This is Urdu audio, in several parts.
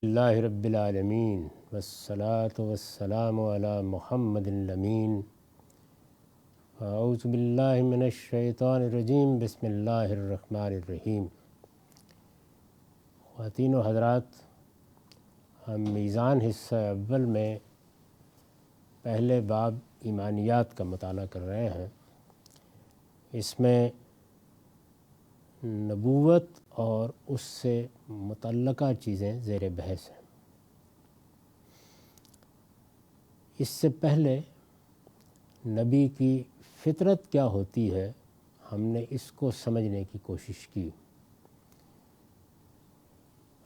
اللہ رب العالمین والصلاة والسلام علی محمد الامین اعوذ باللہ من الشیطان الرجیم بسم اللہ الرحمن الرحیم۔ خواتین و حضرات، ہم میزان حصہ اول میں پہلے باب ایمانیات کا مطالعہ کر رہے ہیں۔ اس میں نبوت اور اس سے متعلقہ چیزیں زیر بحث ہیں۔ اس سے پہلے نبی کی فطرت کیا ہوتی ہے، ہم نے اس کو سمجھنے کی کوشش کی۔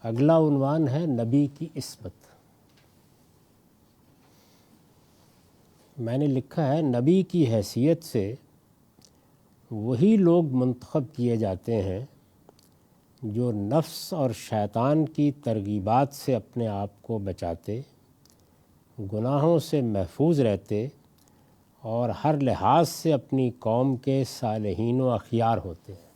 اگلا عنوان ہے نبی کی عصمت۔ میں نے لکھا ہے نبی کی حیثیت سے وہی لوگ منتخب کیے جاتے ہیں جو نفس اور شیطان کی ترغیبات سے اپنے آپ کو بچاتے، گناہوں سے محفوظ رہتے اور ہر لحاظ سے اپنی قوم کے صالحین و اخیار ہوتے ہیں۔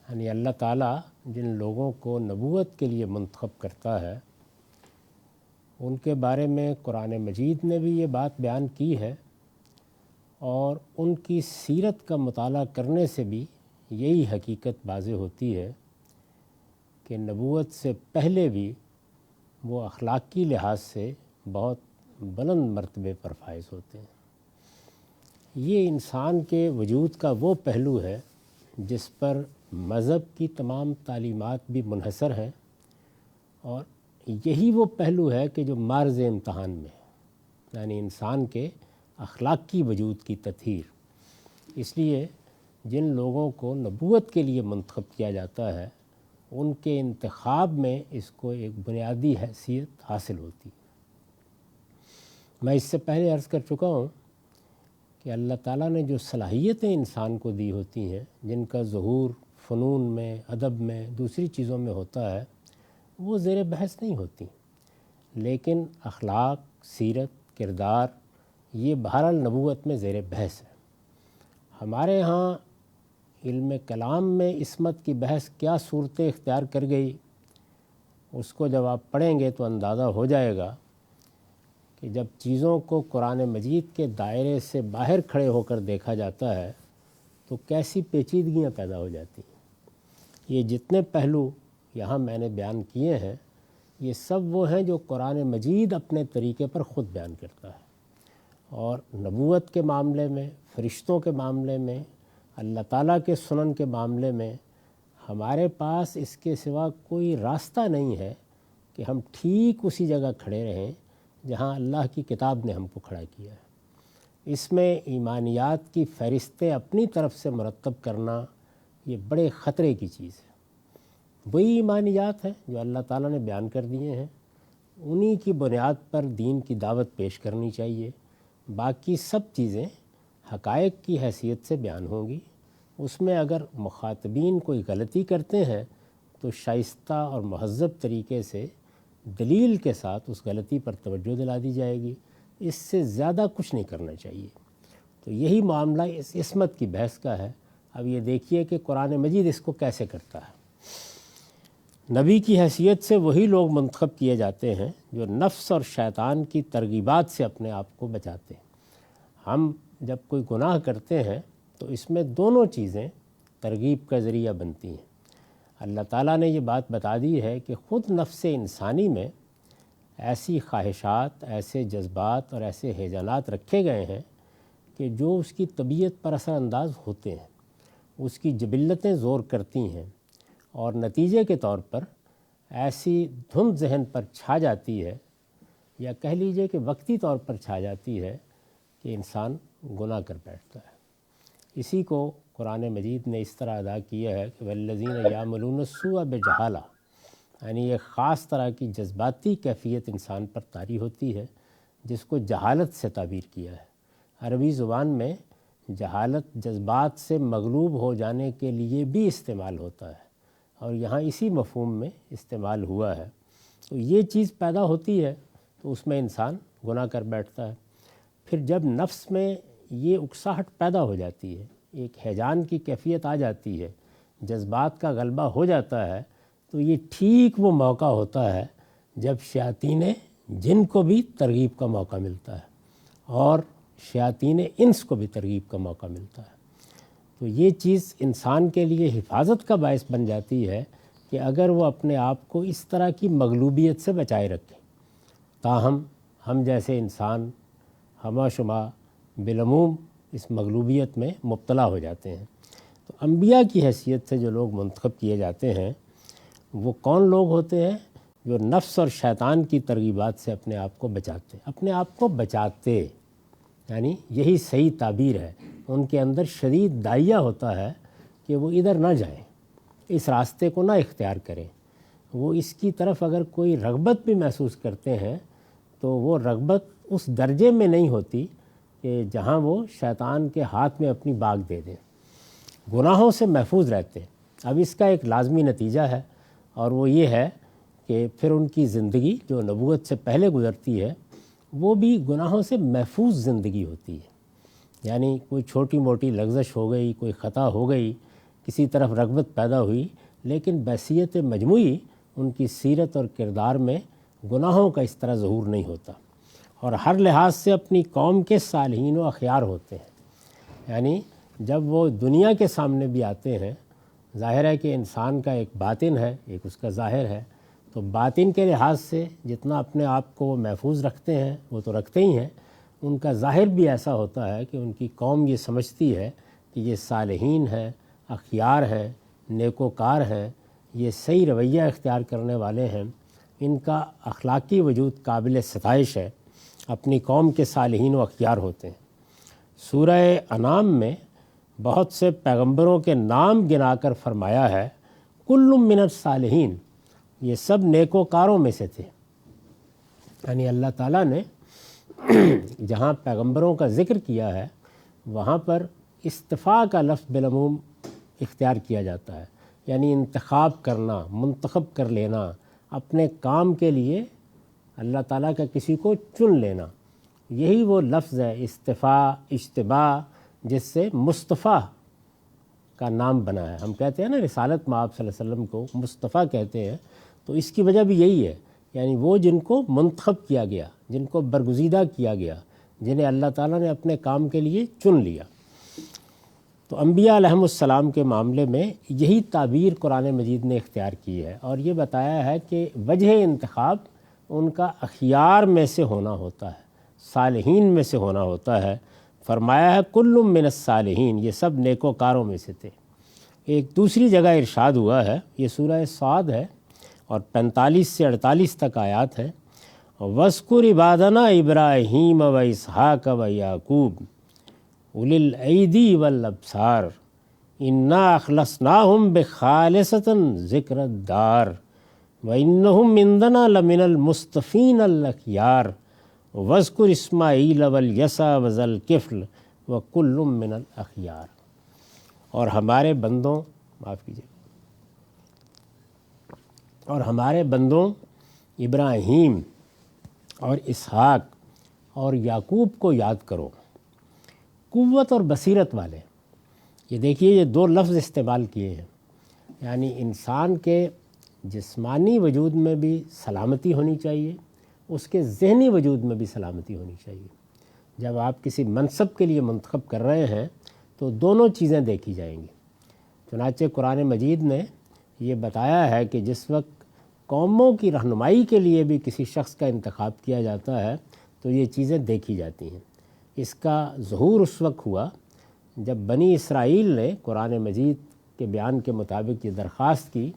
یعنی اللہ تعالیٰ جن لوگوں کو نبوت کے لیے منتخب کرتا ہے ان کے بارے میں قرآن مجید نے بھی یہ بات بیان کی ہے، اور ان کی سیرت کا مطالعہ کرنے سے بھی یہی حقیقت واضح ہوتی ہے کہ نبوت سے پہلے بھی وہ اخلاقی لحاظ سے بہت بلند مرتبے پر فائز ہوتے ہیں۔ یہ انسان کے وجود کا وہ پہلو ہے جس پر مذہب کی تمام تعلیمات بھی منحصر ہیں، اور یہی وہ پہلو ہے کہ جو معرض امتحان میں ہے، یعنی انسان کے اخلاقی وجود کی تطہیر۔ اس لیے جن لوگوں کو نبوت کے لیے منتخب کیا جاتا ہے ان کے انتخاب میں اس کو ایک بنیادی حیثیت حاصل ہوتی ہے۔ میں اس سے پہلے عرض کر چکا ہوں کہ اللہ تعالیٰ نے جو صلاحیتیں انسان کو دی ہوتی ہیں، جن کا ظہور فنون میں، ادب میں، دوسری چیزوں میں ہوتا ہے، وہ زیر بحث نہیں ہوتی، لیکن اخلاق، سیرت، کردار، یہ بہرحال نبوت میں زیر بحث ہے۔ ہمارے ہاں علم کلام میں عصمت کی بحث کیا صورتیں اختیار کر گئی، اس کو جب آپ پڑھیں گے تو اندازہ ہو جائے گا کہ جب چیزوں کو قرآن مجید کے دائرے سے باہر کھڑے ہو کر دیکھا جاتا ہے تو کیسی پیچیدگیاں پیدا ہو جاتی ہیں۔ یہ جتنے پہلو یہاں میں نے بیان کیے ہیں، یہ سب وہ ہیں جو قرآن مجید اپنے طریقے پر خود بیان کرتا ہے، اور نبوت کے معاملے میں، فرشتوں کے معاملے میں، اللہ تعالیٰ کے سنن کے معاملے میں ہمارے پاس اس کے سوا کوئی راستہ نہیں ہے کہ ہم ٹھیک اسی جگہ کھڑے رہیں جہاں اللہ کی کتاب نے ہم کو کھڑا کیا ہے۔ اس میں ایمانیات کی فہرستیں اپنی طرف سے مرتب کرنا یہ بڑے خطرے کی چیز ہے۔ وہی ایمانیات ہیں جو اللہ تعالیٰ نے بیان کر دیے ہیں، انہی کی بنیاد پر دین کی دعوت پیش کرنی چاہیے۔ باقی سب چیزیں حقائق کی حیثیت سے بیان ہوں گی۔ اس میں اگر مخاطبین کوئی غلطی کرتے ہیں تو شائستہ اور مہذب طریقے سے دلیل کے ساتھ اس غلطی پر توجہ دلا دی جائے گی۔ اس سے زیادہ کچھ نہیں کرنا چاہیے۔ تو یہی معاملہ اس عصمت کی بحث کا ہے۔ اب یہ دیکھیے کہ قرآن مجید اس کو کیسے کرتا ہے۔ نبی کی حیثیت سے وہی لوگ منتخب کیے جاتے ہیں جو نفس اور شیطان کی ترغیبات سے اپنے آپ کو بچاتے ہیں۔ ہم جب کوئی گناہ کرتے ہیں تو اس میں دونوں چیزیں ترغیب کا ذریعہ بنتی ہیں۔ اللہ تعالیٰ نے یہ بات بتا دی ہے کہ خود نفس انسانی میں ایسی خواہشات، ایسے جذبات اور ایسے ہیجانات رکھے گئے ہیں کہ جو اس کی طبیعت پر اثر انداز ہوتے ہیں، اس کی جبلتیں زور کرتی ہیں، اور نتیجے کے طور پر ایسی دھند ذہن پر چھا جاتی ہے، یا کہہ لیجئے کہ وقتی طور پر چھا جاتی ہے، کہ انسان گناہ کر بیٹھتا ہے۔ اسی کو قرآن مجید نے اس طرح ادا کیا ہے کہ والذین یعملون السوء بجہالہ، یعنی ایک خاص طرح کی جذباتی کیفیت انسان پر طاری ہوتی ہے جس کو جہالت سے تعبیر کیا ہے۔ عربی زبان میں جہالت جذبات سے مغلوب ہو جانے کے لیے بھی استعمال ہوتا ہے، اور یہاں اسی مفہوم میں استعمال ہوا ہے۔ تو یہ چیز پیدا ہوتی ہے تو اس میں انسان گناہ کر بیٹھتا ہے۔ پھر جب نفس میں یہ اکساہٹ پیدا ہو جاتی ہے، ایک ہیجان کی کیفیت آ جاتی ہے، جذبات کا غلبہ ہو جاتا ہے، تو یہ ٹھیک وہ موقع ہوتا ہے جب شیاطین جن کو بھی ترغیب کا موقع ملتا ہے اور شیاطین انس کو بھی ترغیب کا موقع ملتا ہے، تو یہ چیز انسان کے لیے حفاظت کا باعث بن جاتی ہے کہ اگر وہ اپنے آپ کو اس طرح کی مغلوبیت سے بچائے رکھے۔ تاہم ہم جیسے انسان ہمہ شمہ بالعموم اس مغلوبیت میں مبتلا ہو جاتے ہیں۔ تو انبیاء کی حیثیت سے جو لوگ منتخب کیے جاتے ہیں وہ کون لوگ ہوتے ہیں؟ جو نفس اور شیطان کی ترغیبات سے اپنے آپ کو بچاتے، اپنے آپ کو بچاتے، یعنی یہی صحیح تعبیر ہے۔ ان کے اندر شدید داعیہ ہوتا ہے کہ وہ ادھر نہ جائیں، اس راستے کو نہ اختیار کریں۔ وہ اس کی طرف اگر کوئی رغبت بھی محسوس کرتے ہیں تو وہ رغبت اس درجے میں نہیں ہوتی کہ جہاں وہ شیطان کے ہاتھ میں اپنی باغ دے دیں، گناہوں سے محفوظ رہتے ہیں۔ اب اس کا ایک لازمی نتیجہ ہے اور وہ یہ ہے کہ پھر ان کی زندگی جو نبوت سے پہلے گزرتی ہے وہ بھی گناہوں سے محفوظ زندگی ہوتی ہے۔ یعنی کوئی چھوٹی موٹی لغزش ہو گئی، کوئی خطا ہو گئی، کسی طرف رغبت پیدا ہوئی، لیکن بحیثیت مجموعی ان کی سیرت اور کردار میں گناہوں کا اس طرح ظہور نہیں ہوتا، اور ہر لحاظ سے اپنی قوم کے صالحین و اخیار ہوتے ہیں۔ یعنی جب وہ دنیا کے سامنے بھی آتے ہیں، ظاہر ہے کہ انسان کا ایک باطن ہے، ایک اس کا ظاہر ہے، تو باطن کے لحاظ سے جتنا اپنے آپ کو وہ محفوظ رکھتے ہیں وہ تو رکھتے ہی ہیں، ان کا ظاہر بھی ایسا ہوتا ہے کہ ان کی قوم یہ سمجھتی ہے کہ یہ صالحین ہیں، اخیار ہیں، نیکوکار ہیں، یہ صحیح رویہ اختیار کرنے والے ہیں، ان کا اخلاقی وجود قابل ستائش ہے، اپنی قوم کے صالحین و اخیار ہوتے ہیں۔ سورہ انعام میں بہت سے پیغمبروں کے نام گنا کر فرمایا ہے کل من الصالحین، یہ سب نیکوکاروں میں سے تھے۔ یعنی اللہ تعالیٰ نے جہاں پیغمبروں کا ذکر کیا ہے وہاں پر اصطفاء کا لفظ بالعموم اختیار کیا جاتا ہے، یعنی انتخاب کرنا، منتخب کر لینا، اپنے کام کے لیے اللہ تعالیٰ کا کسی کو چن لینا، یہی وہ لفظ ہے اصطفاء، اجتباء، جس سے مصطفیٰ کا نام بنا ہے۔ ہم کہتے ہیں نا رسالت میں آپ صلی اللہ علیہ وسلم کو مصطفیٰ کہتے ہیں، تو اس کی وجہ بھی یہی ہے، یعنی وہ جن کو منتخب کیا گیا، جن کو برگزیدہ کیا گیا، جنہیں اللہ تعالیٰ نے اپنے کام کے لیے چن لیا۔ تو انبیاء علیہم السلام کے معاملے میں یہی تعبیر قرآن مجید نے اختیار کی ہے اور یہ بتایا ہے کہ وجہ انتخاب ان کا اخیار میں سے ہونا ہوتا ہے، صالحین میں سے ہونا ہوتا ہے۔ فرمایا ہے کل من الصالحین، یہ سب نیکوکاروں میں سے تھے۔ ایک دوسری جگہ ارشاد ہوا ہے، یہ سورہ صاد ہے اور 45 سے 48 تک آیات ہے، وَاذْكُرْ عِبَادَنَا إِبْرَاهِيمَ وَإِسْحَاقَ وَيَعْقُوبَ أُولِي الْأَيْدِي وَالْأَبْصَارِ إِنَّا أَخْلَصْنَاهُمْ بِخَالِصَةٍ ذِكْرَ الدَّارِ وَإِنَّهُمْ عِندَنَا لَمِنَ الْمُصْطَفِينَ الْأَخْيَارِ وَاذْكُرْ إِسْمَاعِيلَ وَالْيَسَعَ وَذَا الْكِفْلِ وَكُلٌّ مِّنَ الْأَخْيَارِ۔ اور ہمارے بندوں، معاف کیجیے، اور ہمارے بندوں ابراہیم اور اسحاق اور یعقوب کو یاد کرو، قوت اور بصیرت والے۔ یہ دیکھیے یہ دو لفظ استعمال کیے ہیں، یعنی انسان کے جسمانی وجود میں بھی سلامتی ہونی چاہیے، اس کے ذہنی وجود میں بھی سلامتی ہونی چاہیے۔ جب آپ کسی منصب کے لیے منتخب کر رہے ہیں تو دونوں چیزیں دیکھی جائیں گی۔ چنانچہ قرآن مجید نے یہ بتایا ہے کہ جس وقت قوموں کی رہنمائی کے لیے بھی کسی شخص کا انتخاب کیا جاتا ہے تو یہ چیزیں دیکھی جاتی ہیں۔ اس کا ظہور اس وقت ہوا جب بنی اسرائیل نے قرآن مجید کے بیان کے مطابق یہ درخواست کی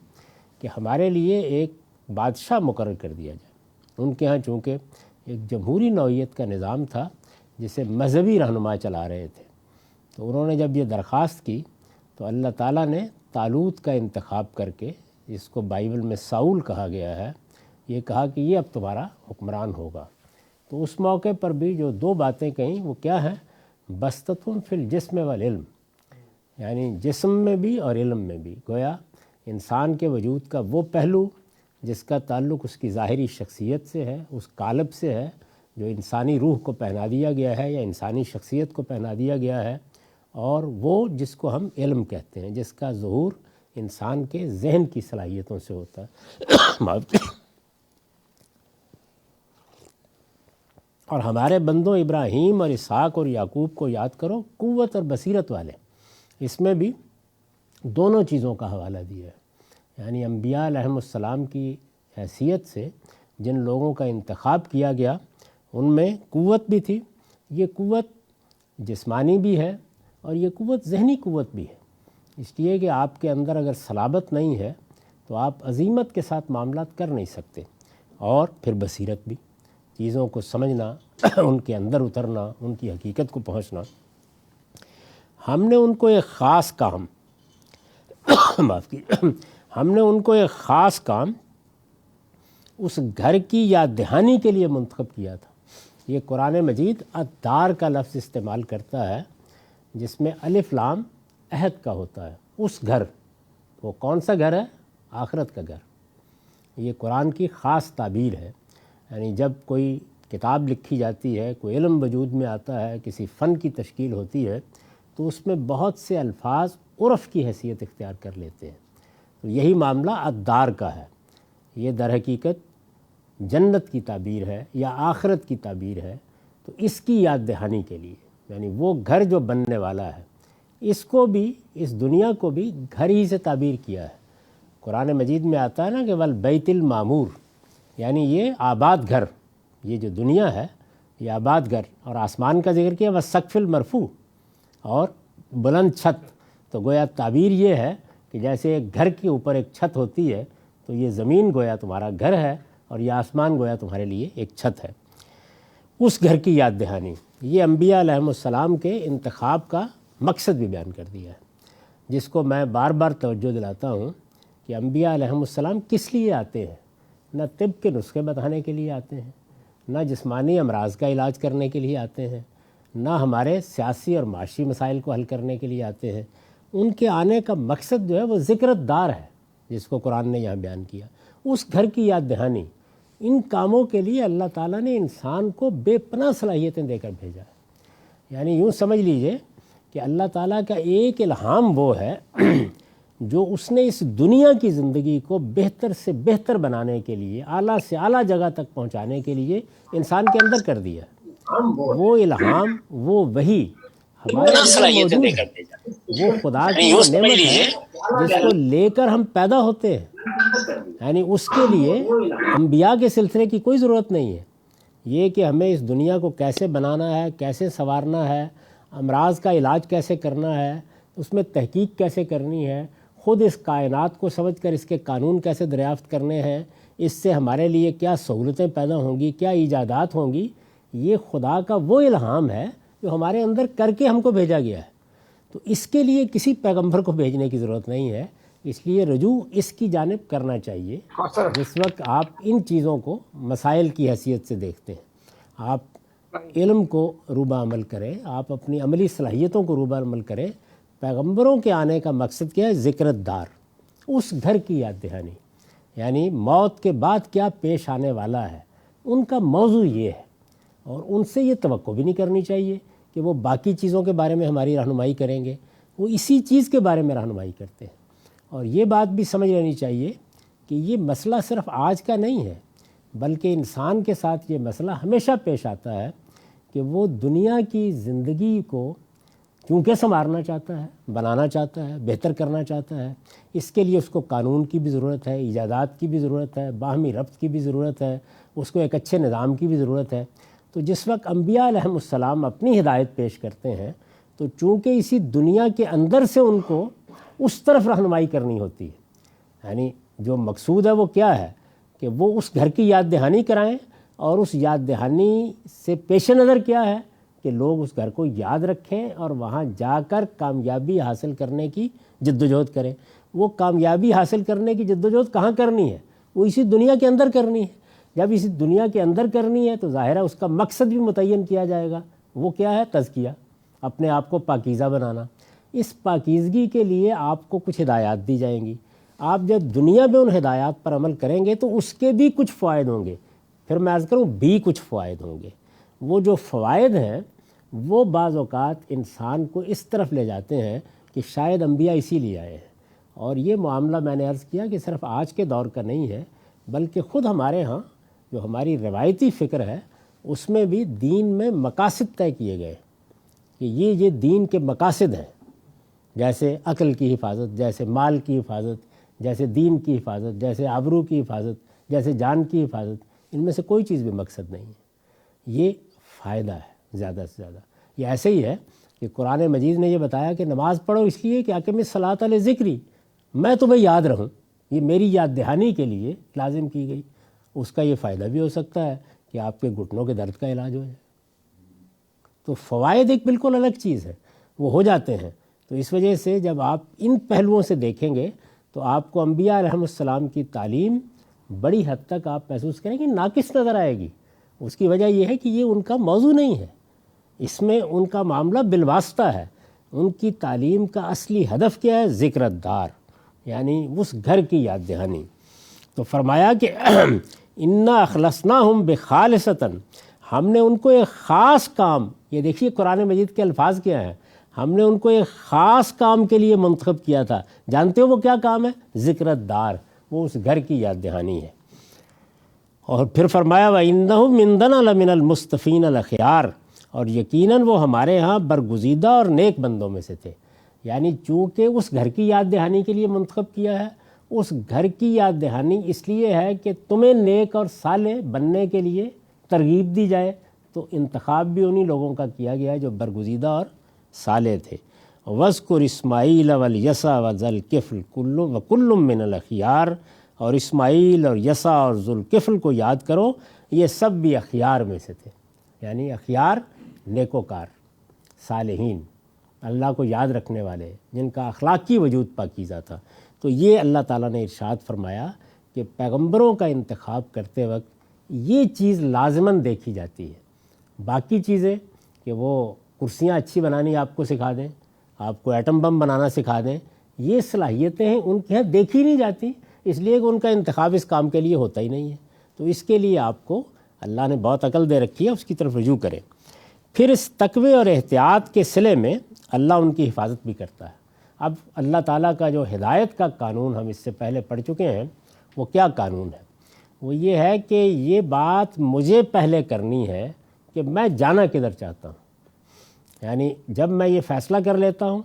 کہ ہمارے لیے ایک بادشاہ مقرر کر دیا جائے۔ ان کے ہاں چونکہ ایک جمہوری نوعیت کا نظام تھا جسے مذہبی رہنما چلا رہے تھے، تو انہوں نے جب یہ درخواست کی تو اللہ تعالیٰ نے طالوت کا انتخاب کر کے، جس کو بائبل میں ساؤل کہا گیا ہے، یہ کہا کہ یہ اب تمہارا حکمران ہوگا۔ تو اس موقع پر بھی جو دو باتیں کہیں وہ کیا ہیں؟ بسطتم فی الجسم والعلم، یعنی جسم میں بھی اور علم میں بھی۔ گویا انسان کے وجود کا وہ پہلو جس کا تعلق اس کی ظاہری شخصیت سے ہے، اس قالب سے ہے جو انسانی روح کو پہنا دیا گیا ہے یا انسانی شخصیت کو پہنا دیا گیا ہے، اور وہ جس کو ہم علم کہتے ہیں، جس کا ظہور انسان کے ذہن کی صلاحیتوں سے ہوتا ہے۔ اور ہمارے بندوں ابراہیم اور اسحاق اور یعقوب کو یاد کرو، قوت اور بصیرت والے۔ اس میں بھی دونوں چیزوں کا حوالہ دیا ہے، یعنی انبیاء علیہم السلام کی حیثیت سے جن لوگوں کا انتخاب کیا گیا ان میں قوت بھی تھی۔ یہ قوت جسمانی بھی ہے اور یہ قوت ذہنی قوت بھی ہے، اس لیے کہ آپ کے اندر اگر صلابت نہیں ہے تو آپ عزیمت کے ساتھ معاملات کر نہیں سکتے، اور پھر بصیرت بھی، چیزوں کو سمجھنا، ان کے اندر اترنا، ان کی حقیقت کو پہنچنا۔ ہم نے ان کو ایک خاص کام معاف کیجیے، ہم نے ان کو ایک خاص کام اس گھر کی یاد دہانی کے لیے منتخب کیا تھا۔ یہ قرآن مجید الدار کا لفظ استعمال کرتا ہے جس میں الف لام عہد کا ہوتا ہے۔ اس گھر، وہ کون سا گھر ہے؟ آخرت کا گھر۔ یہ قرآن کی خاص تعبیر ہے، یعنی جب کوئی کتاب لکھی جاتی ہے، کوئی علم وجود میں آتا ہے، کسی فن کی تشکیل ہوتی ہے، تو اس میں بہت سے الفاظ عرف کی حیثیت اختیار کر لیتے ہیں۔ تو یہی معاملہ الدار کا ہے۔ یہ در حقیقت جنت کی تعبیر ہے یا آخرت کی تعبیر ہے، تو اس کی یاد دہانی کے لیے، یعنی وہ گھر جو بننے والا ہے، اس کو بھی، اس دنیا کو بھی گھر ہی سے تعبیر کیا ہے۔ قرآن مجید میں آتا ہے نا کہ والبیت المعمور، یعنی یہ آباد گھر، یہ جو دنیا ہے یہ آباد گھر، اور آسمان کا ذکر کیا والسقف المرفوع، اور بلند چھت۔ تو گویا تعبیر یہ ہے کہ جیسے ایک گھر کے اوپر ایک چھت ہوتی ہے، تو یہ زمین گویا تمہارا گھر ہے اور یہ آسمان گویا تمہارے لیے ایک چھت ہے۔ اس گھر کی یاد دہانی، یہ انبیاء علیہم السلام کے انتخاب کا مقصد بھی بیان کر دیا ہے، جس کو میں بار بار توجہ دلاتا ہوں کہ انبیاء علیہم السلام کس لیے آتے ہیں؟ نہ طب کے نسخے بتانے کے لیے آتے ہیں، نہ جسمانی امراض کا علاج کرنے کے لیے آتے ہیں، نہ ہمارے سیاسی اور معاشی مسائل کو حل کرنے کے لیے آتے ہیں۔ ان کے آنے کا مقصد جو ہے وہ ذکرت دار ہے، جس کو قرآن نے یہاں بیان کیا، اس گھر کی یاد دہانی۔ ان کاموں کے لیے اللہ تعالیٰ نے انسان کو بے پناہ صلاحیتیں دے کر بھیجا ہے۔ یعنی یوں سمجھ لیجئے کہ اللہ تعالیٰ کا ایک الہام وہ ہے جو اس نے اس دنیا کی زندگی کو بہتر سے بہتر بنانے کے لیے، اعلیٰ سے اعلیٰ جگہ تک پہنچانے کے لیے انسان کے اندر کر دیا ہے۔ وہ الہام، وہ وحی ہمارے اندر موجود ہے، وہ خدا کی نعمت ہے جس کو لے کر ہم پیدا ہوتے ہیں۔ یعنی اس کے لیے انبیاء کے سلسلے کی کوئی ضرورت نہیں ہے۔ یہ کہ ہمیں اس دنیا کو کیسے بنانا ہے، کیسے سنوارنا ہے، امراض کا علاج کیسے کرنا ہے، اس میں تحقیق کیسے کرنی ہے، خود اس کائنات کو سمجھ کر اس کے قانون کیسے دریافت کرنے ہیں، اس سے ہمارے لیے کیا سہولتیں پیدا ہوں گی، کیا ایجادات ہوں گی، یہ خدا کا وہ الہام ہے جو ہمارے اندر کر کے ہم کو بھیجا گیا ہے۔ تو اس کے لیے کسی پیغمبر کو بھیجنے کی ضرورت نہیں ہے، اس لیے رجوع اس کی جانب کرنا چاہیے۔ جس وقت آپ ان چیزوں کو مسائل کی حیثیت سے دیکھتے ہیں، آپ علم کو روبہ عمل کریں، آپ اپنی عملی صلاحیتوں کو روبہ عمل کریں۔ پیغمبروں کے آنے کا مقصد کیا ہے؟ ذکرت دار، اس گھر کی یاد دہانی، یعنی موت کے بعد کیا پیش آنے والا ہے، ان کا موضوع یہ ہے۔ اور ان سے یہ توقع بھی نہیں کرنی چاہیے کہ وہ باقی چیزوں کے بارے میں ہماری رہنمائی کریں گے، وہ اسی چیز کے بارے میں رہنمائی کرتے ہیں۔ اور یہ بات بھی سمجھ لینی چاہیے کہ یہ مسئلہ صرف آج کا نہیں ہے، بلکہ انسان کے ساتھ یہ مسئلہ ہمیشہ پیش آتا ہے کہ وہ دنیا کی زندگی کو کیونکہ سنوارنا چاہتا ہے، بنانا چاہتا ہے، بہتر کرنا چاہتا ہے۔ اس کے لیے اس کو قانون کی بھی ضرورت ہے، ایجادات کی بھی ضرورت ہے، باہمی ربط کی بھی ضرورت ہے، اس کو ایک اچھے نظام کی بھی ضرورت ہے۔ تو جس وقت انبیاء علیہم السلام اپنی ہدایت پیش کرتے ہیں تو چونکہ اسی دنیا کے اندر سے ان کو اس طرف رہنمائی کرنی ہوتی ہے، یعنی جو مقصود ہے وہ کیا ہے کہ وہ اس گھر کی یاد دہانی کرائیں، اور اس یاد دہانی سے پیش نظر کیا ہے کہ لوگ اس گھر کو یاد رکھیں اور وہاں جا کر کامیابی حاصل کرنے کی جدوجہد کریں۔ وہ کامیابی حاصل کرنے کی جدوجہد کہاں کرنی ہے؟ وہ اسی دنیا کے اندر کرنی ہے۔ جب اسی دنیا کے اندر کرنی ہے تو ظاہر ہے اس کا مقصد بھی متعین کیا جائے گا۔ وہ کیا ہے؟ تزکیہ، اپنے آپ کو پاکیزہ بنانا۔ اس پاکیزگی کے لیے آپ کو کچھ ہدایات دی جائیں گی۔ آپ جب دنیا میں ان ہدایات پر عمل کریں گے تو اس کے بھی کچھ فوائد ہوں گے، پھر میں عرض کروں بھی کچھ فوائد ہوں گے۔ وہ جو فوائد ہیں وہ بعض اوقات انسان کو اس طرف لے جاتے ہیں کہ شاید انبیاء اسی لیے آئے ہیں۔ اور یہ معاملہ میں نے عرض کیا کہ صرف آج کے دور کا نہیں ہے، بلکہ خود ہمارے ہاں جو ہماری روایتی فکر ہے اس میں بھی دین میں مقاصد طے کیے گئے کہ یہ دین کے مقاصد ہیں، جیسے عقل کی حفاظت، جیسے مال کی حفاظت، جیسے دین کی حفاظت، جیسے آبرو کی حفاظت، جیسے جان کی حفاظت۔ ان میں سے کوئی چیز بھی مقصد نہیں ہے، یہ فائدہ ہے زیادہ سے زیادہ۔ یہ ایسے ہی ہے کہ قرآن مجید نے یہ بتایا کہ نماز پڑھو اس لیے کہ اقم الصلاۃ لذکری، میں تمہیں یاد رہوں، یہ میری یاد دہانی کے لیے لازم کی گئی۔ اس کا یہ فائدہ بھی ہو سکتا ہے کہ آپ کے گھٹنوں کے درد کا علاج ہو جائے۔ تو فوائد ایک بالکل الگ چیز ہے، وہ ہو جاتے ہیں۔ تو اس وجہ سے جب آپ ان پہلوؤں سے دیکھیں گے تو آپ کو انبیاء علیہم السلام کی تعلیم بڑی حد تک آپ محسوس کریں گے ناقص نظر آئے گی۔ اس کی وجہ یہ ہے کہ یہ ان کا موضوع نہیں ہے، اس میں ان کا معاملہ بالواسطہ ہے۔ ان کی تعلیم کا اصلی ہدف کیا ہے؟ ذکر الدار، یعنی اس گھر کی یاد دہانی۔ تو فرمایا کہ انا اخلصناہم بخالصۃ، ہم نے ان کو ایک خاص کام، یہ دیکھیے قرآن مجید کے الفاظ کیا ہیں، ہم نے ان کو ایک خاص کام کے لیے منتخب کیا تھا۔ جانتے ہو وہ کیا کام ہے؟ ذکر الدار، وہ اس گھر کی یاد دہانی ہے۔ اور پھر فرمایا وَإِنَّهُمْ عِندَنَا لَمِنَ الْمُصْطَفِينَ الْأَخْيَارِ، اور یقیناً وہ ہمارے ہاں برگزیدہ اور نیک بندوں میں سے تھے۔ یعنی چونکہ اس گھر کی یاد دہانی کے لیے منتخب کیا ہے، اس گھر کی یاد دہانی اس لیے ہے کہ تمہیں نیک اور صالح بننے کے لیے ترغیب دی جائے، تو انتخاب بھی انہی لوگوں کا کیا گیا ہے جو برگزیدہ اور صالح تھے۔ وَاذْكُرْ إِسْمَاعِيلَ وَالْيَسَعَ وَذَا الْكِفْلِ وَكُلٌّ مِّنَ الْأَخْيَارِ، اور اسماعیل اور یسع اور ذوالکفل کو یاد کرو، یہ سب بھی اخیار میں سے تھے۔ یعنی اخیار نیکوکار، صالحین، اللہ کو یاد رکھنے والے، جن کا اخلاقی وجود پاکیزہ تھا۔ تو یہ اللہ تعالیٰ نے ارشاد فرمایا کہ پیغمبروں کا انتخاب کرتے وقت یہ چیز لازماً دیکھی جاتی ہے۔ باقی چیزیں کہ وہ کرسیاں اچھی بنانی آپ کو سکھا دیں، آپ کو ایٹم بم بنانا سکھا دیں، یہ صلاحیتیں ہیں ان کے یہاں دیکھی نہیں جاتی، اس لیے کہ ان کا انتخاب اس کام کے لیے ہوتا ہی نہیں ہے۔ تو اس کے لیے آپ کو اللہ نے بہت عقل دے رکھی ہے، اس کی طرف رجوع کریں۔ پھر اس تقوی اور احتیاط کے صلے میں اللہ ان کی حفاظت بھی کرتا ہے۔ اب اللہ تعالیٰ کا جو ہدایت کا قانون ہم اس سے پہلے پڑھ چکے ہیں، وہ کیا قانون ہے؟ وہ یہ ہے کہ یہ بات مجھے پہلے کرنی ہے کہ میں جانا کدھر چاہتا ہوں۔ یعنی جب میں یہ فیصلہ کر لیتا ہوں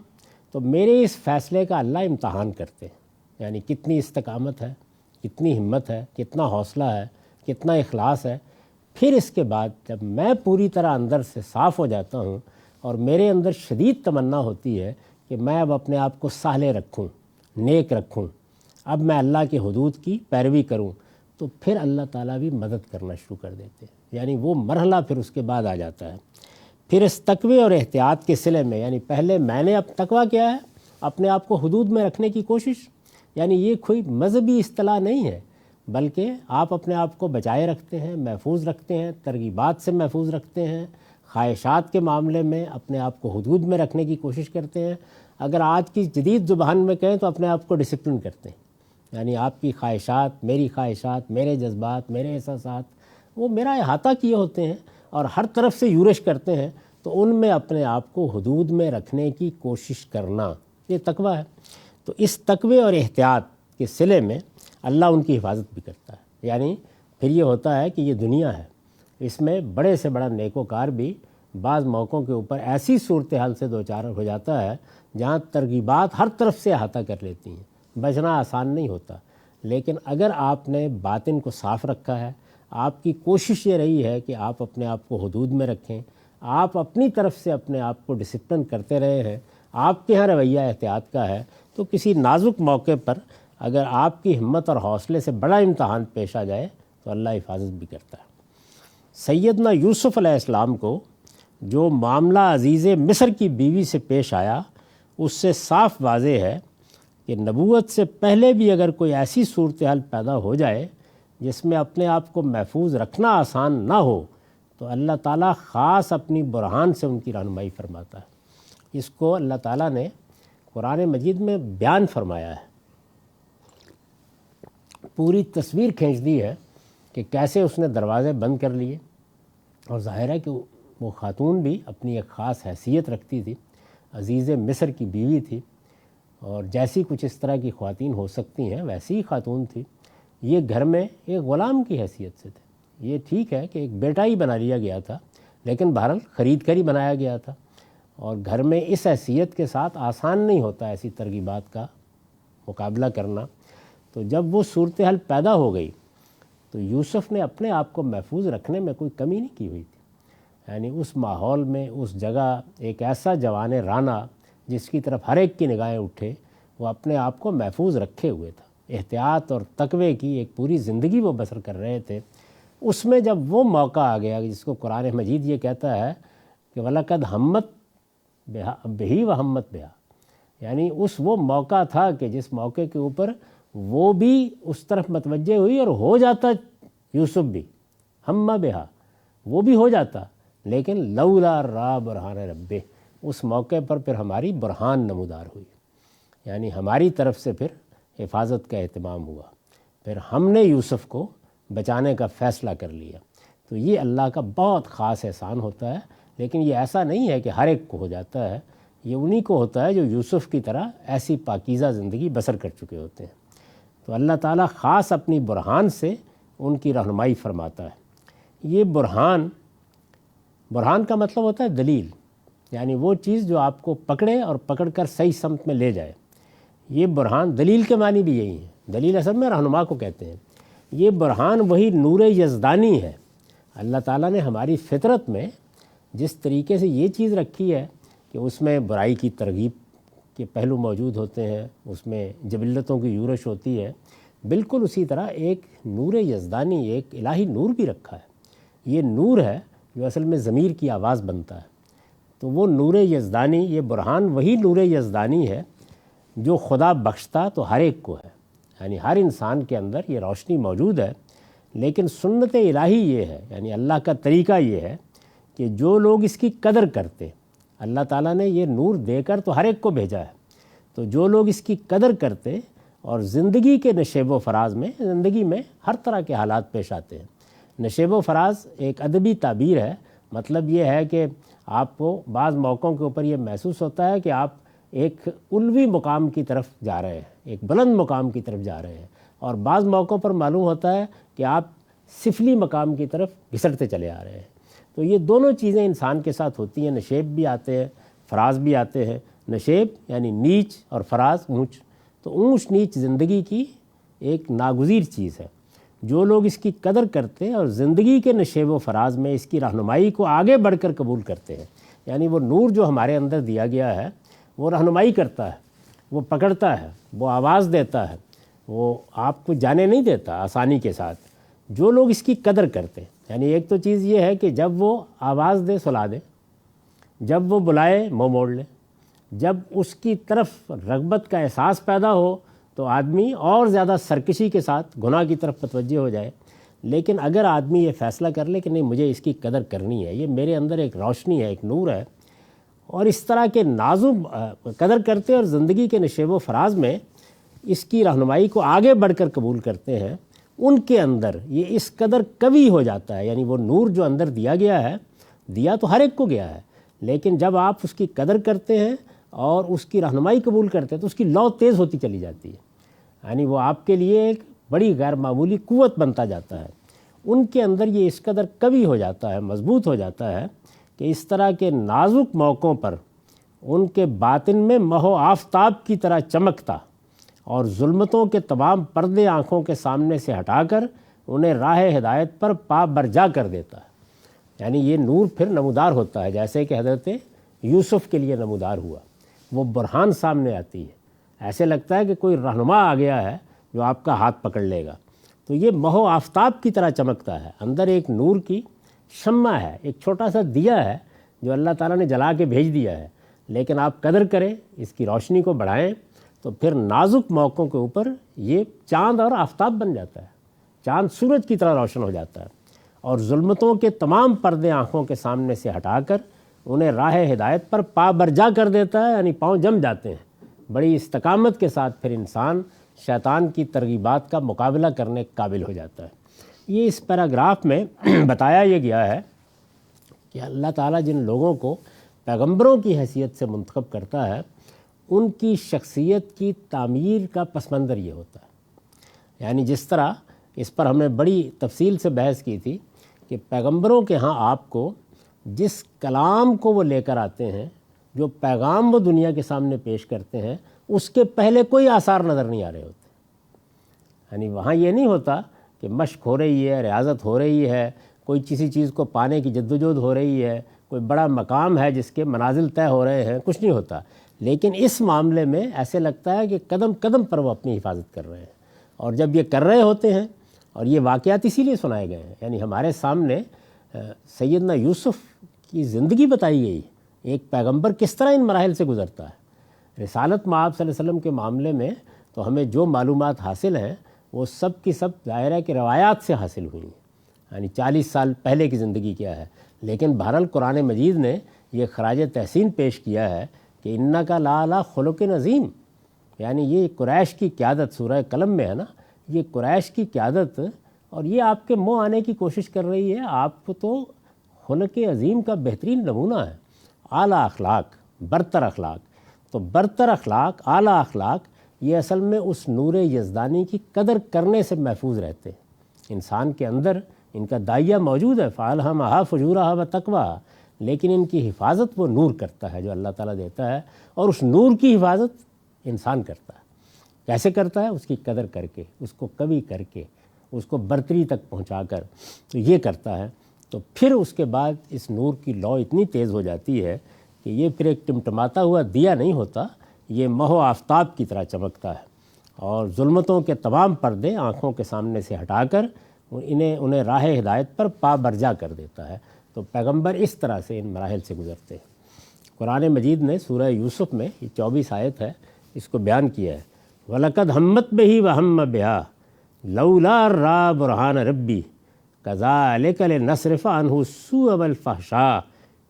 تو میرے اس فیصلے کا اللہ امتحان کرتے ہیں، یعنی کتنی استقامت ہے، کتنی ہمت ہے، کتنا حوصلہ ہے، کتنا اخلاص ہے۔ پھر اس کے بعد جب میں پوری طرح اندر سے صاف ہو جاتا ہوں اور میرے اندر شدید تمنا ہوتی ہے کہ میں اب اپنے آپ کو صالح رکھوں، نیک رکھوں، اب میں اللہ کے حدود کی پیروی کروں، تو پھر اللہ تعالیٰ بھی مدد کرنا شروع کر دیتے ہیں۔ یعنی وہ مرحلہ پھر اس کے بعد آ جاتا ہے۔ پھر اس تقوی اور احتیاط کے صلے میں، یعنی پہلے میں نے اب تقویٰ کیا ہے؟ اپنے آپ کو حدود میں رکھنے کی کوشش۔ یعنی یہ کوئی مذہبی اصطلاح نہیں ہے، بلکہ آپ اپنے آپ کو بچائے رکھتے ہیں، محفوظ رکھتے ہیں، ترغیبات سے محفوظ رکھتے ہیں، خواہشات کے معاملے میں اپنے آپ کو حدود میں رکھنے کی کوشش کرتے ہیں۔ اگر آج کی جدید زبان میں کہیں تو اپنے آپ کو ڈسپلن کرتے ہیں۔ یعنی آپ کی خواہشات، میری خواہشات، میرے جذبات، میرے احساسات، وہ میرا احاطہ کیے ہوتے ہیں اور ہر طرف سے یورش کرتے ہیں، تو ان میں اپنے آپ کو حدود میں رکھنے کی کوشش کرنا، یہ تقویٰ ہے۔ تو اس تقوی اور احتیاط کے صلے میں اللہ ان کی حفاظت بھی کرتا ہے۔ یعنی پھر یہ ہوتا ہے کہ یہ دنیا ہے، اس میں بڑے سے بڑا نیکوکار بھی بعض موقعوں کے اوپر ایسی صورتحال سے دوچار ہو جاتا ہے جہاں ترغیبات ہر طرف سے احاطہ کر لیتی ہیں، بچنا آسان نہیں ہوتا۔ لیکن اگر آپ نے باطن کو صاف رکھا ہے، آپ کی کوشش یہ رہی ہے کہ آپ اپنے آپ کو حدود میں رکھیں، آپ اپنی طرف سے اپنے آپ کو ڈسپلن کرتے رہے ہیں، آپ کے یہاں رویہ احتیاط کا ہے، تو کسی نازک موقع پر اگر آپ کی ہمت اور حوصلے سے بڑا امتحان پیش آ جائے تو اللہ حفاظت بھی کرتا ہے۔ سیدنا یوسف علیہ السلام کو جو معاملہ عزیز مصر کی بیوی سے پیش آیا، اس سے صاف واضح ہے کہ نبوت سے پہلے بھی اگر کوئی ایسی صورتحال پیدا ہو جائے جس میں اپنے آپ کو محفوظ رکھنا آسان نہ ہو، تو اللہ تعالیٰ خاص اپنی برہان سے ان کی رہنمائی فرماتا ہے۔ اس کو اللہ تعالیٰ نے قرآن مجید میں بیان فرمایا ہے، پوری تصویر کھینچ دی ہے کہ کیسے اس نے دروازے بند کر لیے۔ اور ظاہر ہے کہ وہ خاتون بھی اپنی ایک خاص حیثیت رکھتی تھی، عزیز مصر کی بیوی تھی، اور جیسی کچھ اس طرح کی خواتین ہو سکتی ہیں ویسی ہی خاتون تھی۔ یہ گھر میں ایک غلام کی حیثیت سے تھے، یہ ٹھیک ہے کہ ایک بیٹا ہی بنا لیا گیا تھا، لیکن بہرحال خرید کر ہی بنایا گیا تھا، اور گھر میں اس حیثیت کے ساتھ آسان نہیں ہوتا ایسی ترغیبات کا مقابلہ کرنا۔ تو جب وہ صورتحال پیدا ہو گئی تو یوسف نے اپنے آپ کو محفوظ رکھنے میں کوئی کمی نہیں کی ہوئی تھی، یعنی اس ماحول میں، اس جگہ ایک ایسا جوان رانا جس کی طرف ہر ایک کی نگاہیں اٹھے، وہ اپنے آپ کو محفوظ رکھے ہوئے تھا، احتیاط اور تقوی کی ایک پوری زندگی وہ بسر کر رہے تھے۔ اس میں جب وہ موقع آ گیا جس کو قرآن مجید یہ کہتا ہے کہ وَلَقَدْ ہمت بِهِ وَهَمَّتْ بِهَا، یعنی وہ موقع تھا کہ جس موقع کے اوپر وہ بھی اس طرف متوجہ ہوئی اور ہو جاتا یوسف بھی ہمّا بہا، وہ بھی ہو جاتا، لیکن لولا را برہان ربہ، اس موقع پر پھر ہماری برہان نمودار ہوئی، یعنی ہماری طرف سے پھر حفاظت کا اہتمام ہوا، پھر ہم نے یوسف کو بچانے کا فیصلہ کر لیا۔ تو یہ اللہ کا بہت خاص احسان ہوتا ہے، لیکن یہ ایسا نہیں ہے کہ ہر ایک کو ہو جاتا ہے، یہ انہی کو ہوتا ہے جو یوسف کی طرح ایسی پاکیزہ زندگی بسر کر چکے ہوتے ہیں۔ تو اللہ تعالیٰ خاص اپنی برہان سے ان کی رہنمائی فرماتا ہے۔ یہ برہان کا مطلب ہوتا ہے دلیل، یعنی وہ چیز جو آپ کو پکڑے اور پکڑ کر صحیح سمت میں لے جائے۔ یہ برہان، دلیل کے معنی بھی یہی ہیں، دلیل اصل میں رہنما کو کہتے ہیں۔ یہ برہان وہی نور یزدانی ہے۔ اللہ تعالیٰ نے ہماری فطرت میں جس طریقے سے یہ چیز رکھی ہے کہ اس میں برائی کی ترغیب کے پہلو موجود ہوتے ہیں، اس میں جبلتوں کی یورش ہوتی ہے، بالکل اسی طرح ایک نور یزدانی، ایک الہی نور بھی رکھا ہے۔ یہ نور ہے جو اصل میں ضمیر کی آواز بنتا ہے۔ تو وہ نور یزدانی، یہ برہان وہی نور یزدانی ہے جو خدا بخشتا تو ہر ایک کو ہے، یعنی ہر انسان کے اندر یہ روشنی موجود ہے، لیکن سنت الہی یہ ہے، یعنی اللہ کا طریقہ یہ ہے کہ جو لوگ اس کی قدر کرتے، اللہ تعالیٰ نے یہ نور دے کر تو ہر ایک کو بھیجا ہے، تو جو لوگ اس کی قدر کرتے اور زندگی کے نشیب و فراز میں، زندگی میں ہر طرح کے حالات پیش آتے ہیں۔ نشیب و فراز ایک ادبی تعبیر ہے، مطلب یہ ہے کہ آپ کو بعض موقعوں کے اوپر یہ محسوس ہوتا ہے کہ آپ ایک علوی مقام کی طرف جا رہے ہیں، ایک بلند مقام کی طرف جا رہے ہیں، اور بعض موقعوں پر معلوم ہوتا ہے کہ آپ سفلی مقام کی طرف گھسٹتے چلے آ رہے ہیں۔ تو یہ دونوں چیزیں انسان کے ساتھ ہوتی ہیں، نشیب بھی آتے ہیں، فراز بھی آتے ہیں۔ نشیب یعنی نیچ اور فراز اونچ، تو اونچ نیچ زندگی کی ایک ناگزیر چیز ہے۔ جو لوگ اس کی قدر کرتے ہیں اور زندگی کے نشیب و فراز میں اس کی رہنمائی کو آگے بڑھ کر قبول کرتے ہیں، یعنی وہ نور جو ہمارے اندر دیا گیا ہے وہ رہنمائی کرتا ہے، وہ پکڑتا ہے، وہ آواز دیتا ہے، وہ آپ کو جانے نہیں دیتا آسانی کے ساتھ۔ جو لوگ اس کی قدر کرتے ہیں، یعنی ایک تو چیز یہ ہے کہ جب وہ آواز دے سلا دے، جب وہ بلائے منہ موڑ لے، جب اس کی طرف رغبت کا احساس پیدا ہو تو آدمی اور زیادہ سرکشی کے ساتھ گناہ کی طرف متوجہ ہو جائے۔ لیکن اگر آدمی یہ فیصلہ کر لے کہ نہیں، مجھے اس کی قدر کرنی ہے، یہ میرے اندر ایک روشنی ہے، ایک نور ہے، اور اس طرح کے نازک قدر کرتے اور زندگی کے نشیب و فراز میں اس کی رہنمائی کو آگے بڑھ کر قبول کرتے ہیں، ان کے اندر یہ اس قدر قوی ہو جاتا ہے، یعنی وہ نور جو اندر دیا گیا ہے، دیا تو ہر ایک کو گیا ہے، لیکن جب آپ اس کی قدر کرتے ہیں اور اس کی رہنمائی قبول کرتے ہیں تو اس کی لو تیز ہوتی چلی جاتی ہے، یعنی وہ آپ کے لیے ایک بڑی غیر معمولی قوت بنتا جاتا ہے۔ ان کے اندر یہ اس قدر قوی ہو جاتا ہے، مضبوط ہو جاتا ہے کہ اس طرح کے نازک موقعوں پر ان کے باطن میں ماہ و آفتاب کی طرح چمکتا اور ظلمتوں کے تمام پردے آنکھوں کے سامنے سے ہٹا کر انہیں راہ ہدایت پر پا برجا کر دیتا ہے۔ یعنی یہ نور پھر نمودار ہوتا ہے، جیسے کہ حضرت یوسف کے لیے نمودار ہوا، وہ برہان سامنے آتی ہے، ایسے لگتا ہے کہ کوئی رہنما آ گیا ہے جو آپ کا ہاتھ پکڑ لے گا۔ تو یہ ماہ و آفتاب کی طرح چمکتا ہے، اندر ایک نور کی شمع ہے، ایک چھوٹا سا دیا ہے جو اللہ تعالیٰ نے جلا کے بھیج دیا ہے، لیکن آپ قدر کریں، اس کی روشنی کو بڑھائیں تو پھر نازک موقعوں کے اوپر یہ چاند اور آفتاب بن جاتا ہے، چاند سورج کی طرح روشن ہو جاتا ہے، اور ظلمتوں کے تمام پردے آنکھوں کے سامنے سے ہٹا کر انہیں راہ ہدایت پر پا برجا کر دیتا ہے، یعنی پاؤں جم جاتے ہیں۔ بڑی استقامت کے ساتھ پھر انسان شیطان کی ترغیبات کا مقابلہ کرنے کے قابل ہو جاتا ہے۔ یہ اس پیراگراف میں بتایا یہ گیا ہے کہ اللہ تعالیٰ جن لوگوں کو پیغمبروں کی حیثیت سے منتخب کرتا ہے، ان کی شخصیت کی تعمیر کا پس منظر یہ ہوتا ہے۔ یعنی جس طرح اس پر ہم نے بڑی تفصیل سے بحث کی تھی کہ پیغمبروں کے ہاں آپ کو جس کلام کو وہ لے کر آتے ہیں، جو پیغام وہ دنیا کے سامنے پیش کرتے ہیں، اس کے پہلے کوئی آثار نظر نہیں آ رہے ہوتے۔ یعنی وہاں یہ نہیں ہوتا کہ مشق ہو رہی ہے، ریاضت ہو رہی ہے، کوئی کسی چیز کو پانے کی جدوجہد ہو رہی ہے، کوئی بڑا مقام ہے جس کے منازل طے ہو رہے ہیں، کچھ نہیں ہوتا۔ لیکن اس معاملے میں ایسے لگتا ہے کہ قدم قدم پر وہ اپنی حفاظت کر رہے ہیں، اور جب یہ کر رہے ہوتے ہیں، اور یہ واقعات اسی لیے سنائے گئے ہیں، یعنی ہمارے سامنے سیدنا یوسف کی زندگی بتائی گئی، ایک پیغمبر کس طرح ان مراحل سے گزرتا ہے۔ رسالت مآب صلی اللہ علیہ وسلم کے معاملے میں تو ہمیں جو معلومات حاصل ہیں وہ سب کی سب ظاہر ہے کہ روایات سے حاصل ہوئی ہیں، یعنی 40 سال پہلے کی زندگی کیا ہے، لیکن بہرحال قرآن مجید نے یہ خراج تحسین پیش کیا ہے کہ انک لعلی خلق عظیم، یعنی یہ قریش کی قیادت سورہ قلم میں ہے نا، یہ قریش کی قیادت، اور یہ آپ کے منہ آنے کی کوشش کر رہی ہے۔ آپ کو تو خلق عظیم کا بہترین نمونہ ہے، اعلیٰ اخلاق، برتر اخلاق۔ تو برتر اخلاق، اعلیٰ اخلاق، یہ اصل میں اس نور یزدانی کی قدر کرنے سے محفوظ رہتے ہیں۔ انسان کے اندر ان کا داعیہ موجود ہے، فَأَلْهَمَهَا فُجُورَهَا وَتَقْوَاهَا، لیکن ان کی حفاظت وہ نور کرتا ہے جو اللہ تعالیٰ دیتا ہے، اور اس نور کی حفاظت انسان کرتا ہے۔ کیسے کرتا ہے؟ اس کی قدر کر کے، اس کو قوی کر کے، اس کو برتری تک پہنچا کر، تو یہ کرتا ہے۔ تو پھر اس کے بعد اس نور کی لو اتنی تیز ہو جاتی ہے کہ یہ پھر ایک ٹمٹماتا ہوا دیا نہیں ہوتا، یہ ماہ و آفتاب کی طرح چمکتا ہے، اور ظلمتوں کے تمام پردے آنکھوں کے سامنے سے ہٹا کر انہیں راہ ہدایت پر پا برجا کر دیتا ہے۔ تو پیغمبر اس طرح سے ان مراحل سے گزرتے ہیں۔ قرآن مجید نے سورہ یوسف میں یہ 24 آیت ہے، اس کو بیان کیا ہے، وَلَقَدْ هَمَّتْ بِهِ وَهَمَّ بِهَا لَوْلَا رَأَىٰ بُرْهَانَ رَبِّهِ كَذَٰلِكَ لِنَصْرِفَ عَنْهُ السُّوءَ وَالْفَحْشَاءَ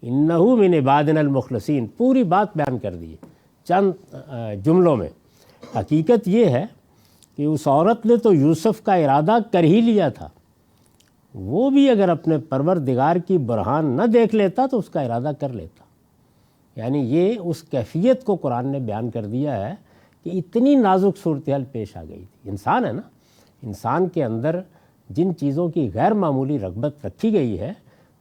إِنَّهُ مِنْ عِبَادِنَا الْمُخْلَصِينَ۔ پوری بات بیان کر دی چند جملوں میں۔ حقیقت یہ ہے کہ اس عورت نے تو یوسف کا ارادہ کر ہی لیا تھا، وہ بھی اگر اپنے پروردگار کی برہان نہ دیکھ لیتا تو اس کا ارادہ کر لیتا۔ یعنی یہ اس کیفیت کو قرآن نے بیان کر دیا ہے کہ اتنی نازک صورتحال پیش آ گئی تھی۔ انسان ہے نا، انسان کے اندر جن چیزوں کی غیر معمولی رغبت رکھی گئی ہے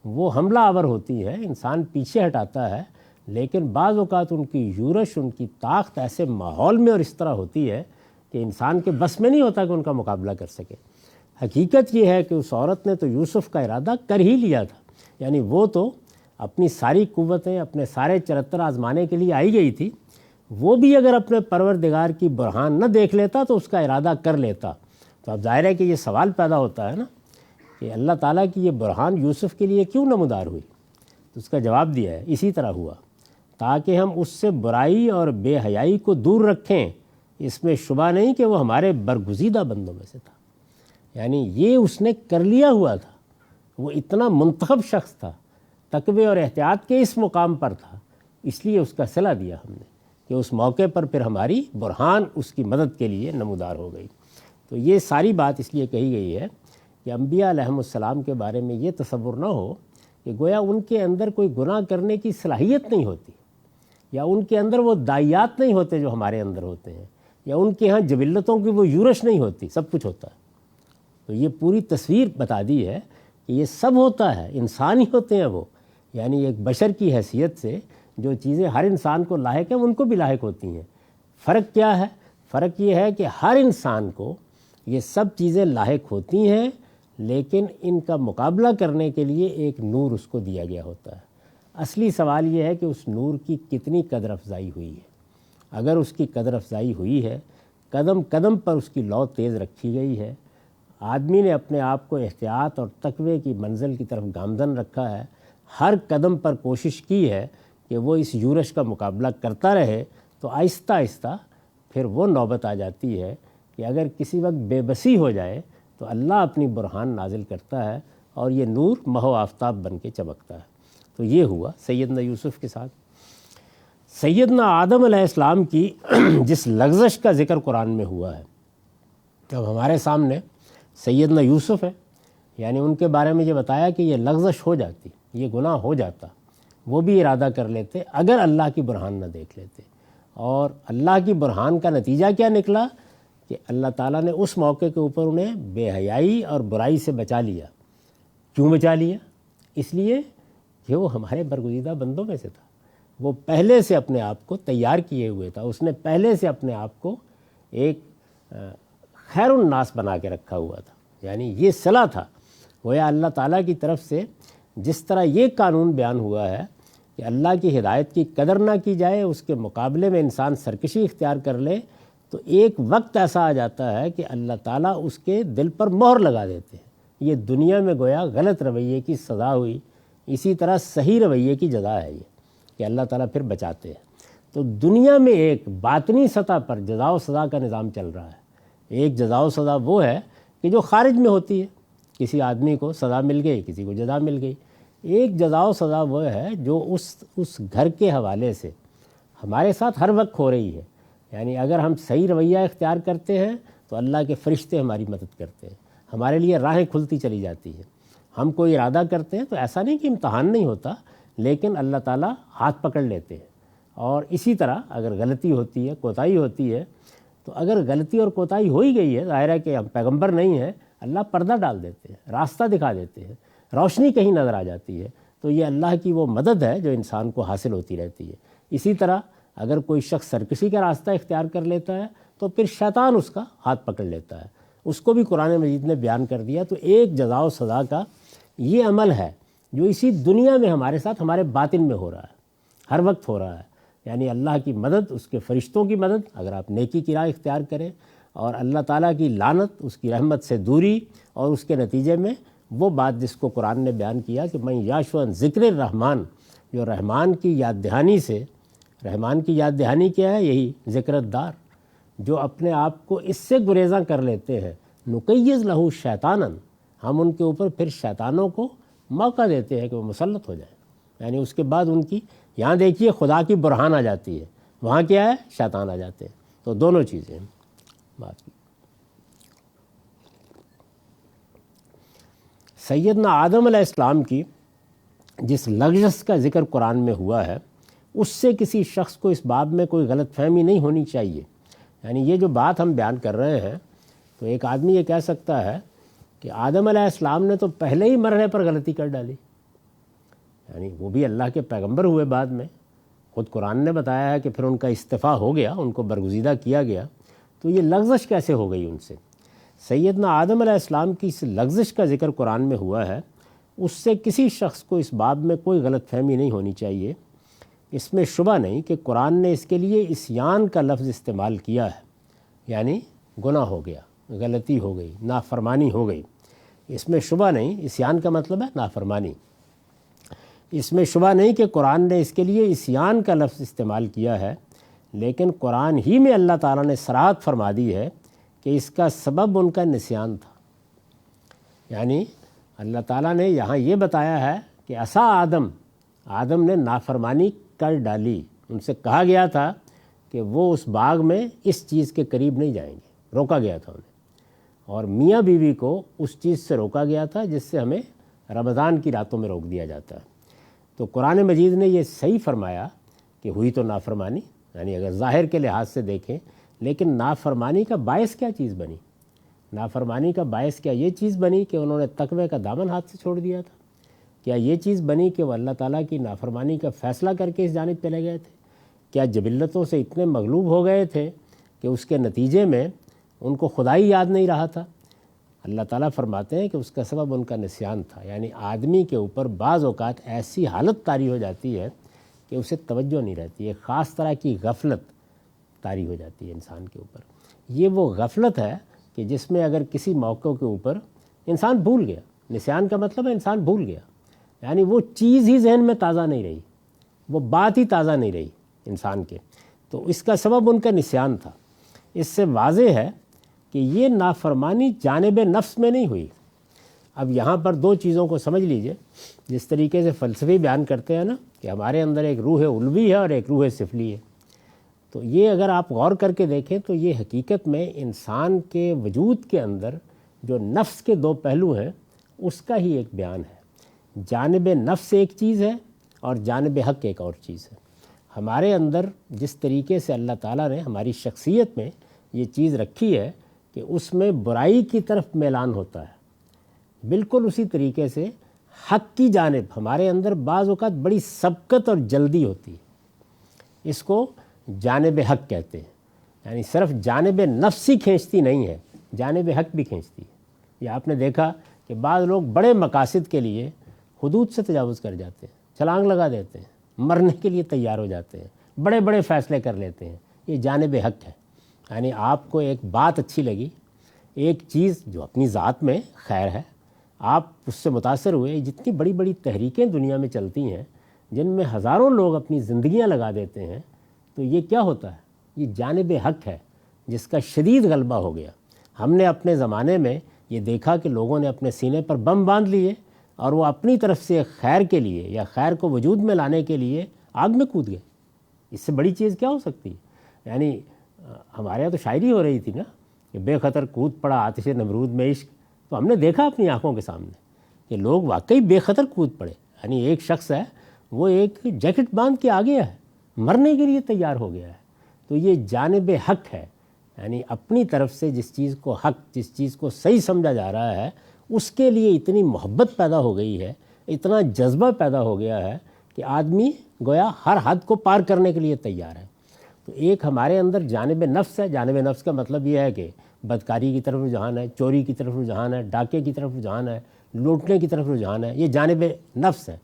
وہ حملہ آور ہوتی ہے، انسان پیچھے ہٹاتا ہے، لیکن بعض اوقات ان کی یورش، ان کی طاقت ایسے ماحول میں اور اس طرح ہوتی ہے کہ انسان کے بس میں نہیں ہوتا کہ ان کا مقابلہ کر سکے۔ حقیقت یہ ہے کہ اس عورت نے تو یوسف کا ارادہ کر ہی لیا تھا، یعنی وہ تو اپنی ساری قوتیں، اپنے سارے چرتر آزمانے کے لیے آئی گئی تھی، وہ بھی اگر اپنے پروردگار کی برہان نہ دیکھ لیتا تو اس کا ارادہ کر لیتا۔ تو اب ظاہر ہے کہ یہ سوال پیدا ہوتا ہے نا کہ اللہ تعالیٰ کی یہ برہان یوسف کے لیے کیوں نمودار ہوئی؟ تو اس کا جواب دیا ہے، اسی طرح ہوا تاکہ ہم اس سے برائی اور بے حیائی کو دور رکھیں، اس میں شبہ نہیں کہ وہ ہمارے برگزیدہ بندوں میں سے تھا۔ یعنی یہ اس نے کر لیا ہوا تھا، وہ اتنا منتخب شخص تھا، تقوی اور احتیاط کے اس مقام پر تھا، اس لیے اس کا صلہ دیا ہم نے کہ اس موقع پر پھر ہماری برہان اس کی مدد کے لیے نمودار ہو گئی۔ تو یہ ساری بات اس لیے کہی گئی ہے کہ انبیاء علیہم السلام کے بارے میں یہ تصور نہ ہو کہ گویا ان کے اندر کوئی گناہ کرنے کی صلاحیت نہیں ہوتی، یا ان کے اندر وہ داعیات نہیں ہوتے جو ہمارے اندر ہوتے ہیں، یا ان کے ہاں جبلتوں کی وہ یورش نہیں ہوتی، سب کچھ ہوتا ہے۔ تو یہ پوری تصویر بتا دی ہے کہ یہ سب ہوتا ہے، انسان ہی ہوتے ہیں وہ، یعنی ایک بشر کی حیثیت سے جو چیزیں ہر انسان کو لاحق ہیں ان کو بھی لاحق ہوتی ہیں۔ فرق کیا ہے؟ فرق یہ ہے کہ ہر انسان کو یہ سب چیزیں لاحق ہوتی ہیں، لیکن ان کا مقابلہ کرنے کے لیے ایک نور اس کو دیا گیا ہوتا ہے۔ اصلی سوال یہ ہے کہ اس نور کی کتنی قدر افزائی ہوئی ہے۔ اگر اس کی قدر افزائی ہوئی ہے، قدم قدم پر اس کی لو تیز رکھی گئی ہے، آدمی نے اپنے آپ کو احتیاط اور تقوی کی منزل کی طرف گامزن رکھا ہے، ہر قدم پر کوشش کی ہے کہ وہ اس یورش کا مقابلہ کرتا رہے، تو آہستہ آہستہ پھر وہ نوبت آ جاتی ہے کہ اگر کسی وقت بے بسی ہو جائے تو اللہ اپنی برہان نازل کرتا ہے اور یہ نور ماہ و آفتاب بن کے چمکتا ہے۔ تو یہ ہوا سیدنا یوسف کے ساتھ۔ سیدنا آدم علیہ السلام کی جس لغزش کا ذکر قرآن میں ہوا ہے، اب ہمارے سامنے سیدنا یوسف ہے، یعنی ان کے بارے میں یہ بتایا کہ یہ لغزش ہو جاتی، یہ گناہ ہو جاتا، وہ بھی ارادہ کر لیتے اگر اللہ کی برہان نہ دیکھ لیتے۔ اور اللہ کی برہان کا نتیجہ کیا نکلا کہ اللہ تعالیٰ نے اس موقع کے اوپر انہیں بے حیائی اور برائی سے بچا لیا، کیوں بچا لیا؟ اس لیے کہ وہ ہمارے برگزیدہ بندوں میں سے تھا، وہ پہلے سے اپنے آپ کو تیار کیے ہوئے تھا، اس نے پہلے سے اپنے آپ کو ایک خیر الناس بنا کے رکھا ہوا تھا، یعنی یہ صلاح تھا گویا اللہ تعالیٰ کی طرف سے جس طرح یہ قانون بیان ہوا ہے کہ اللہ کی ہدایت کی قدر نہ کی جائے، اس کے مقابلے میں انسان سرکشی اختیار کر لے، تو ایک وقت ایسا آ جاتا ہے کہ اللہ تعالیٰ اس کے دل پر مہر لگا دیتے ہیں۔ یہ دنیا میں گویا غلط رویے کی سزا ہوئی، اسی طرح صحیح رویے کی جزا ہے یہ کہ اللہ تعالیٰ پھر بچاتے ہیں۔ تو دنیا میں ایک باطنی سطح پر جزا و سزا کا نظام چل رہا ہے۔ ایک جزا و سزا وہ ہے کہ جو خارج میں ہوتی ہے، کسی آدمی کو سزا مل گئی، کسی کو جزا مل گئی۔ ایک جزا و سزا وہ ہے جو اس گھر کے حوالے سے ہمارے ساتھ ہر وقت ہو رہی ہے، یعنی اگر ہم صحیح رویہ اختیار کرتے ہیں تو اللہ کے فرشتے ہماری مدد کرتے ہیں، ہمارے لیے راہیں کھلتی چلی جاتی ہیں۔ ہم کوئی ارادہ کرتے ہیں تو ایسا نہیں کہ امتحان نہیں ہوتا، لیکن اللہ تعالیٰ ہاتھ پکڑ لیتے ہیں۔ اور اسی طرح اگر غلطی ہوتی ہے، کوتاہی ہوتی ہے، تو اگر غلطی اور کوتاہی ہو ہی گئی ہے، ظاہر ہے کہ ہم پیغمبر نہیں ہیں، اللہ پردہ ڈال دیتے ہیں، راستہ دکھا دیتے ہیں، روشنی کہیں نظر آ جاتی ہے، تو یہ اللہ کی وہ مدد ہے جو انسان کو حاصل ہوتی رہتی ہے۔ اسی طرح اگر کوئی شخص سرکشی کا راستہ اختیار کر لیتا ہے تو پھر شیطان اس کا ہاتھ پکڑ لیتا ہے، اس کو بھی قرآن مجید نے بیان کر دیا۔ تو ایک جزا و سزا کا یہ عمل ہے جو اسی دنیا میں ہمارے ساتھ ہمارے باطن میں ہو رہا ہے، ہر وقت ہو رہا ہے، یعنی اللہ کی مدد، اس کے فرشتوں کی مدد اگر آپ نیکی کی راہ اختیار کریں، اور اللہ تعالیٰ کی لعنت، اس کی رحمت سے دوری، اور اس کے نتیجے میں وہ بات جس کو قرآن نے بیان کیا کہ میں یعش عن ذکر الرحمن، جو رحمان کی یاد دہانی سے، رحمان کی یاد دہانی کیا ہے؟ یہی ذکر الدار، جو اپنے آپ کو اس سے گریزاں کر لیتے ہیں، نقیض لہو شیطانا، ہم ان کے اوپر پھر شیطانوں کو موقع دیتے ہیں کہ وہ مسلط ہو جائیں، یعنی اس کے بعد ان کی، یہاں دیکھیے خدا کی برہان آ جاتی ہے، وہاں کیا ہے؟ شیطان آ جاتے ہیں۔ تو دونوں چیزیں بات کی۔ سیدنا آدم علیہ السلام کی جس لغزش کا ذکر قرآن میں ہوا ہے، اس سے کسی شخص کو اس باب میں کوئی غلط فہمی نہیں ہونی چاہیے۔ یعنی یہ جو بات ہم بیان کر رہے ہیں، تو ایک آدمی یہ کہہ سکتا ہے کہ آدم علیہ السلام نے تو پہلے ہی مرحلے پر غلطی کر ڈالی، یعنی وہ بھی اللہ کے پیغمبر ہوئے بعد میں، خود قرآن نے بتایا ہے کہ پھر ان کا استعفیٰ ہو گیا، ان کو برگزیدہ کیا گیا، تو یہ لغزش کیسے ہو گئی ان سے؟ سیدنا آدم علیہ السلام کی اس لغزش کا ذکر قرآن میں ہوا ہے، اس سے کسی شخص کو اس باب میں کوئی غلط فہمی نہیں ہونی چاہیے۔ اس میں شبہ نہیں کہ قرآن نے اس کے لیے عصیان کا لفظ استعمال کیا ہے، یعنی گناہ ہو گیا، غلطی ہو گئی، نافرمانی ہو گئی۔ اس میں شبہ نہیں، عصیان کا مطلب ہے نافرمانی۔ اس میں شبہ نہیں کہ قرآن نے اس کے لیے عصیان کا لفظ استعمال کیا ہے، لیکن قرآن ہی میں اللہ تعالیٰ نے صراحت فرما دی ہے کہ اس کا سبب ان کا نسیان تھا۔ یعنی اللہ تعالیٰ نے یہاں یہ بتایا ہے کہ عصا آدم نے نافرمانی کر ڈالی، ان سے کہا گیا تھا کہ وہ اس باغ میں اس چیز کے قریب نہیں جائیں گے، روکا گیا تھا انہیں، اور میاں بیوی کو اس چیز سے روکا گیا تھا جس سے ہمیں رمضان کی راتوں میں روک دیا جاتا ہے۔ تو قرآن مجید نے یہ صحیح فرمایا کہ ہوئی تو نافرمانی، یعنی اگر ظاہر کے لحاظ سے دیکھیں، لیکن نافرمانی کا باعث کیا چیز بنی؟ نافرمانی کا باعث کیا یہ چیز بنی کہ انہوں نے تقوی کا دامن ہاتھ سے چھوڑ دیا تھا؟ کیا یہ چیز بنی کہ وہ اللہ تعالیٰ کی نافرمانی کا فیصلہ کر کے اس جانب چلے گئے تھے؟ کیا جبلتوں سے اتنے مغلوب ہو گئے تھے کہ اس کے نتیجے میں ان کو خدائی یاد نہیں رہا تھا؟ اللہ تعالیٰ فرماتے ہیں کہ اس کا سبب ان کا نسیان تھا، یعنی آدمی کے اوپر بعض اوقات ایسی حالت طاری ہو جاتی ہے کہ اسے توجہ نہیں رہتی، ایک خاص طرح کی غفلت طاری ہو جاتی ہے انسان کے اوپر۔ یہ وہ غفلت ہے کہ جس میں اگر کسی موقع کے اوپر انسان بھول گیا، نسیان کا مطلب ہے انسان بھول گیا، یعنی وہ چیز ہی ذہن میں تازہ نہیں رہی، وہ بات ہی تازہ نہیں رہی انسان کے، تو اس کا سبب ان کا نسیان تھا۔ اس سے واضح ہے کہ یہ نافرمانی جانب نفس میں نہیں ہوئی۔ اب یہاں پر دو چیزوں کو سمجھ لیجئے، جس طریقے سے فلسفی بیان کرتے ہیں نا کہ ہمارے اندر ایک روح علوی ہے اور ایک روح سفلی ہے، تو یہ اگر آپ غور کر کے دیکھیں تو یہ حقیقت میں انسان کے وجود کے اندر جو نفس کے دو پہلو ہیں اس کا ہی ایک بیان ہے۔ جانب نفس ایک چیز ہے اور جانب حق ایک اور چیز ہے۔ ہمارے اندر جس طریقے سے اللہ تعالیٰ نے ہماری شخصیت میں یہ چیز رکھی ہے کہ اس میں برائی کی طرف میلان ہوتا ہے، بالکل اسی طریقے سے حق کی جانب ہمارے اندر بعض اوقات بڑی سبقت اور جلدی ہوتی ہے، اس کو جانب حق کہتے ہیں، یعنی صرف جانب نفس ہی کھینچتی نہیں ہے، جانب حق بھی کھینچتی ہے۔ یہ آپ نے دیکھا کہ بعض لوگ بڑے مقاصد کے لیے حدود سے تجاوز کر جاتے ہیں، چھلانگ لگا دیتے ہیں، مرنے کے لیے تیار ہو جاتے ہیں، بڑے بڑے فیصلے کر لیتے ہیں، یہ جانب حق ہے۔ یعنی آپ کو ایک بات اچھی لگی، ایک چیز جو اپنی ذات میں خیر ہے، آپ اس سے متاثر ہوئے۔ جتنی بڑی بڑی تحریکیں دنیا میں چلتی ہیں جن میں ہزاروں لوگ اپنی زندگیاں لگا دیتے ہیں، تو یہ کیا ہوتا ہے؟ یہ جانب حق ہے جس کا شدید غلبہ ہو گیا۔ ہم نے اپنے زمانے میں یہ دیکھا کہ لوگوں نے اپنے سینے پر بم باندھ لیے اور وہ اپنی طرف سے خیر کے لیے یا خیر کو وجود میں لانے کے لیے آگ میں کود گئے۔ اس سے بڑی چیز کیا ہو سکتی ہے؟ یعنی ہمارے یہاں تو شاعری ہو رہی تھی نا کہ بے خطر کود پڑا آتش نمرود میں عشق، تو ہم نے دیکھا اپنی آنکھوں کے سامنے کہ لوگ واقعی بے خطر کود پڑے۔ یعنی ایک شخص ہے وہ ایک جیکٹ باندھ کے آ گیا ہے، مرنے کے لیے تیار ہو گیا ہے۔ تو یہ جانب حق ہے، یعنی اپنی طرف سے جس چیز کو حق، جس چیز کو صحیح سمجھا جا رہا ہے، اس کے لیے اتنی محبت پیدا ہو گئی ہے، اتنا جذبہ پیدا ہو گیا ہے کہ آدمی گویا ہر حد کو پار کرنے کے لیے تیار ہے۔ تو ایک ہمارے اندر جانب نفس ہے۔ جانب نفس کا مطلب یہ ہے کہ بدکاری کی طرف رجحان ہے، چوری کی طرف رجحان ہے، ڈاکے کی طرف رجحان ہے، لوٹنے کی طرف رجحان ہے، یہ جانب نفس ہے۔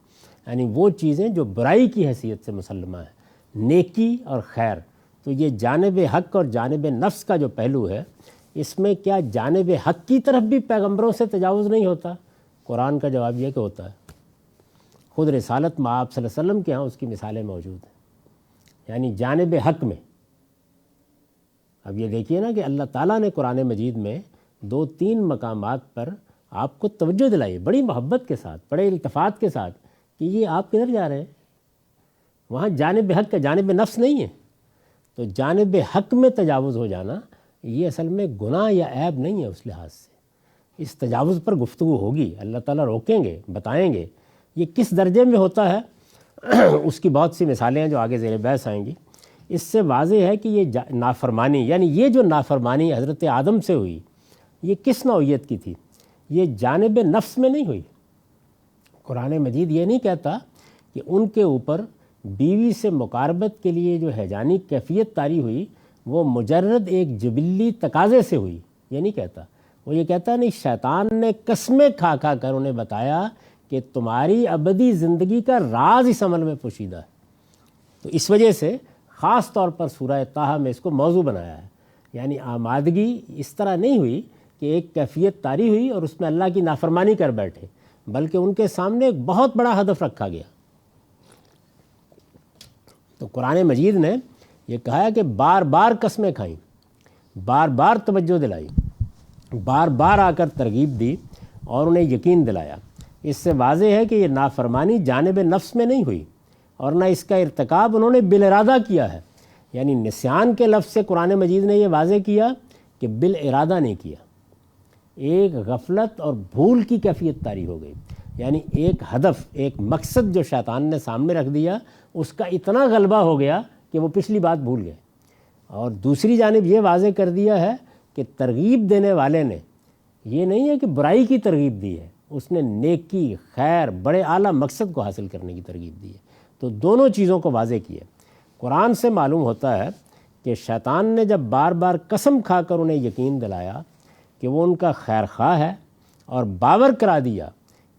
یعنی وہ چیزیں جو برائی کی حیثیت سے مسلمہ ہیں، نیکی اور خیر۔ تو یہ جانب حق اور جانب نفس کا جو پہلو ہے، اس میں کیا جانب حق کی طرف بھی پیغمبروں سے تجاوز نہیں ہوتا؟ قرآن کا جواب یہ کہ ہوتا ہے۔ خود رسالت میں آپ صلی اللہ علیہ وسلم کے ہاں اس کی مثالیں موجود ہیں، یعنی جانب حق میں۔ اب یہ دیکھیے نا کہ اللہ تعالیٰ نے قرآن مجید میں 2-3 مقامات پر آپ کو توجہ دلائی، بڑی محبت کے ساتھ، بڑے التفات کے ساتھ، کہ یہ آپ کدھر جا رہے ہیں؟ وہاں جانب حق کا جانب نفس نہیں ہے۔ تو جانب حق میں تجاوز ہو جانا یہ اصل میں گناہ یا عیب نہیں ہے اس لحاظ سے۔ اس تجاوز پر گفتگو ہوگی، اللہ تعالیٰ روکیں گے، بتائیں گے یہ کس درجے میں ہوتا ہے۔ اس کی بہت سی مثالیں ہیں جو آگے زیر بحث آئیں گی۔ اس سے واضح ہے کہ یہ نافرمانی، یعنی یہ جو نافرمانی حضرت آدم سے ہوئی، یہ کس نوعیت کی تھی؟ یہ جانب نفس میں نہیں ہوئی۔ قرآن مجید یہ نہیں کہتا کہ ان کے اوپر بیوی سے مقاربت کے لیے جو ہیجانی کیفیت طاری ہوئی وہ مجرد ایک جبلی تقاضے سے ہوئی، یہ نہیں کہتا۔ وہ یہ کہتا نہیں، شیطان نے قسمیں کھا کھا کر انہیں بتایا کہ تمہاری ابدی زندگی کا راز اس عمل میں پوشیدہ ہے۔ تو اس وجہ سے خاص طور پر سورہ طٰہٰ میں اس کو موضوع بنایا ہے۔ یعنی آمادگی اس طرح نہیں ہوئی کہ ایک کیفیت طاری ہوئی اور اس میں اللہ کی نافرمانی کر بیٹھے، بلکہ ان کے سامنے ایک بہت بڑا ہدف رکھا گیا۔ تو قرآن مجید نے یہ کہا ہے کہ بار بار قسمیں کھائیں، بار بار توجہ دلائی، بار بار آ کر ترغیب دی اور انہیں یقین دلایا۔ اس سے واضح ہے کہ یہ نافرمانی جانب نفس میں نہیں ہوئی، اور نہ اس کا ارتکاب انہوں نے بالارادہ کیا ہے۔ یعنی نسیان کے لفظ سے قرآن مجید نے یہ واضح کیا کہ بالارادہ نہیں کیا، ایک غفلت اور بھول کی کیفیت طاری ہو گئی۔ یعنی ایک ہدف، ایک مقصد جو شیطان نے سامنے رکھ دیا، اس کا اتنا غلبہ ہو گیا کہ وہ پچھلی بات بھول گئے۔ اور دوسری جانب یہ واضح کر دیا ہے کہ ترغیب دینے والے نے یہ نہیں ہے کہ برائی کی ترغیب دی ہے، اس نے نیکی، خیر، بڑے اعلیٰ مقصد کو حاصل کرنے کی ترغیب دی ہے۔ تو دونوں چیزوں کو واضح کیا۔ قرآن سے معلوم ہوتا ہے کہ شیطان نے جب بار بار قسم کھا کر انہیں یقین دلایا کہ وہ ان کا خیر خواہ ہے، اور باور کرا دیا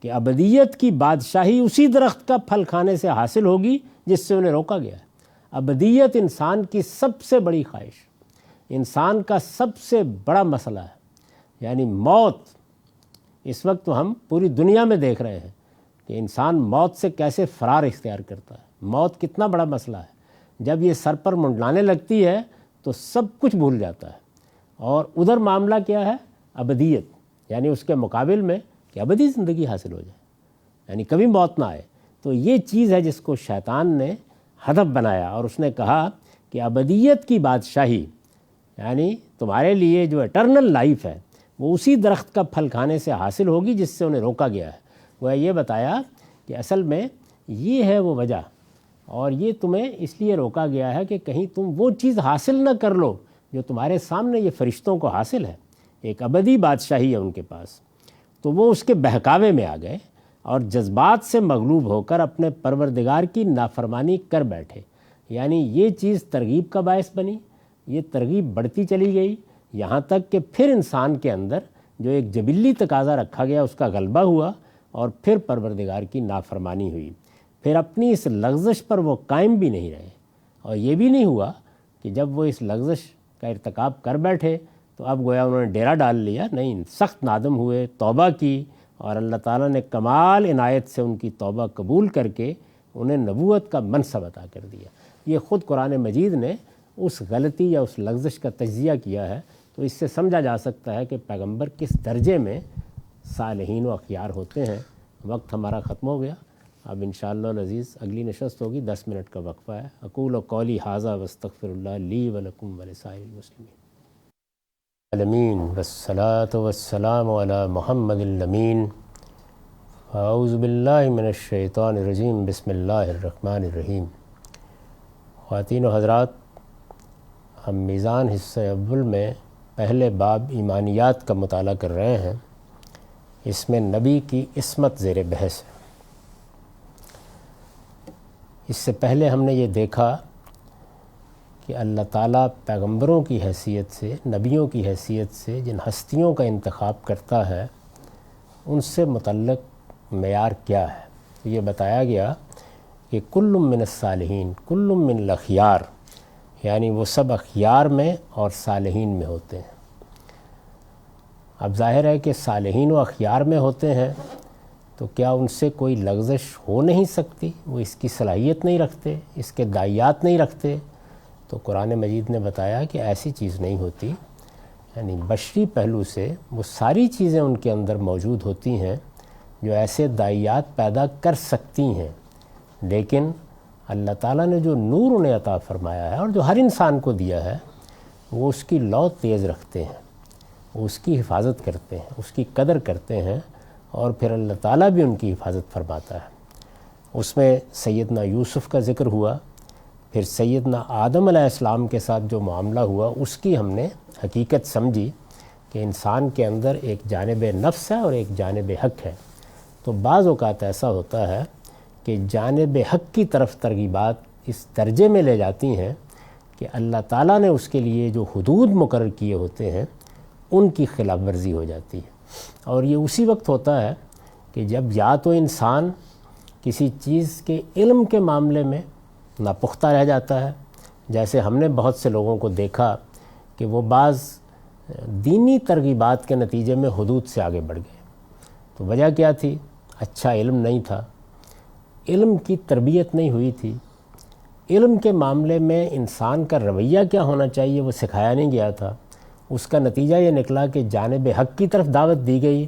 کہ ابدیت کی بادشاہی اسی درخت کا پھل کھانے سے حاصل ہوگی جس سے انہیں روکا گیا ہے۔ ابدیت انسان کی سب سے بڑی خواہش، انسان کا سب سے بڑا مسئلہ ہے، یعنی موت۔ اس وقت تو ہم پوری دنیا میں دیکھ رہے ہیں کہ انسان موت سے کیسے فرار اختیار کرتا ہے۔ موت کتنا بڑا مسئلہ ہے، جب یہ سر پر منڈلانے لگتی ہے تو سب کچھ بھول جاتا ہے۔ اور ادھر معاملہ کیا ہے؟ ابدیت، یعنی اس کے مقابل میں کہ ابدی زندگی حاصل ہو جائے، یعنی کبھی موت نہ آئے۔ تو یہ چیز ہے جس کو شیطان نے ہدف بنایا، اور اس نے کہا کہ ابدیت کی بادشاہی، یعنی تمہارے لیے جو اٹرنل لائف ہے، وہ اسی درخت کا پھل کھانے سے حاصل ہوگی جس سے انہیں روکا گیا ہے۔ وہ یہ بتایا کہ اصل میں یہ ہے وہ وجہ، اور یہ تمہیں اس لیے روکا گیا ہے کہ کہیں تم وہ چیز حاصل نہ کر لو جو تمہارے سامنے یہ فرشتوں کو حاصل ہے، ایک ابدی بادشاہی ہے ان کے پاس۔ تو وہ اس کے بہکاوے میں آ گئے اور جذبات سے مغلوب ہو کر اپنے پروردگار کی نافرمانی کر بیٹھے۔ یعنی یہ چیز ترغیب کا باعث بنی، یہ ترغیب بڑھتی چلی گئی، یہاں تک کہ پھر انسان کے اندر جو ایک جبلی تقاضا رکھا گیا اس کا غلبہ ہوا اور پھر پروردگار کی نافرمانی ہوئی۔ پھر اپنی اس لغزش پر وہ قائم بھی نہیں رہے، اور یہ بھی نہیں ہوا کہ جب وہ اس لغزش کا ارتکاب کر بیٹھے تو اب گویا انہوں نے ڈیرا ڈال لیا، نہیں، سخت نادم ہوئے، توبہ کی، اور اللہ تعالیٰ نے کمال عنایت سے ان کی توبہ قبول کر کے انہیں نبوت کا منصب عطا کر دیا۔ یہ خود قرآن مجید نے اس غلطی یا اس لغزش کا تجزیہ کیا ہے، تو اس سے سمجھا جا سکتا ہے کہ پیغمبر کس درجے میں صالحین و اخیار ہوتے ہیں۔ وقت ہمارا ختم ہو گیا، اب انشاءاللہ العزیز اگلی نشست ہوگی، 10 منٹ کا وقفہ ہے۔ اقول و قولی ھذا واستغفر اللہ لی ولکم ولسائر المسلمین العالمین، والصلاۃ والسلام علی محمد الامین۔ اعوذ باللہ من الشیطان الرجیم، بسم اللہ الرحمن الرحیم۔ خواتین و حضرات، ہم میزان حصہ اول میں پہلے باب ایمانیات کا مطالعہ کر رہے ہیں۔ اس میں نبی کی عصمت زیر بحث ہے۔ اس سے پہلے ہم نے یہ دیکھا کہ اللہ تعالیٰ پیغمبروں کی حیثیت سے، نبیوں کی حیثیت سے جن ہستیوں کا انتخاب کرتا ہے ان سے متعلق معیار کیا ہے۔ یہ بتایا گیا کہ کل من الصالحین، کل من الاخیار، یعنی وہ سب اخیار میں اور صالحین میں ہوتے ہیں۔ اب ظاہر ہے کہ صالحین و اخیار میں ہوتے ہیں تو کیا ان سے کوئی لغزش ہو نہیں سکتی؟ وہ اس کی صلاحیت نہیں رکھتے، اس کے داعیات نہیں رکھتے؟ تو قرآن مجید نے بتایا کہ ایسی چیز نہیں ہوتی، یعنی بشری پہلو سے وہ ساری چیزیں ان کے اندر موجود ہوتی ہیں جو ایسے داعیات پیدا کر سکتی ہیں، لیکن اللہ تعالیٰ نے جو نور انہیں عطا فرمایا ہے اور جو ہر انسان کو دیا ہے وہ اس کی لو تیز رکھتے ہیں، وہ اس کی حفاظت کرتے ہیں، اس کی قدر کرتے ہیں، اور پھر اللہ تعالیٰ بھی ان کی حفاظت فرماتا ہے۔ اس میں سیدنا یوسف کا ذکر ہوا، پھر سیدنا آدم علیہ السلام کے ساتھ جو معاملہ ہوا اس کی ہم نے حقیقت سمجھی کہ انسان کے اندر ایک جانب نفس ہے اور ایک جانب حق ہے۔ تو بعض اوقات ایسا ہوتا ہے کہ جانب حق کی طرف ترغیبات اس درجے میں لے جاتی ہیں کہ اللہ تعالیٰ نے اس کے لیے جو حدود مقرر کیے ہوتے ہیں ان کی خلاف ورزی ہو جاتی ہے، اور یہ اسی وقت ہوتا ہے کہ جب یا تو انسان کسی چیز کے علم کے معاملے میں ناپختہ رہ جاتا ہے، جیسے ہم نے بہت سے لوگوں کو دیکھا کہ وہ بعض دینی ترغیبات کے نتیجے میں حدود سے آگے بڑھ گئے۔ تو وجہ کیا تھی؟ اچھا علم نہیں تھا، علم کی تربیت نہیں ہوئی تھی، علم کے معاملے میں انسان کا رویہ کیا ہونا چاہیے وہ سکھایا نہیں گیا تھا۔ اس کا نتیجہ یہ نکلا کہ جانب حق کی طرف دعوت دی گئی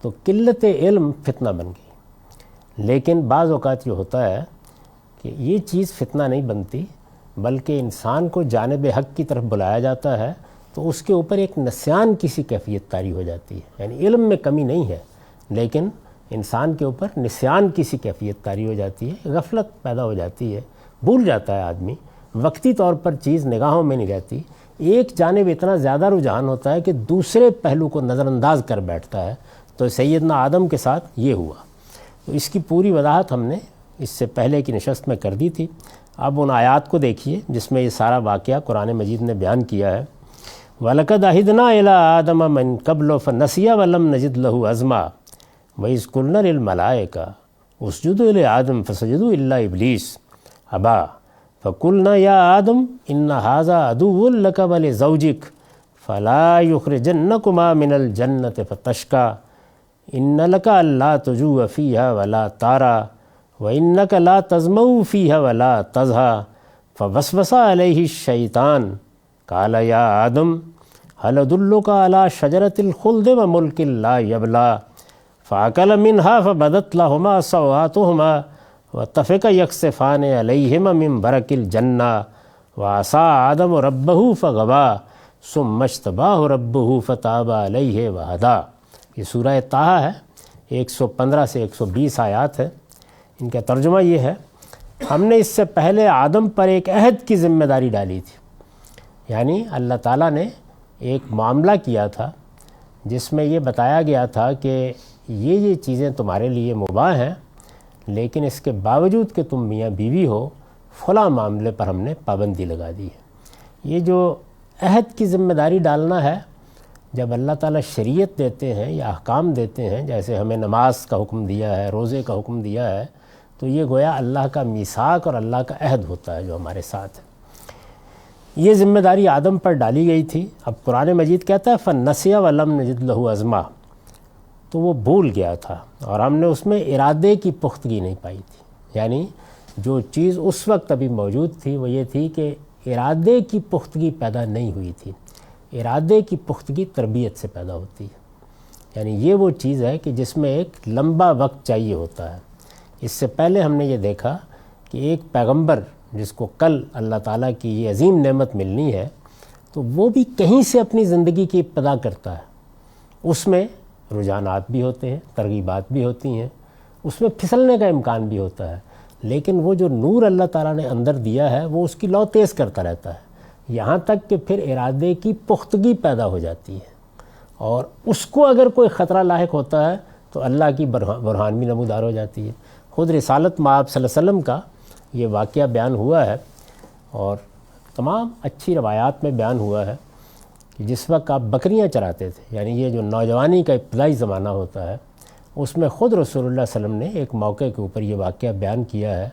تو قلت علم فتنہ بن گئی۔ لیکن بعض اوقات یہ ہوتا ہے کہ یہ چیز فتنہ نہیں بنتی، بلکہ انسان کو جانب حق کی طرف بلایا جاتا ہے تو اس کے اوپر ایک نسیان کسی کیفیت طاری ہو جاتی ہے، یعنی علم میں کمی نہیں ہے لیکن انسان کے اوپر نسیان کسی کیفیت طاری ہو جاتی ہے، غفلت پیدا ہو جاتی ہے، بھول جاتا ہے آدمی، وقتی طور پر چیز نگاہوں میں نہیں رہتی، ایک جانب اتنا زیادہ رجحان ہوتا ہے کہ دوسرے پہلو کو نظر انداز کر بیٹھتا ہے۔ تو سیدنا آدم کے ساتھ یہ ہوا۔ تو اس کی پوری وضاحت ہم نے اس سے پہلے کی نشست میں کر دی تھی۔ اب ان آیات کو دیکھیے جس میں یہ سارا واقعہ قرآن مجید نے بیان کیا ہے۔ وَلَقَدْ عَهِدْنَا إِلَىٰ آدَمَ مِن قَبْلُ فَنَسِيَ وَلَمْ نَجِدْ لَهُ عَزْمًا وَإِذْ قُلْنَا لِلْمَلَائِكَةِ اسْجُدُوا لِآدَمَ فَسَجَدُوا إِلَّا إِبْلِيسَ أَبَىٰ فَقُلْنَا يَا آدَمُ إِنَّ هَٰذَا عَدُوٌّ لَكَ وَلِزَوْجِكَ فَلَا يُخْرِجَنَّكُمَا مِنَ الْجَنَّةِ فَتَشْقَىٰ إِنَّ لَكَ أَلَّا تَجُوعَ فِيهَا وَلَا تَعْرَىٰ وَإِنَّكَ لَا تَظْمَأُ فِيهَا وَلَا تَضْحَىٰ فَوَسْوَسَ إِلَيْهِ الشَّيْطَانُ قَالَ يَا آدَمُ هَلْ أَدُلُّكَ عَلَىٰ شَجَرَةِ الْخُلْدِ وَمُلْكٍ لَا يَبْلَىٰ فَأَكَلَ مِنْهَا فَبَدَتْ لَهُمَا سَوْآتُهُمَا وَاتَّفِقَا يَخْصِفَانِ عَلَيْهِمَا مِنْ وَرَقِ الْجَنَّةِ وَعَصَىٰ آدَمُ رَبَّهُ فَغَوَىٰ ثُمَّ اجْتَبَاهُ رَبُّهُ فَتَابَ عَلَيْهِ وَهَدَىٰ۔ یہ سورہ طٰہٰ ہے، 115 سے 120 آیات ہے۔ ان کا ترجمہ یہ ہے، ہم نے اس سے پہلے آدم پر ایک عہد کی ذمہ داری ڈالی تھی، یعنی اللہ تعالیٰ نے ایک معاملہ کیا تھا جس میں یہ بتایا گیا تھا کہ یہ چیزیں تمہارے لیے مباح ہیں، لیکن اس کے باوجود کہ تم میاں بیوی ہو فلاں معاملے پر ہم نے پابندی لگا دی ہے۔ یہ جو عہد کی ذمہ داری ڈالنا ہے، جب اللہ تعالیٰ شریعت دیتے ہیں یا احکام دیتے ہیں، جیسے ہمیں نماز کا حکم دیا ہے، روزے کا حکم دیا ہے، تو یہ گویا اللہ کا میثاق اور اللہ کا عہد ہوتا ہے جو ہمارے ساتھ ہے۔ یہ ذمہ داری آدم پر ڈالی گئی تھی۔ اب قرآن مجید کہتا ہے فَنَسِيَ وَلَمْ نَجِدْ لَهُ عَزْمًا، تو وہ بھول گیا تھا اور ہم نے اس میں ارادے کی پختگی نہیں پائی تھی۔ یعنی جو چیز اس وقت ابھی موجود تھی وہ یہ تھی کہ ارادے کی پختگی پیدا نہیں ہوئی تھی۔ ارادے کی پختگی تربیت سے پیدا ہوتی ہے، یعنی یہ وہ چیز ہے کہ جس میں ایک لمبا وقت چاہیے ہوتا ہے۔ اس سے پہلے ہم نے یہ دیکھا کہ ایک پیغمبر جس کو کل اللہ تعالیٰ کی یہ عظیم نعمت ملنی ہے، تو وہ بھی کہیں سے اپنی زندگی کی ابتدا کرتا ہے۔ اس میں رجحانات بھی ہوتے ہیں، ترغیبات بھی ہوتی ہیں، اس میں پھسلنے کا امکان بھی ہوتا ہے، لیکن وہ جو نور اللہ تعالیٰ نے اندر دیا ہے وہ اس کی لو تیز کرتا رہتا ہے، یہاں تک کہ پھر ارادے کی پختگی پیدا ہو جاتی ہے، اور اس کو اگر کوئی خطرہ لاحق ہوتا ہے تو اللہ کی برہان بھی نمودار ہو جاتی ہے۔ خود رسالت مآب صلی اللہ علیہ وسلم کا یہ واقعہ بیان ہوا ہے، اور تمام اچھی روایات میں بیان ہوا ہے کہ جس وقت آپ بکریاں چراتے تھے، یعنی یہ جو نوجوانی کا ابتدائی زمانہ ہوتا ہے، اس میں خود رسول اللہ صلی اللہ علیہ وسلم نے ایک موقع کے اوپر یہ واقعہ بیان کیا ہے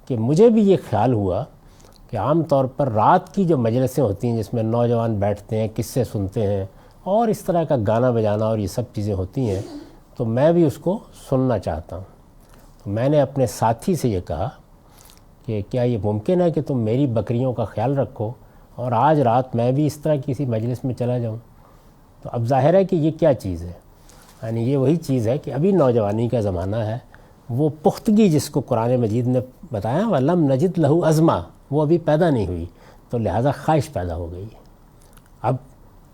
کہ مجھے بھی یہ خیال ہوا کہ عام طور پر رات کی جو مجلسیں ہوتی ہیں جس میں نوجوان بیٹھتے ہیں، قصے سنتے ہیں اور اس طرح کا گانا بجانا اور یہ سب چیزیں ہوتی ہیں، تو میں بھی اس کو سننا چاہتا ہوں۔ تو میں نے اپنے ساتھی سے یہ کہا کہ کیا یہ ممکن ہے کہ تم میری بکریوں کا خیال رکھو اور آج رات میں بھی اس طرح کسی مجلس میں چلا جاؤں؟ تو اب ظاہر ہے کہ یہ کیا چیز ہے، یعنی یہ وہی چیز ہے کہ ابھی نوجوانی کا زمانہ ہے، وہ پختگی جس کو قرآن مجید نے بتایا وَلَمْ نَجِدْ لَهُ عَزْمًا، وہ ابھی پیدا نہیں ہوئی، تو لہٰذا خواہش پیدا ہو گئی۔ اب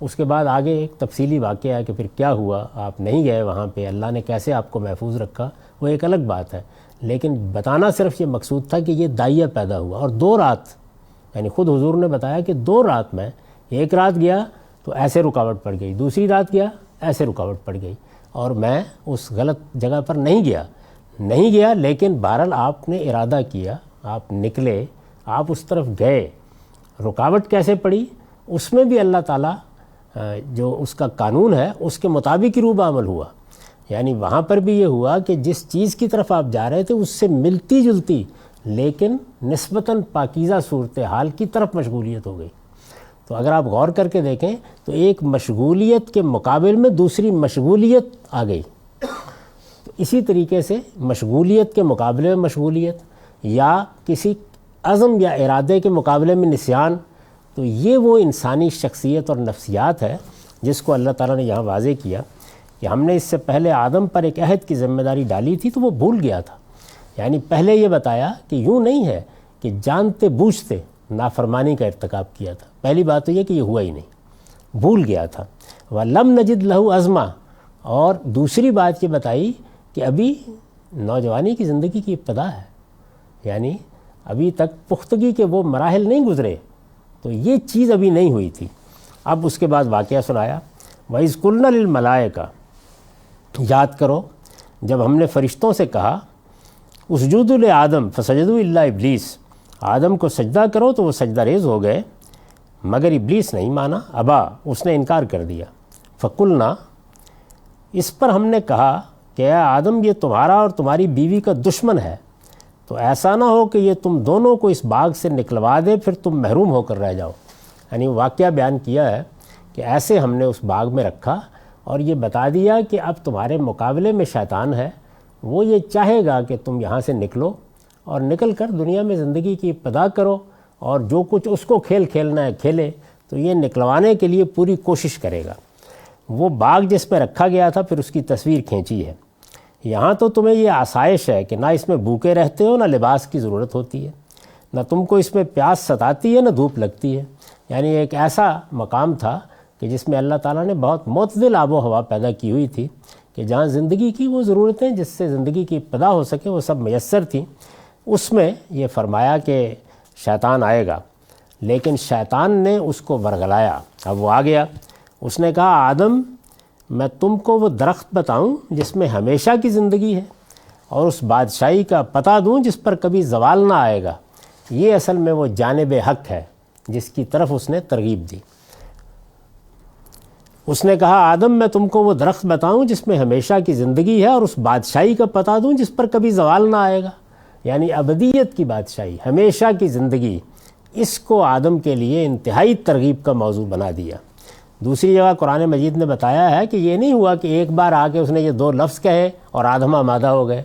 اس کے بعد آگے ایک تفصیلی واقعہ ہے کہ پھر کیا ہوا، آپ نہیں گئے وہاں پہ، اللہ نے کیسے آپ کو محفوظ رکھا، وہ ایک الگ بات ہے، لیکن بتانا صرف یہ مقصود تھا کہ یہ داعیہ پیدا ہوا۔ اور 2 رات، یعنی خود حضور نے بتایا کہ 2 رات میں، ایک رات گیا تو ایسے رکاوٹ پڑ گئی، دوسری رات گیا ایسے رکاوٹ پڑ گئی، اور میں اس غلط جگہ پر نہیں گیا، لیکن بہرحال آپ نے ارادہ کیا، آپ نکلے، آپ اس طرف گئے، رکاوٹ کیسے پڑی اس میں بھی اللہ تعالیٰ جو اس کا قانون ہے اس کے مطابق ہی روب عمل ہوا۔ یعنی وہاں پر بھی یہ ہوا کہ جس چیز کی طرف آپ جا رہے تھے اس سے ملتی جلتی لیکن نسبتاً پاکیزہ صورتحال کی طرف مشغولیت ہو گئی۔ تو اگر آپ غور کر کے دیکھیں تو ایک مشغولیت کے مقابل میں دوسری مشغولیت آ گئی، تو اسی طریقے سے مشغولیت کے مقابلے میں مشغولیت، یا کسی عزم یا ارادے کے مقابلے میں نسیان، تو یہ وہ انسانی شخصیت اور نفسیات ہے جس کو اللہ تعالیٰ نے یہاں واضح کیا کہ ہم نے اس سے پہلے آدم پر ایک عہد کی ذمہ داری ڈالی تھی تو وہ بھول گیا تھا۔ یعنی پہلے یہ بتایا کہ یوں نہیں ہے کہ جانتے بوجھتے نافرمانی کا ارتکاب کیا تھا، پہلی بات تو یہ کہ یہ ہوا ہی نہیں، بھول گیا تھا۔ وَلَمْ نَجِدْ لَهُ عَزْمًا، اور دوسری بات یہ بتائی کہ ابھی نوجوانی کی زندگی کی ابتدا ہے، یعنی ابھی تک پختگی کے وہ مراحل نہیں گزرے، تو یہ چیز ابھی نہیں ہوئی تھی۔ اب اس کے بعد واقعہ سنایا وَإِذْ قُلْنَا لِلْمَلَائِكَةِ، یاد کرو جب ہم نے فرشتوں سے کہا اسجدوا لآدم فسجدوا الا ابلیس، آدم کو سجدہ کرو تو وہ سجدہ ریز ہو گئے مگر ابلیس نہیں مانا، ابا، اس نے انکار کر دیا۔ فقلنا، اس پر ہم نے کہا کہ اے آدم یہ تمہارا اور تمہاری بیوی کا دشمن ہے، تو ایسا نہ ہو کہ یہ تم دونوں کو اس باغ سے نکلوا دے پھر تم محروم ہو کر رہ جاؤ۔ یعنی واقعہ بیان کیا ہے کہ ایسے ہم نے اس باغ میں رکھا اور یہ بتا دیا کہ اب تمہارے مقابلے میں شیطان ہے، وہ یہ چاہے گا کہ تم یہاں سے نکلو اور نکل کر دنیا میں زندگی کی ابتدا کرو، اور جو کچھ اس کو کھیل کھیلنا ہے کھیلے، تو یہ نکلوانے کے لیے پوری کوشش کرے گا۔ وہ باغ جس پہ رکھا گیا تھا پھر اس کی تصویر کھینچی ہے۔ یہاں تو تمہیں یہ آسائش ہے کہ نہ اس میں بھوکے رہتے ہو، نہ لباس کی ضرورت ہوتی ہے، نہ تم کو اس میں پیاس ستاتی ہے، نہ دھوپ لگتی ہے۔ یعنی ایک ایسا مقام تھا کہ جس میں اللہ تعالیٰ نے بہت معتدل آب و ہوا پیدا کی ہوئی تھی کہ جہاں زندگی کی وہ ضرورتیں جس سے زندگی کی ابتدا ہو سکے وہ سب میسر تھیں۔ اس میں یہ فرمایا کہ شیطان آئے گا، لیکن شیطان نے اس کو ورغلایا۔ اب وہ آ گیا، اس نے کہا آدم میں تم کو وہ درخت بتاؤں جس میں ہمیشہ کی زندگی ہے، اور اس بادشاہی کا پتہ دوں جس پر کبھی زوال نہ آئے گا؟ یہ اصل میں وہ جانب حق ہے جس کی طرف اس نے ترغیب دی۔ اس نے کہا آدم میں تم کو وہ درخت بتاؤں جس میں ہمیشہ کی زندگی ہے، اور اس بادشاہی کا پتہ دوں جس پر کبھی زوال نہ آئے گا، یعنی ابدیت کی بادشاہی، ہمیشہ کی زندگی، اس کو آدم کے لیے انتہائی ترغیب کا موضوع بنا دیا۔ دوسری جگہ قرآن مجید نے بتایا ہے کہ یہ نہیں ہوا کہ ایک بار آ کے اس نے یہ دو لفظ کہے اور آدم آمادہ ہو گئے،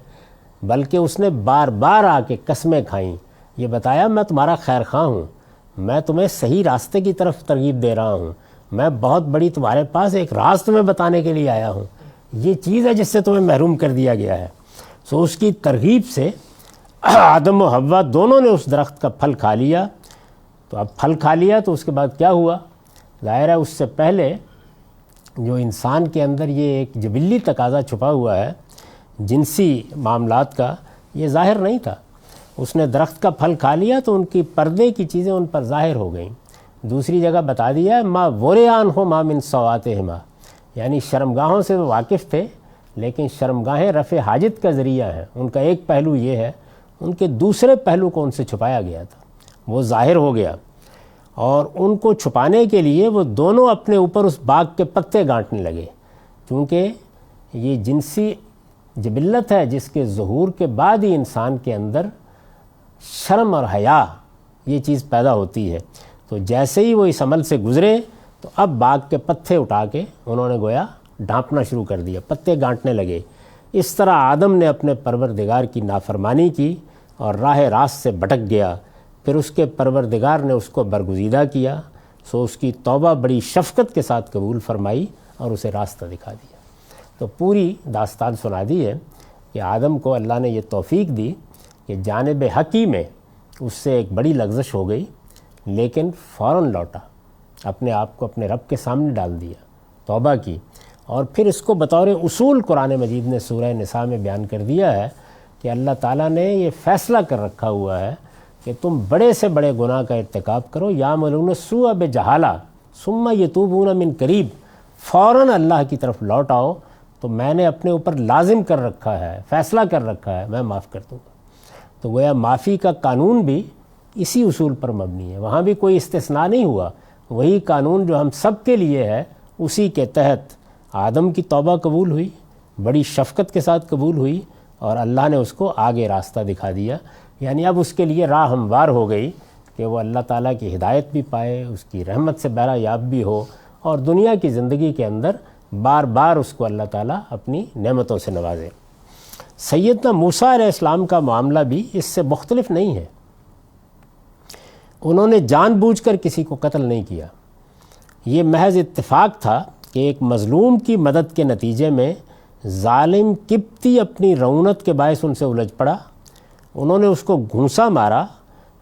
بلکہ اس نے بار بار آ کے قسمیں کھائیں، یہ بتایا میں تمہارا خیر خواہ ہوں، میں تمہیں صحیح راستے کی طرف ترغیب دے رہا ہوں، میں بہت بڑی تمہارے پاس ایک راز تمہیں بتانے کے لیے آیا ہوں، یہ چیز ہے جس سے تمہیں محروم کر دیا گیا ہے۔ سو اس کی ترغیب سے آدم و حوا دونوں نے اس درخت کا پھل کھا لیا۔ تو اب پھل کھا لیا تو اس کے بعد کیا ہوا؟ ظاہر ہے اس سے پہلے جو انسان کے اندر یہ ایک جبلی تقاضا چھپا ہوا ہے جنسی معاملات کا، یہ ظاہر نہیں تھا۔ اس نے درخت کا پھل کھا لیا تو ان کی پردے کی چیزیں ان پر ظاہر ہو گئیں۔ دوسری جگہ بتا دیا ہے ما وریان ہو ما من سواتہما، یعنی شرمگاہوں سے وہ واقف تھے، لیکن شرمگاہیں رفع حاجت کا ذریعہ ہیں۔ ان کا ایک پہلو یہ ہے، ان کے دوسرے پہلو کو ان سے چھپایا گیا تھا، وہ ظاہر ہو گیا، اور ان کو چھپانے کے لیے وہ دونوں اپنے اوپر اس باغ کے پتے گانٹنے لگے، کیونکہ یہ جنسی جبلت ہے جس کے ظہور کے بعد ہی انسان کے اندر شرم اور حیا یہ چیز پیدا ہوتی ہے۔ تو جیسے ہی وہ اس عمل سے گزرے تو اب باغ کے پتے اٹھا کے انہوں نے گویا ڈھانپنا شروع کر دیا، پتے گانٹنے لگے۔ اس طرح آدم نے اپنے پروردگار کی نافرمانی کی اور راہ راست سے بھٹک گیا، پھر اس کے پروردگار نے اس کو برگزیدہ کیا، سو اس کی توبہ بڑی شفقت کے ساتھ قبول فرمائی اور اسے راستہ دکھا دیا۔ تو پوری داستان سنا دی ہے کہ آدم کو اللہ نے یہ توفیق دی کہ جانب حقی میں اس سے ایک بڑی لغزش ہو گئی، لیکن فوراً لوٹا، اپنے آپ کو اپنے رب کے سامنے ڈال دیا، توبہ کی، اور پھر اس کو بطور اصول قرآن مجید نے سورہ نساء میں بیان کر دیا ہے کہ اللہ تعالیٰ نے یہ فیصلہ کر رکھا ہوا ہے کہ تم بڑے سے بڑے گناہ کا ارتکاب کرو، یعملون السوء بجہالہ ثم یتوبون من قریب، فوراً اللہ کی طرف لوٹ آؤ، تو میں نے اپنے اوپر لازم کر رکھا ہے، فیصلہ کر رکھا ہے، میں معاف کر دوں گا۔ تو گویا معافی کا قانون بھی اسی اصول پر مبنی ہے، وہاں بھی کوئی استثناء نہیں ہوا، وہی قانون جو ہم سب کے لیے ہے، اسی کے تحت آدم کی توبہ قبول ہوئی، بڑی شفقت کے ساتھ قبول ہوئی، اور اللہ نے اس کو آگے راستہ دکھا دیا، یعنی اب اس کے لیے راہ ہموار ہو گئی کہ وہ اللہ تعالیٰ کی ہدایت بھی پائے، اس کی رحمت سے بہرہ یاب بھی ہو، اور دنیا کی زندگی کے اندر بار بار اس کو اللہ تعالیٰ اپنی نعمتوں سے نوازے۔ سیدنا موسیٰ علیہ السلام کا معاملہ بھی اس سے مختلف نہیں ہے، انہوں نے جان بوجھ کر کسی کو قتل نہیں کیا، یہ محض اتفاق تھا کہ ایک مظلوم کی مدد کے نتیجے میں ظالم قبطی اپنی رعونت کے باعث ان سے الجھ پڑا، انہوں نے اس کو گھونسا مارا،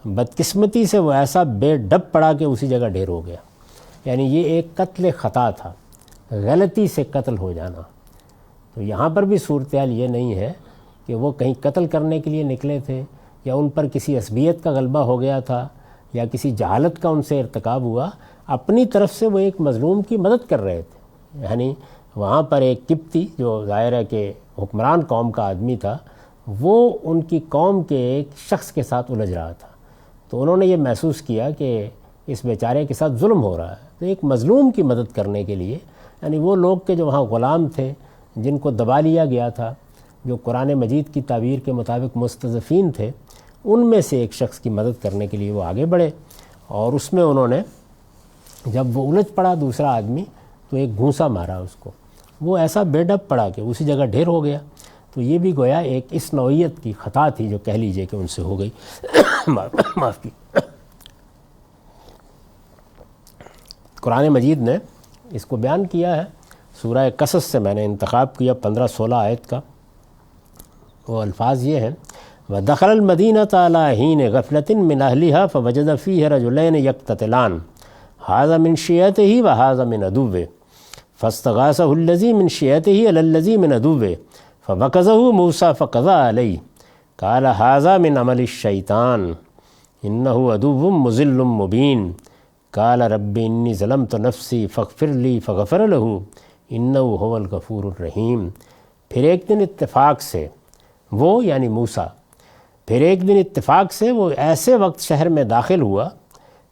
بدقسمتی سے وہ ایسا بے ڈب پڑا کہ اسی جگہ ڈھیر ہو گیا، یعنی یہ ایک قتل خطا تھا، غلطی سے قتل ہو جانا۔ تو یہاں پر بھی صورتحال یہ نہیں ہے کہ وہ کہیں قتل کرنے کے لیے نکلے تھے، یا ان پر کسی عصبیت کا غلبہ ہو گیا تھا، یا کسی جہالت کا ان سے ارتکاب ہوا، اپنی طرف سے وہ ایک مظلوم کی مدد کر رہے تھے۔ یعنی وہاں پر ایک قبطی جو ظاہر ہے کہ حکمران قوم کا آدمی تھا، وہ ان کی قوم کے ایک شخص کے ساتھ الجھ رہا تھا، تو انہوں نے یہ محسوس کیا کہ اس بیچارے کے ساتھ ظلم ہو رہا ہے، تو ایک مظلوم کی مدد کرنے کے لیے، یعنی وہ لوگ کہ جو وہاں غلام تھے، جن کو دبا لیا گیا تھا، جو قرآن مجید کی تعبیر کے مطابق مستضعفین تھے، ان میں سے ایک شخص کی مدد کرنے کے لیے وہ آگے بڑھے، اور اس میں انہوں نے جب وہ الجھ پڑا دوسرا آدمی تو ایک گھونسا مارا اس کو، وہ ایسا بے ڈب پڑا کہ اسی جگہ ڈھیر ہو گیا۔ تو یہ بھی گویا ایک اس نوعیت کی خطا تھی جو کہہ لیجئے کہ ان سے ہو گئی۔ معاف کی۔ قرآن مجید نے اس کو بیان کیا ہے، سورہ قصص سے میں نے انتخاب کیا 15-16 آیت کا، وہ الفاظ یہ ہیں: وَدَخَلَ الْمَدِينَةَ عَلَىٰ حِينِ غَفْلَةٍ مِّنْ أَهْلِهَا فَوَجَدَ فِيهَا رَجُلَيْنِ يَقْتَتِلَانِ هَٰذَا مِنْ شِيعَتِهِ وَهَٰذَا مِنْ عَدُوِّهِ فَاسْتَغَاثَهُ الَّذِي مِنْ شِيعَتِهِ عَلَى الَّذِي مِنْ عَدُوِّهِ فَوَكَزَهُ مُوسَىٰ فَقَضَىٰ عَلَيْهِ قَالَ هَٰذَا مِنْ عَمَلِ الشَّيْطَانِ إِنَّهُ عَدُوٌّ مُّضِلٌّ مُّبِينٌ قَالَ رَبِّ إِنِّي ظَلَمْتُ نَفْسِي فَاغْفِرْ لِي فَغَفَرَ لَهُ انہ هو الغفور الرحیم۔ پھر ایک دن اتفاق سے وہ یعنی موسیٰ پھر ایک دن اتفاق سے وہ ایسے وقت شہر میں داخل ہوا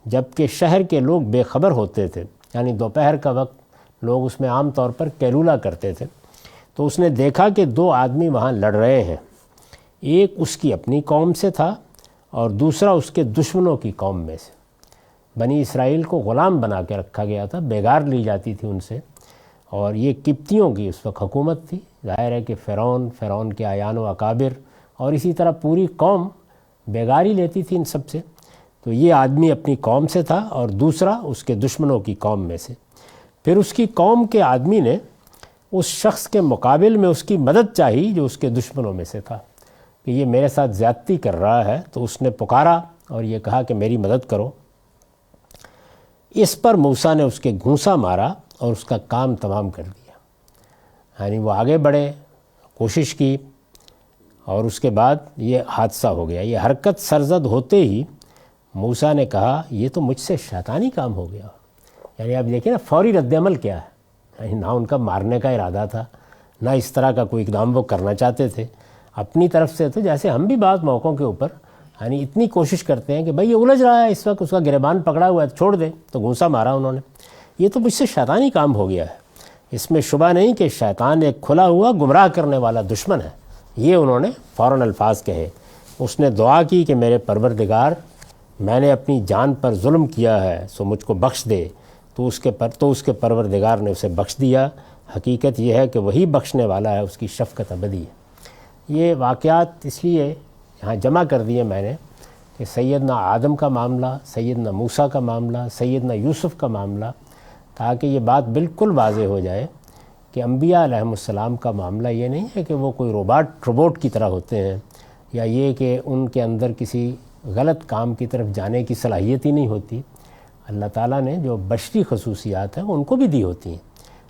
جب کہ شہر کے لوگ بے خبر ہوتے تھے، یعنی دوپہر کا وقت لوگ اس میں عام طور پر قیلولہ کرتے تھے۔ تو اس نے دیکھا کہ دو آدمی وہاں لڑ رہے ہیں، ایک اس کی اپنی قوم سے تھا اور دوسرا اس کے دشمنوں کی قوم میں سے۔ بنی اسرائیل کو غلام بنا کے رکھا گیا تھا، بیگار لی جاتی تھی ان سے، اور یہ قبطیوں کی اس وقت حکومت تھی۔ ظاہر ہے کہ فرعون کے اعیان و اکابر اور اسی طرح پوری قوم بیگاری لیتی تھی ان سب سے۔ تو یہ آدمی اپنی قوم سے تھا اور دوسرا اس کے دشمنوں کی قوم میں سے۔ پھر اس کی قوم کے آدمی نے اس شخص کے مقابل میں اس کی مدد چاہی جو اس کے دشمنوں میں سے تھا، کہ یہ میرے ساتھ زیادتی کر رہا ہے۔ تو اس نے پکارا اور یہ کہا کہ میری مدد کرو۔ اس پر موسیٰ نے اس کے گھونسا مارا اور اس کا کام تمام کر دیا۔ یعنی وہ آگے بڑھے، کوشش کی، اور اس کے بعد یہ حادثہ ہو گیا۔ یہ حرکت سرزد ہوتے ہی موسیٰ نے کہا یہ تو مجھ سے شیطانی کام ہو گیا۔ یعنی آپ دیکھیں نا فوری رد عمل کیا ہے، یعنی نہ ان کا مارنے کا ارادہ تھا، نہ اس طرح کا کوئی اقدام وہ کرنا چاہتے تھے اپنی طرف سے۔ تو جیسے ہم بھی بعض موقعوں کے اوپر یعنی اتنی کوشش کرتے ہیں کہ بھئی یہ الجھ رہا ہے اس وقت، اس کا گریبان پکڑا ہوا ہے، چھوڑ دے، تو گھونسا مارا انہوں نے۔ یہ تو مجھ سے شیطانی کام ہو گیا ہے۔ اس میں شبہ نہیں کہ شیطان ایک کھلا ہوا گمراہ کرنے والا دشمن ہے۔ یہ انہوں نے فوراً الفاظ کہے۔ اس نے دعا کی کہ میرے پروردگار، میں نے اپنی جان پر ظلم کیا ہے سو مجھ کو بخش دے۔ تو اس کے پروردگار نے اسے بخش دیا۔ حقیقت یہ ہے کہ وہی بخشنے والا ہے، اس کی شفقت ابدی ہے۔ یہ واقعات اس لیے یہاں جمع کر دیے میں نے کہ سیدنا آدم کا معاملہ، سیدنا موسیٰ کا معاملہ، سیدنا یوسف کا معاملہ، تاکہ یہ بات بالکل واضح ہو جائے کہ انبیاء علیہم السلام کا معاملہ یہ نہیں ہے کہ وہ کوئی روبوٹ کی طرح ہوتے ہیں، یا یہ کہ ان کے اندر کسی غلط کام کی طرف جانے کی صلاحیت ہی نہیں ہوتی۔ اللہ تعالیٰ نے جو بشری خصوصیات ہیں ان کو بھی دی ہوتی ہیں،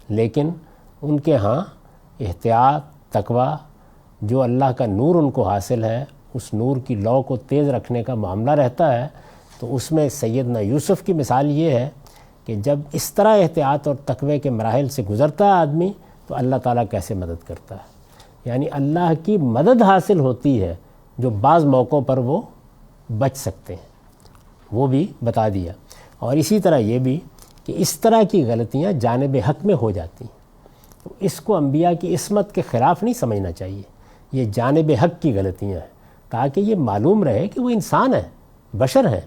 لیکن ان کے ہاں احتیاط، تقوی، جو اللہ کا نور ان کو حاصل ہے، اس نور کی لو کو تیز رکھنے کا معاملہ رہتا ہے۔ تو اس میں سیدنا یوسف کی مثال یہ ہے کہ جب اس طرح احتیاط اور تقوی کے مراحل سے گزرتا ہے آدمی تو اللہ تعالیٰ کیسے مدد کرتا ہے، یعنی اللہ کی مدد حاصل ہوتی ہے جو بعض موقعوں پر وہ بچ سکتے ہیں، وہ بھی بتا دیا۔ اور اسی طرح یہ بھی کہ اس طرح کی غلطیاں جانب حق میں ہو جاتی ہیں، تو اس کو انبیاء کی عصمت کے خلاف نہیں سمجھنا چاہیے، یہ جانب حق کی غلطیاں ہیں، تاکہ یہ معلوم رہے کہ وہ انسان ہیں، بشر ہیں،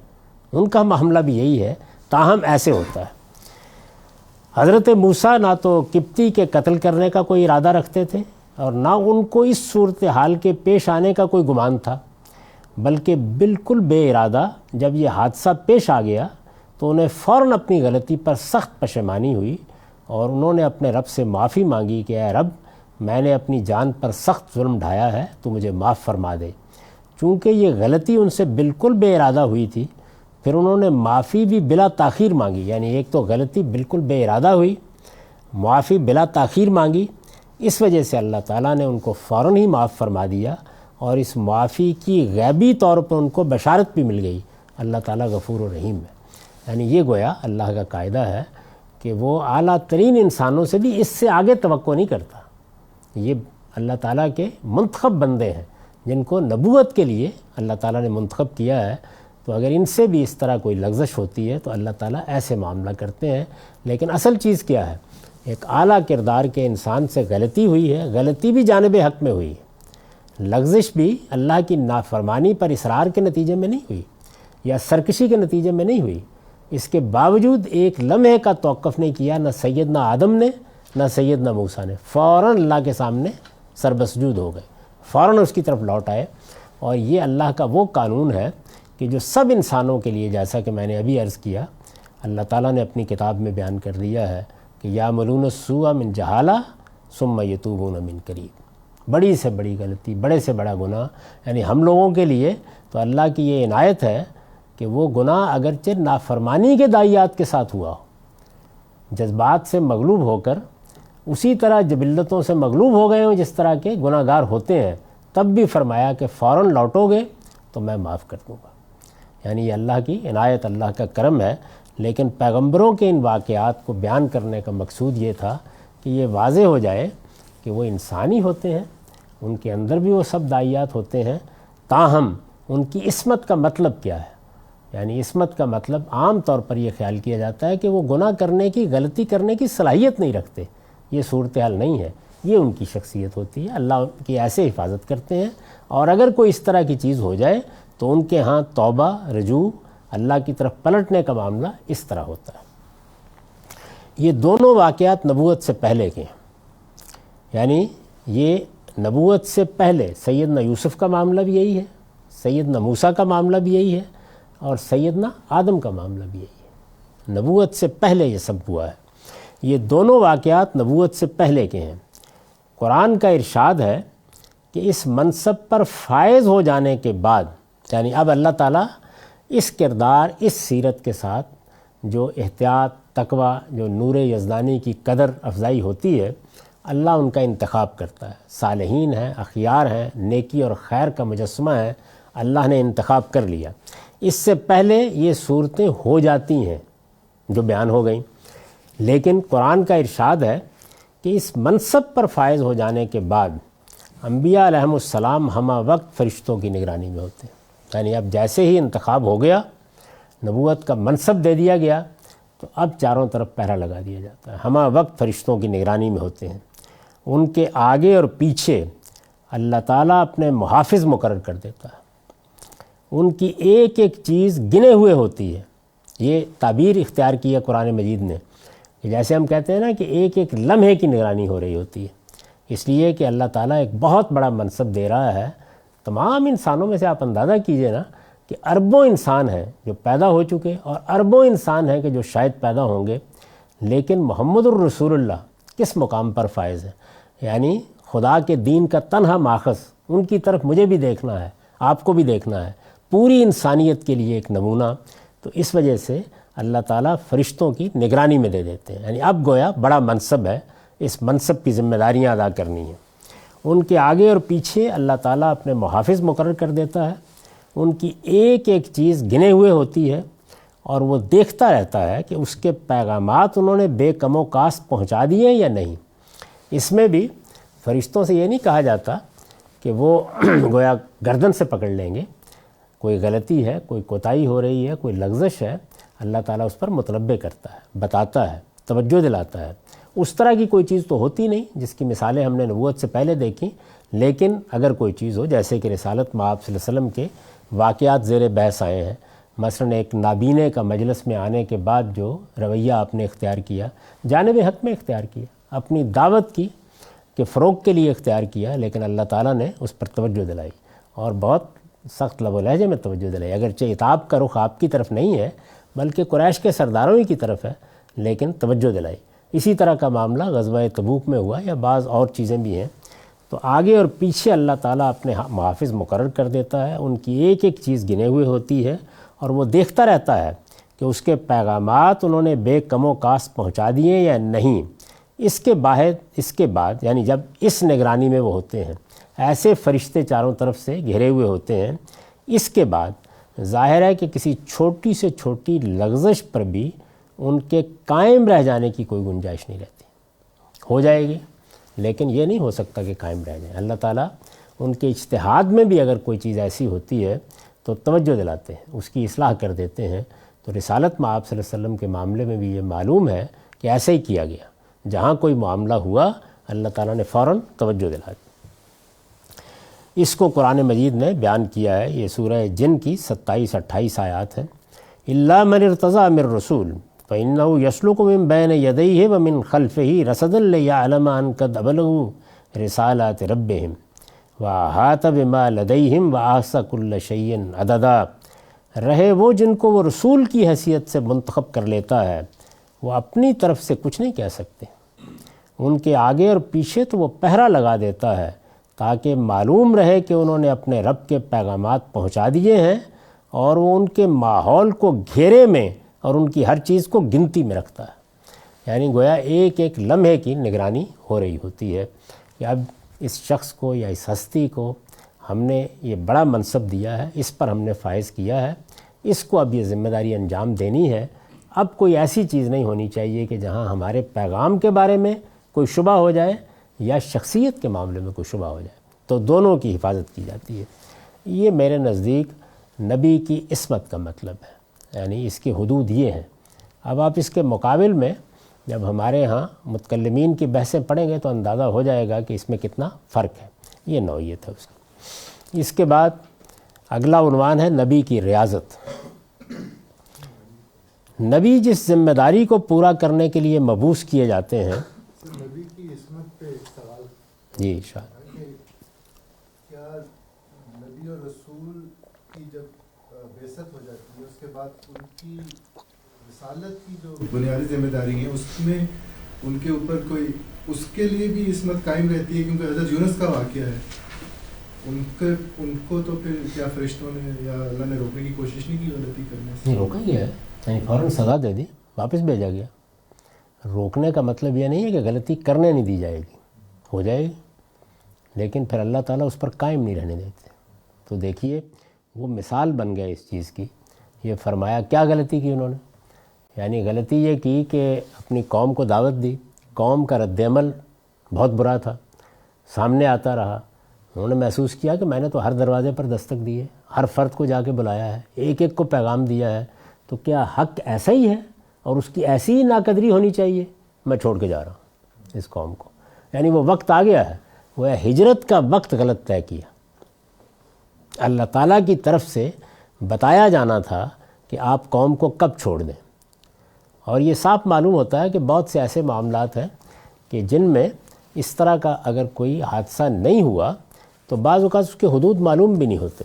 ان کا معاملہ بھی یہی ہے، تاہم ایسے ہوتا ہے۔ حضرت موسیٰ نہ تو قبطی کے قتل کرنے کا کوئی ارادہ رکھتے تھے اور نہ ان کو اس صورتحال کے پیش آنے کا کوئی گمان تھا، بلکہ بالکل بے ارادہ جب یہ حادثہ پیش آ گیا تو انہیں فوراً اپنی غلطی پر سخت پشیمانی ہوئی اور انہوں نے اپنے رب سے معافی مانگی کہ اے رب، میں نے اپنی جان پر سخت ظلم ڈھایا ہے، تو مجھے معاف فرما دے۔ چونکہ یہ غلطی ان سے بالکل بے ارادہ ہوئی تھی، پھر انہوں نے معافی بھی بلا تاخیر مانگی، یعنی ایک تو غلطی بالکل بے ارادہ ہوئی، معافی بلا تاخیر مانگی، اس وجہ سے اللہ تعالیٰ نے ان کو فوراً ہی معاف فرما دیا، اور اس معافی کی غیبی طور پر ان کو بشارت بھی مل گئی۔ اللہ تعالیٰ غفور و رحیم ہے، یعنی یہ گویا اللہ کا قاعدہ ہے کہ وہ اعلیٰ ترین انسانوں سے بھی اس سے آگے توقع نہیں کرتا۔ یہ اللہ تعالیٰ کے منتخب بندے ہیں جن کو نبوت کے لیے اللہ تعالیٰ نے منتخب کیا ہے، تو اگر ان سے بھی اس طرح کوئی لغزش ہوتی ہے تو اللہ تعالیٰ ایسے معاملہ کرتے ہیں۔ لیکن اصل چیز کیا ہے، ایک اعلیٰ کردار کے انسان سے غلطی ہوئی ہے، غلطی بھی جانب حق میں ہوئی ہے، لغزش بھی اللہ کی نافرمانی پر اصرار کے نتیجے میں نہیں ہوئی یا سرکشی کے نتیجے میں نہیں ہوئی۔ اس کے باوجود ایک لمحے کا توقف نہیں کیا، نہ سیدنا آدم نے نہ سیدنا موسیٰ نے، فوراً اللہ کے سامنے سربسجود ہو گئے، فوراً اس کی طرف لوٹ آئے۔ اور یہ اللہ کا وہ قانون ہے کہ جو سب انسانوں کے لیے، جیسا کہ میں نے ابھی عرض کیا، اللہ تعالیٰ نے اپنی کتاب میں بیان کر دیا ہے کہ یعملون السوء من جہالہ ثم یتوبون من قریب، بڑی سے بڑی غلطی، بڑے سے بڑا گناہ، یعنی ہم لوگوں کے لیے تو اللہ کی یہ عنایت ہے کہ وہ گناہ اگرچہ نافرمانی کے داعیات کے ساتھ ہوا ہو، جذبات سے مغلوب ہو کر اسی طرح جبلتوں سے مغلوب ہو گئے ہوں جس طرح کے گناہ گار ہوتے ہیں، تب بھی فرمایا کہ فوراً لوٹو گے تو میں معاف کر دوں گا۔ یعنی یہ اللہ کی عنایت، اللہ کا کرم ہے۔ لیکن پیغمبروں کے ان واقعات کو بیان کرنے کا مقصود یہ تھا کہ یہ واضح ہو جائے کہ وہ انسانی ہوتے ہیں، ان کے اندر بھی وہ سب داعیات ہوتے ہیں، تاہم ان کی عصمت کا مطلب کیا ہے؟ یعنی عصمت کا مطلب عام طور پر یہ خیال کیا جاتا ہے کہ وہ گناہ کرنے کی، غلطی کرنے کی صلاحیت نہیں رکھتے. یہ صورتحال نہیں ہے، یہ ان کی شخصیت ہوتی ہے. اللہ ان کی ایسے حفاظت کرتے ہیں، اور اگر کوئی اس طرح کی چیز ہو جائے تو ان کے ہاں توبہ، رجوع، اللہ کی طرف پلٹنے کا معاملہ اس طرح ہوتا ہے. یہ دونوں واقعات نبوت سے پہلے کے ہیں، یعنی یہ نبوت سے پہلے سیدنا یوسف کا معاملہ بھی یہی ہے، سیدنا موسیٰ کا معاملہ بھی یہی ہے، اور سیدنا آدم کا معاملہ بھی یہی ہے. نبوت سے پہلے یہ سب ہوا ہے. یہ دونوں واقعات نبوت سے پہلے کے ہیں. قرآن کا ارشاد ہے کہ اس منصب پر فائز ہو جانے کے بعد، یعنی اب اللہ تعالیٰ اس کردار، اس سیرت کے ساتھ جو احتیاط، تقوی، جو نور یزدانی کی قدر افزائی ہوتی ہے، اللہ ان کا انتخاب کرتا ہے. صالحین ہیں، اخیار ہیں، نیکی اور خیر کا مجسمہ ہے، اللہ نے انتخاب کر لیا. اس سے پہلے یہ صورتیں ہو جاتی ہیں جو بیان ہو گئیں، لیکن قرآن کا ارشاد ہے کہ اس منصب پر فائز ہو جانے کے بعد انبیاء علیہم السلام ہمہ وقت فرشتوں کی نگرانی میں ہوتے ہیں. یعنی اب جیسے ہی انتخاب ہو گیا، نبوت کا منصب دے دیا گیا، تو اب چاروں طرف پہرا لگا دیا جاتا ہے. ہمہ وقت فرشتوں کی نگرانی میں ہوتے ہیں. ان کے آگے اور پیچھے اللہ تعالیٰ اپنے محافظ مقرر کر دیتا ہے. ان کی ایک ایک چیز گنے ہوئے ہوتی ہے. یہ تعبیر اختیار کی ہے قرآن مجید نے، کہ جیسے ہم کہتے ہیں نا کہ ایک ایک لمحے کی نگرانی ہو رہی ہوتی ہے، اس لیے کہ اللہ تعالیٰ ایک بہت بڑا منصب دے رہا ہے. تمام انسانوں میں سے آپ اندازہ کیجئے نا کہ اربوں انسان ہیں جو پیدا ہو چکے، اور اربوں انسان ہیں کہ جو شاید پیدا ہوں گے، لیکن محمد الرسول اللہ کس مقام پر فائز ہے؟ یعنی خدا کے دین کا تنہا ماخذ. ان کی طرف مجھے بھی دیکھنا ہے، آپ کو بھی دیکھنا ہے، پوری انسانیت کے لیے ایک نمونہ. تو اس وجہ سے اللہ تعالیٰ فرشتوں کی نگرانی میں دے دیتے ہیں. یعنی اب گویا بڑا منصب ہے، اس منصب کی ذمہ داریاں ادا کرنی ہیں. ان کے آگے اور پیچھے اللہ تعالیٰ اپنے محافظ مقرر کر دیتا ہے. ان کی ایک ایک چیز گنے ہوئے ہوتی ہے، اور وہ دیکھتا رہتا ہے کہ اس کے پیغامات انہوں نے بے کم و کاست پہنچا دیے یا نہیں. اس میں بھی فرشتوں سے یہ نہیں کہا جاتا کہ وہ گویا گردن سے پکڑ لیں گے. کوئی غلطی ہے، کوئی کوتاہی ہو رہی ہے، کوئی لغزش ہے، اللہ تعالیٰ اس پر متنبہ کرتا ہے، بتاتا ہے، توجہ دلاتا ہے. اس طرح کی کوئی چیز تو ہوتی نہیں جس کی مثالیں ہم نے نبوت سے پہلے دیکھیں، لیکن اگر کوئی چیز ہو، جیسے کہ رسالت مآب صلی اللہ علیہ وسلم کے واقعات زیر بحث آئے ہیں، مثلا ایک نابینے کا مجلس میں آنے کے بعد جو رویہ آپ نے اختیار کیا، جانب حق میں اختیار کیا، اپنی دعوت کی کہ فروغ کے لیے اختیار کیا، لیکن اللہ تعالیٰ نے اس پر توجہ دلائی، اور بہت سخت لب و لہجے میں توجہ دلائی. اگرچہ عتاب کا رخ آپ کی طرف نہیں ہے بلکہ قریش کے سرداروں ہی کی طرف ہے، لیکن توجہ دلائی. اسی طرح کا معاملہ غزوہ تبوک میں ہوا، یا بعض اور چیزیں بھی ہیں. تو آگے اور پیچھے اللہ تعالیٰ اپنے محافظ مقرر کر دیتا ہے. ان کی ایک ایک چیز گنے ہوئے ہوتی ہے، اور وہ دیکھتا رہتا ہے کہ اس کے پیغامات انہوں نے بے کم و کاست پہنچا دیے یا نہیں. اس کے بعد یعنی جب اس نگرانی میں وہ ہوتے ہیں، ایسے فرشتے چاروں طرف سے گھرے ہوئے ہوتے ہیں، اس کے بعد ظاہر ہے کہ کسی چھوٹی سے چھوٹی لغزش پر بھی ان کے قائم رہ جانے کی کوئی گنجائش نہیں رہتی. ہو جائے گی، لیکن یہ نہیں ہو سکتا کہ قائم رہ جائیں. اللہ تعالیٰ ان کے اجتہاد میں بھی اگر کوئی چیز ایسی ہوتی ہے تو توجہ دلاتے ہیں، اس کی اصلاح کر دیتے ہیں. تو رسالت مآب صلی اللہ علیہ وسلم کے معاملے میں بھی یہ معلوم ہے کہ ایسے ہی کیا گیا. جہاں کوئی معاملہ ہوا، اللہ تعالیٰ نے فوراً توجہ دلا دی. اس کو قرآن مجید نے بیان کیا ہے. یہ سورہ جن کی 27-28 آیات ہیں. إِلَّا مَنِ ارْتَضَىٰ مِن رَّسُولٍ فَإِنَّهُ يَسْلُكُ مِن بَيْنِ يَدَيْهِ وَمِن خَلْفِهِ رَصَدًا لِّيَعْلَمَ أَن قَدْ أَبْلَغُوا رِسَالَاتِ رَبِّهِمْ وَأَحَاطَ بِمَا لَدَيْهِمْ وَأَحْصَىٰ كُلَّ شَيْءٍ عَدَدًا. رہے وہ جن کو وہ رسول کی حیثیت سے منتخب کر لیتا ہے، وہ اپنی طرف سے کچھ نہیں کہہ سکتے. ان کے آگے اور پیچھے تو وہ پہرا لگا دیتا ہے تاکہ معلوم رہے کہ انہوں نے اپنے رب کے پیغامات پہنچا دیے ہیں، اور وہ ان کے ماحول کو گھیرے میں اور ان کی ہر چیز کو گنتی میں رکھتا ہے. یعنی گویا ایک ایک لمحے کی نگرانی ہو رہی ہوتی ہے کہ اب اس شخص کو یا اس ہستی کو ہم نے یہ بڑا منصب دیا ہے، اس پر ہم نے فائز کیا ہے، اس کو اب یہ ذمہ داری انجام دینی ہے. اب کوئی ایسی چیز نہیں ہونی چاہیے کہ جہاں ہمارے پیغام کے بارے میں کوئی شبہ ہو جائے یا شخصیت کے معاملے میں کوئی شبہ ہو جائے تو دونوں کی حفاظت کی جاتی ہے۔ یہ میرے نزدیک نبی کی عصمت کا مطلب ہے، یعنی اس کی حدود یہ ہیں۔ اب آپ اس کے مقابل میں جب ہمارے ہاں متکلمین کی بحثیں پڑھیں گے تو اندازہ ہو جائے گا کہ اس میں کتنا فرق ہے۔ یہ نوعیت ہے اس کی۔ اس کے بعد اگلا عنوان ہے نبی کی ریاضت۔ نبی جس ذمہ داری کو پورا کرنے کے لیے مبعوث کیے جاتے ہیں۔ نبی کی عصمت پہ ایک سوال جی شاید کہ کیا نبی اور رسول کی جب بعثت ہو جاتی ہے اس کے بعد ان کی رسالت کی جو بنیادی ذمہ داری ہیں اس میں ان کے اوپر کوئی اس کے لیے بھی عصمت قائم رہتی ہے؟ کیونکہ حضرت یونس کا واقعہ ہے، ان کو تو پھر کیا فرشتوں نے یا اللہ نے روکنے کی کوشش نہیں کی غلطی کرنے سے؟ نہیں روکا گیا ہے، یعنی فوراً سزا دے دی، واپس بھیجا گیا۔ روکنے کا مطلب یہ نہیں ہے کہ غلطی کرنے نہیں دی جائے گی، ہو جائے گی، لیکن پھر اللہ تعالیٰ اس پر قائم نہیں رہنے دیتے۔ تو دیکھیے وہ مثال بن گئے اس چیز کی۔ یہ فرمایا کیا غلطی کی انہوں نے، یعنی غلطی یہ کی کہ اپنی قوم کو دعوت دی، قوم کا رد عمل بہت برا تھا، سامنے آتا رہا۔ انہوں نے محسوس کیا کہ میں نے تو ہر دروازے پر دستک دی ہے، ہر فرد کو جا کے بلایا ہے، ایک ایک کو پیغام دیا ہے، تو کیا حق ایسا ہی ہے اور اس کی ایسی ہی ناقدری ہونی چاہیے؟ میں چھوڑ کے جا رہا ہوں اس قوم کو۔ یعنی وہ وقت آ گیا ہے، وہ ہجرت کا وقت غلط طے کیا۔ اللہ تعالیٰ کی طرف سے بتایا جانا تھا کہ آپ قوم کو کب چھوڑ دیں، اور یہ صاف معلوم ہوتا ہے کہ بہت سے ایسے معاملات ہیں کہ جن میں اس طرح کا اگر کوئی حادثہ نہیں ہوا تو بعض اوقات اس کے حدود معلوم بھی نہیں ہوتے۔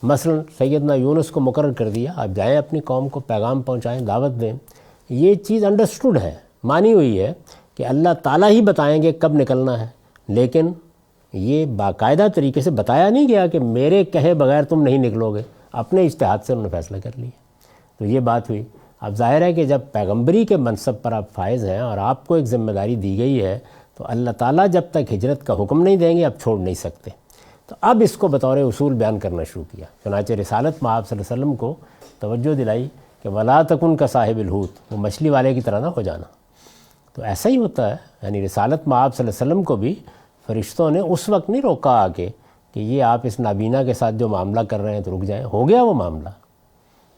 مثلا سیدنا یونس کو مقرر کر دیا، آپ جائیں اپنی قوم کو پیغام پہنچائیں، دعوت دیں۔ یہ چیز انڈرسٹوڈ ہے، مانی ہوئی ہے کہ اللہ تعالیٰ ہی بتائیں گے کب نکلنا ہے، لیکن یہ باقاعدہ طریقے سے بتایا نہیں گیا کہ میرے کہے بغیر تم نہیں نکلو گے، اپنے اجتہاد سے انہوں نے فیصلہ کر لیا۔ تو یہ بات ہوئی۔ اب ظاہر ہے کہ جب پیغمبری کے منصب پر آپ فائز ہیں اور آپ کو ایک ذمہ داری دی گئی ہے تو اللہ تعالیٰ جب تک ہجرت کا حکم نہیں دیں گے آپ چھوڑ نہیں سکتے۔ تو اب اس کو بطور اصول بیان کرنا شروع کیا، چنانچہ رسالت میں آپ صلی اللہ علیہ وسلم کو توجہ دلائی کہ ولا تکن کا صاحب الحوت، وہ مچھلی والے کی طرح نہ ہو جانا۔ تو ایسا ہی ہوتا ہے، یعنی رسالت میں آپ صلی اللہ علیہ وسلم کو بھی فرشتوں نے اس وقت نہیں روکا آ کے کہ یہ آپ اس نابینا کے ساتھ جو معاملہ کر رہے ہیں تو رک جائیں، ہو گیا وہ معاملہ۔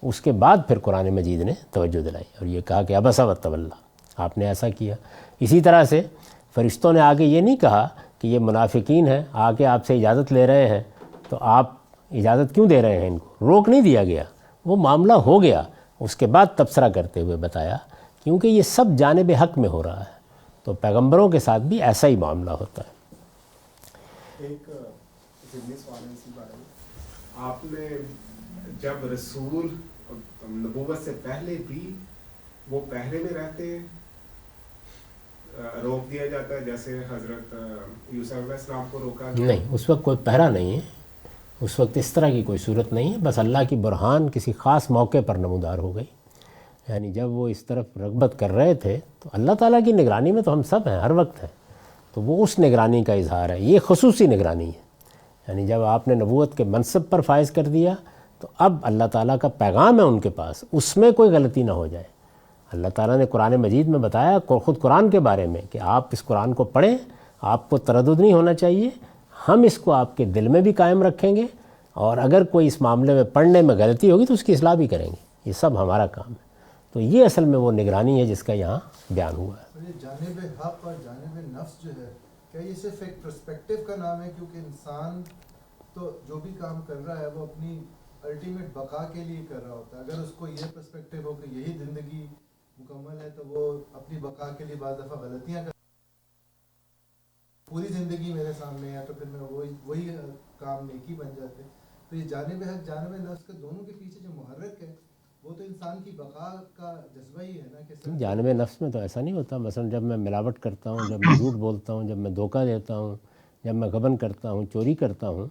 اس کے بعد پھر قرآن مجید نے توجہ دلائی اور یہ کہا کہ عبس وتولی، آپ نے ایسا کیا۔ اسی طرح سے فرشتوں نے آگے یہ نہیں کہا کہ یہ منافقین ہیں، آ کے آپ سے اجازت لے رہے ہیں تو آپ اجازت کیوں دے رہے ہیں ان کو، روک نہیں دیا گیا، وہ معاملہ ہو گیا۔ اس کے بعد تبصرہ کرتے ہوئے بتایا کیونکہ یہ سب جانب حق میں ہو رہا ہے، تو پیغمبروں کے ساتھ بھی ایسا ہی معاملہ ہوتا ہے۔ ایک ضمنی سوال ہے اسی بارے میں، آپ نے جب رسول نبوت سے پہلے بھی وہ پہرے میں رہتے ہیں، روک دیا جاتا ہے جیسے حضرت یوسف علیہ السلام کو روکا گیا؟ نہیں، اس وقت کوئی پہرا نہیں ہے، اس وقت اس طرح کی کوئی صورت نہیں ہے، بس اللہ کی برہان کسی خاص موقع پر نمودار ہو گئی۔ یعنی جب وہ اس طرف رغبت کر رہے تھے تو اللہ تعالیٰ کی نگرانی میں تو ہم سب ہیں، ہر وقت ہیں، تو وہ اس نگرانی کا اظہار ہے، یہ خصوصی نگرانی ہے۔ یعنی جب آپ نے نبوت کے منصب پر فائز کر دیا تو اب اللہ تعالیٰ کا پیغام ہے ان کے پاس، اس میں کوئی غلطی نہ ہو جائے۔ اللہ تعالیٰ نے قرآن مجید میں بتایا خود قرآن کے بارے میں کہ آپ اس قرآن کو پڑھیں، آپ کو تردد نہیں ہونا چاہیے، ہم اس کو آپ کے دل میں بھی قائم رکھیں گے، اور اگر کوئی اس معاملے میں پڑھنے میں غلطی ہوگی تو اس کی اصلاح بھی کریں گے، یہ سب ہمارا کام ہے۔ تو یہ اصل میں وہ نگرانی ہے جس کا یہاں بیان ہوا ہے۔ جانب حق اور جانب نفس جو ہے، کیا یہ صرف ایک پرسپیکٹیو کا نام ہے؟ کیونکہ انسان تو جو بھی کام کر رہا ہے وہ اپنی الٹیمیٹ بقا کے لیے کر رہا ہوتا ہے۔ اگر اس کو یہ پرسپیکٹیو ہو کہ یہی زندگی مکمل ہے تو وہ اپنی بقا کے لیے بعض دفعہ غلطیاں کر، پوری زندگی میرے سامنے ہے تو پھر میں وہی کام نیکی بن جاتے۔ تو یہ جانب حق جانب نفس کے دونوں کے پیچھے جو محرک ہے وہ تو انسان کی بقا کا جذبہ ہی ہے نا کہ جانب نفس میں تو ایسا نہیں ہوتا۔ مثلا جب میں ملاوٹ کرتا ہوں، جب میں جھوٹ بولتا ہوں، جب میں دھوکہ دیتا ہوں، جب میں غبن کرتا ہوں، چوری کرتا ہوں،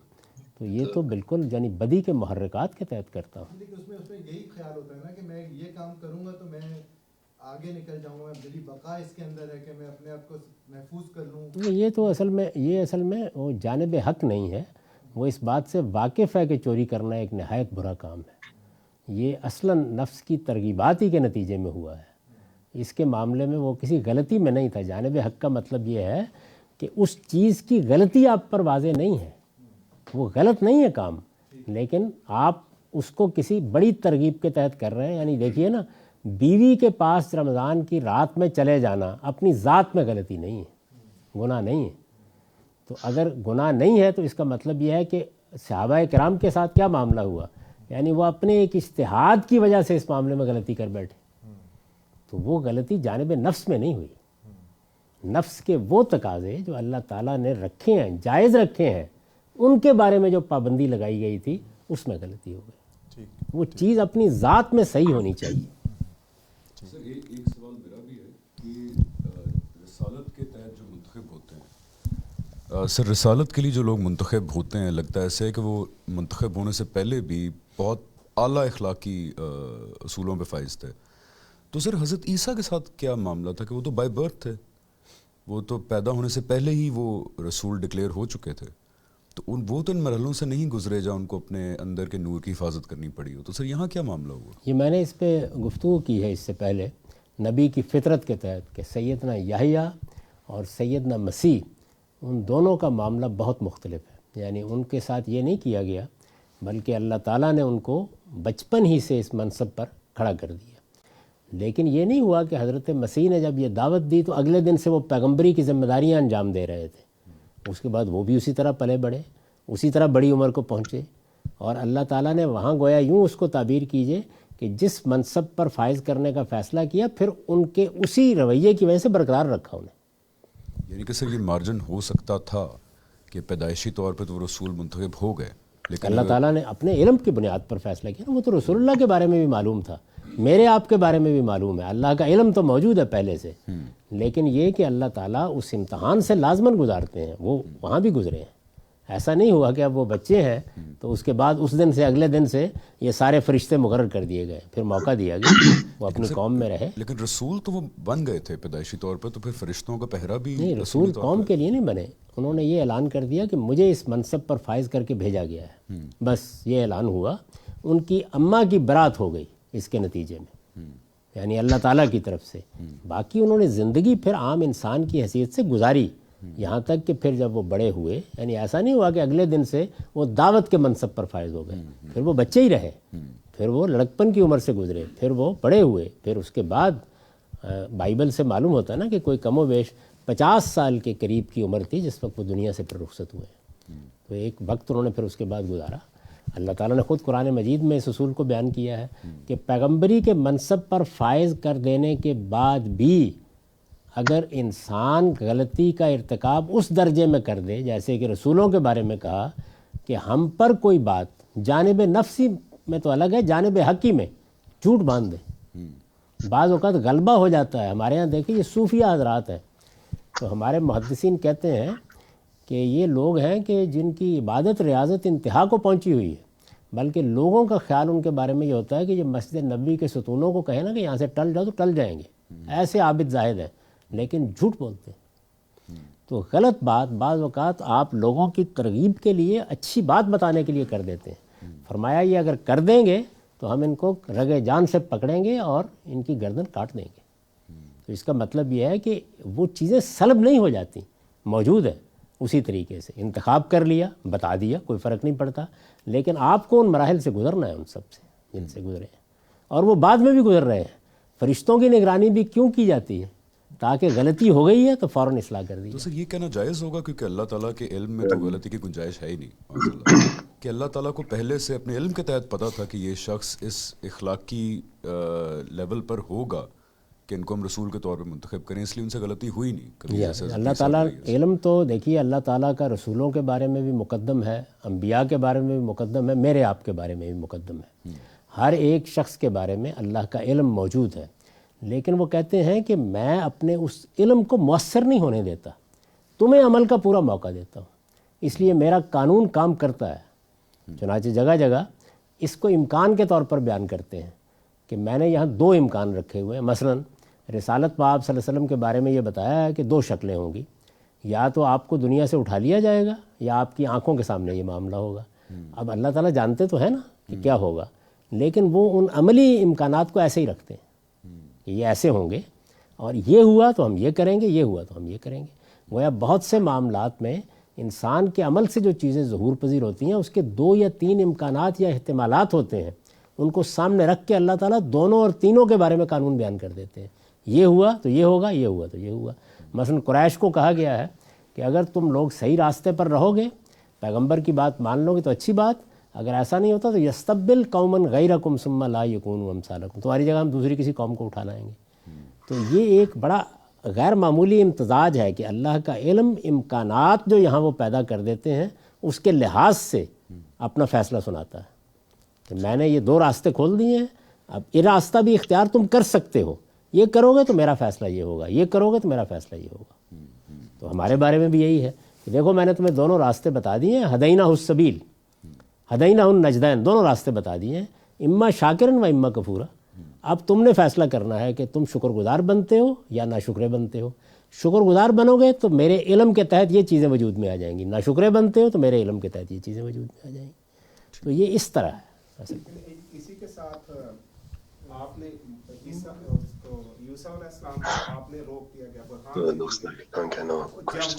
تو یہ تو بالکل یعنی بدی کے محرکات کے تحت کرتا ہوں۔ لیکن اس میں یہی خیال ہوتا ہے نا کہ میں یہ کام کروں گا تو میں آگے نکل جاؤں گا، میری بقا اس کے اندر ہے کہ میں اپنے آپ کو محفوظ کر لوں۔ یہ تو اصل میں وہ جانب حق نہیں ہے، وہ اس بات سے واقف ہے کہ چوری کرنا ایک نہایت برا کام ہے، یہ اصلاً نفس کی ترغیبات ہی کے نتیجے میں ہوا ہے۔ اس کے معاملے میں وہ کسی غلطی میں نہیں تھا. جانب حق کا مطلب یہ ہے کہ اس چیز کی غلطی آپ پر واضح نہیں ہے, وہ غلط نہیں ہے کام, لیکن آپ اس کو کسی بڑی ترغیب کے تحت کر رہے ہیں. یعنی دیکھیے نا, بیوی کے پاس رمضان کی رات میں چلے جانا اپنی ذات میں غلطی نہیں ہے, گناہ نہیں ہے. تو اگر گناہ نہیں ہے تو اس کا مطلب یہ ہے کہ صحابہ کرام کے ساتھ کیا معاملہ ہوا, یعنی وہ اپنے ایک اجتہاد کی وجہ سے اس معاملے میں غلطی کر بیٹھے. تو وہ غلطی جانب نفس میں نہیں ہوئی. نفس کے وہ تقاضے جو اللہ تعالیٰ نے رکھے ہیں, جائز رکھے ہیں, ان کے بارے میں جو پابندی لگائی گئی تھی اس میں غلطی ہو گئی. وہ چیز اپنی ذات میں صحیح ہونی چاہیے. سر ایک سوال میرا بھی ہے کہ رسالت کے تحت جو منتخب ہوتے ہیں, سر رسالت کے لیے جو لوگ منتخب ہوتے ہیں, لگتا ہے ایسے ہے کہ وہ منتخب ہونے سے پہلے بھی بہت اعلیٰ اخلاقی اصولوں پہ فائز تھے. تو سر حضرت عیسیٰ کے ساتھ کیا معاملہ تھا کہ وہ تو بائی برتھ تھے, وہ تو پیدا ہونے سے پہلے ہی وہ رسول ڈکلیئر ہو چکے تھے, تو وہ تو ان مرحلوں سے نہیں گزرے جہاں ان کو اپنے اندر کے نور کی حفاظت کرنی پڑی ہو. تو سر یہاں کیا معاملہ ہوا؟ یہ میں نے اس پہ گفتگو کی ہے اس سے پہلے, نبی کی فطرت کے تحت, کہ سیدنا یحییٰ اور سیدنا مسیح ان دونوں کا معاملہ بہت مختلف ہے. یعنی ان کے ساتھ یہ نہیں کیا گیا, بلکہ اللہ تعالیٰ نے ان کو بچپن ہی سے اس منصب پر کھڑا کر دیا. لیکن یہ نہیں ہوا کہ حضرت مسیح نے جب یہ دعوت دی تو اگلے دن سے وہ پیغمبری کی ذمہ داریاں انجام دے رہے تھے. اس کے بعد وہ بھی اسی طرح پلے بڑھے, اسی طرح بڑی عمر کو پہنچے, اور اللہ تعالیٰ نے وہاں گویا یوں اس کو تعبیر کیجئے کہ جس منصب پر فائز کرنے کا فیصلہ کیا, پھر ان کے اسی رویے کی وجہ سے برقرار رکھا انہیں. یعنی کہ سر یہ مارجن ہو سکتا تھا کہ پیدائشی طور پہ تو وہ رسول منتخب ہو گئے, لیکن اللہ تعالیٰ نے اپنے علم کی بنیاد پر فیصلہ کیا. وہ تو رسول اللہ کے بارے میں بھی معلوم تھا, میرے آپ کے بارے میں بھی معلوم ہے, اللہ کا علم تو موجود ہے پہلے سے. لیکن یہ کہ اللہ تعالیٰ اس امتحان سے لازماً گزارتے ہیں, وہ وہاں بھی گزرے ہیں. ایسا نہیں ہوا کہ اب وہ بچے ہیں تو اس کے بعد اس دن سے اگلے دن سے یہ سارے فرشتے مقرر کر دیے گئے, پھر موقع دیا گیا وہ اپنی قوم میں رہے. لیکن رسول تو وہ بن گئے تھے پیدائشی طور پہ, تو پھر فرشتوں کا پہرا بھی نہیں, رسول قوم کے لیے نہیں بنے. انہوں نے یہ اعلان کر دیا کہ مجھے اس منصب پر فائز کر کے بھیجا گیا ہے, بس یہ اعلان ہوا. ان کی اماں کی برات ہو گئی اس کے نتیجے میں, یعنی اللہ تعالیٰ کی طرف سے. باقی انہوں نے زندگی پھر عام انسان کی حیثیت سے گزاری, یہاں تک کہ پھر جب وہ بڑے ہوئے, یعنی ایسا نہیں ہوا کہ اگلے دن سے وہ دعوت کے منصب پر فائز ہو گئے. پھر وہ بچے ہی رہے, پھر وہ لڑکپن کی عمر سے گزرے, پھر وہ بڑے ہوئے. پھر اس کے بعد بائبل سے معلوم ہوتا ہے نا کہ کوئی کم و بیش 50 سال کے قریب کی عمر تھی جس وقت وہ دنیا سے پھر رخصت ہوئے. تو ایک وقت انہوں نے پھر اس کے بعد گزارا. اللہ تعالیٰ نے خود قرآن مجید میں اس اصول کو بیان کیا ہے کہ پیغمبری کے منصب پر فائز کر دینے کے بعد بھی اگر انسان غلطی کا ارتکاب اس درجے میں کر دے, جیسے کہ رسولوں کے بارے میں کہا کہ ہم پر کوئی بات جانب نفسی میں تو الگ ہے, جانب حقی میں جھوٹ باندھ دے, بعض اوقات غلبہ ہو جاتا ہے. ہمارے ہاں دیکھیں یہ صوفیہ حضرات ہیں, تو ہمارے محدثین کہتے ہیں کہ یہ لوگ ہیں کہ جن کی عبادت ریاضت انتہا کو پہنچی ہوئی ہے, بلکہ لوگوں کا خیال ان کے بارے میں یہ ہوتا ہے کہ یہ مسجد نبوی کے ستونوں کو کہیں نا کہ یہاں سے ٹل جاؤ تو ٹل جائیں گے, ایسے عابد زاہد ہیں, لیکن جھوٹ بولتے ہیں. تو غلط بات بعض اوقات آپ لوگوں کی ترغیب کے لیے اچھی بات بتانے کے لیے کر دیتے ہیں. فرمایا یہ اگر کر دیں گے تو ہم ان کو رگے جان سے پکڑیں گے اور ان کی گردن کاٹ دیں گے. تو اس کا مطلب یہ ہے کہ وہ چیزیں سلب نہیں ہو جاتی, موجود ہے اسی طریقے سے. انتخاب کر لیا, بتا دیا, کوئی فرق نہیں پڑتا, لیکن آپ کو ان مراحل سے گزرنا ہے, ان سب سے جن سے گزرے ہیں, اور وہ بعد میں بھی گزر رہے ہیں. فرشتوں کی نگرانی بھی کیوں کی جاتی ہے؟ تاکہ غلطی ہو گئی ہے تو فوراً اصلاح کر دی. تو سر یہ کہنا جائز ہوگا کیونکہ اللہ تعالیٰ کے علم میں تو غلطی کی گنجائش ہے ہی نہیں, کہ اللہ تعالیٰ کو پہلے سے اپنے علم کے تحت پتہ تھا کہ یہ شخص اس اخلاقی لیول پر ہوگا کہ ان کو ہم رسول کے طور پہ منتخب کریں, اس لیے ان سے غلطی ہوئی نہیں. اللہ تعالیٰ علم تو دیکھیے اللہ تعالیٰ کا رسولوں کے بارے میں بھی مقدم ہے, انبیاء کے بارے میں بھی مقدم ہے, میرے آپ کے بارے میں بھی مقدم ہے. ہر ایک شخص کے بارے میں اللہ کا علم موجود ہے, لیکن وہ کہتے ہیں کہ میں اپنے اس علم کو مؤثر نہیں ہونے دیتا, تمہیں عمل کا پورا موقع دیتا ہوں, اس لیے میرا قانون کام کرتا ہے. چنانچہ جگہ جگہ اس کو امکان کے طور پر بیان کرتے ہیں کہ میں نے یہاں 2 امکان رکھے ہوئے ہیں. مثلا رسالت میں آپ صلی اللہ علیہ وسلم کے بارے میں یہ بتایا ہے کہ 2 شکلیں ہوں گی, یا تو آپ کو دنیا سے اٹھا لیا جائے گا یا آپ کی آنکھوں کے سامنے یہ معاملہ ہوگا. اب اللہ تعالیٰ جانتے تو ہے نا کہ کیا ہوگا, لیکن وہ ان عملی امکانات کو ایسے ہی رکھتے ہیں کہ یہ ایسے ہوں گے. اور یہ ہوا تو ہم یہ کریں گے، یہ ہوا تو ہم یہ کریں گے۔ گویا بہت سے معاملات میں انسان کے عمل سے جو چیزیں ظہور پذیر ہوتی ہیں اس کے 2 یا 3 امکانات یا احتمالات ہوتے ہیں، ان کو سامنے رکھ کے اللہ تعالیٰ دونوں اور تینوں کے بارے میں قانون بیان کر دیتے ہیں۔ یہ ہوا تو یہ ہوگا، یہ ہوا تو یہ ہوا۔ مثلا قریش کو کہا گیا ہے کہ اگر تم لوگ صحیح راستے پر رہو گے، پیغمبر کی بات مان لو گے تو اچھی بات، اگر ایسا نہیں ہوتا تو یستبدل قوما غیرکم ثم لا یکونوا امثالکم، تمہاری جگہ ہم دوسری کسی قوم کو اٹھا لائیں گے۔ تو یہ ایک بڑا غیر معمولی امتزاج ہے کہ اللہ کا علم امکانات جو یہاں وہ پیدا کر دیتے ہیں اس کے لحاظ سے اپنا فیصلہ سناتا ہے کہ میں نے یہ 2 راستے کھول دیے ہیں، اب یہ راستہ بھی اختیار تم کر سکتے ہو، یہ کرو گے تو میرا فیصلہ یہ ہوگا، یہ کرو گے تو میرا فیصلہ یہ ہوگا۔ تو ہمارے بارے میں بھی یہی ہے کہ دیکھو میں نے تمہیں دونوں راستے بتا دیے ہیں، ہدینہ السبیل، ہدینہ النجدین، دونوں راستے بتا دیے ہیں، اما شاکرن و اما کفورا۔ اب تم نے فیصلہ کرنا ہے کہ تم شکر گزار بنتے ہو یا ناشکرے بنتے ہو۔ شکر گزار بنو گے تو میرے علم کے تحت یہ چیزیں وجود میں آ جائیں گی، ناشکرے بنتے ہو تو میرے علم کے تحت یہ چیزیں وجود میں آ جائیں گی۔ تو یہ اس طرح ہے۔ اسی کے ساتھ آپ نے یوسف علیہ السلام کو آپ نے روک دیا گیا جب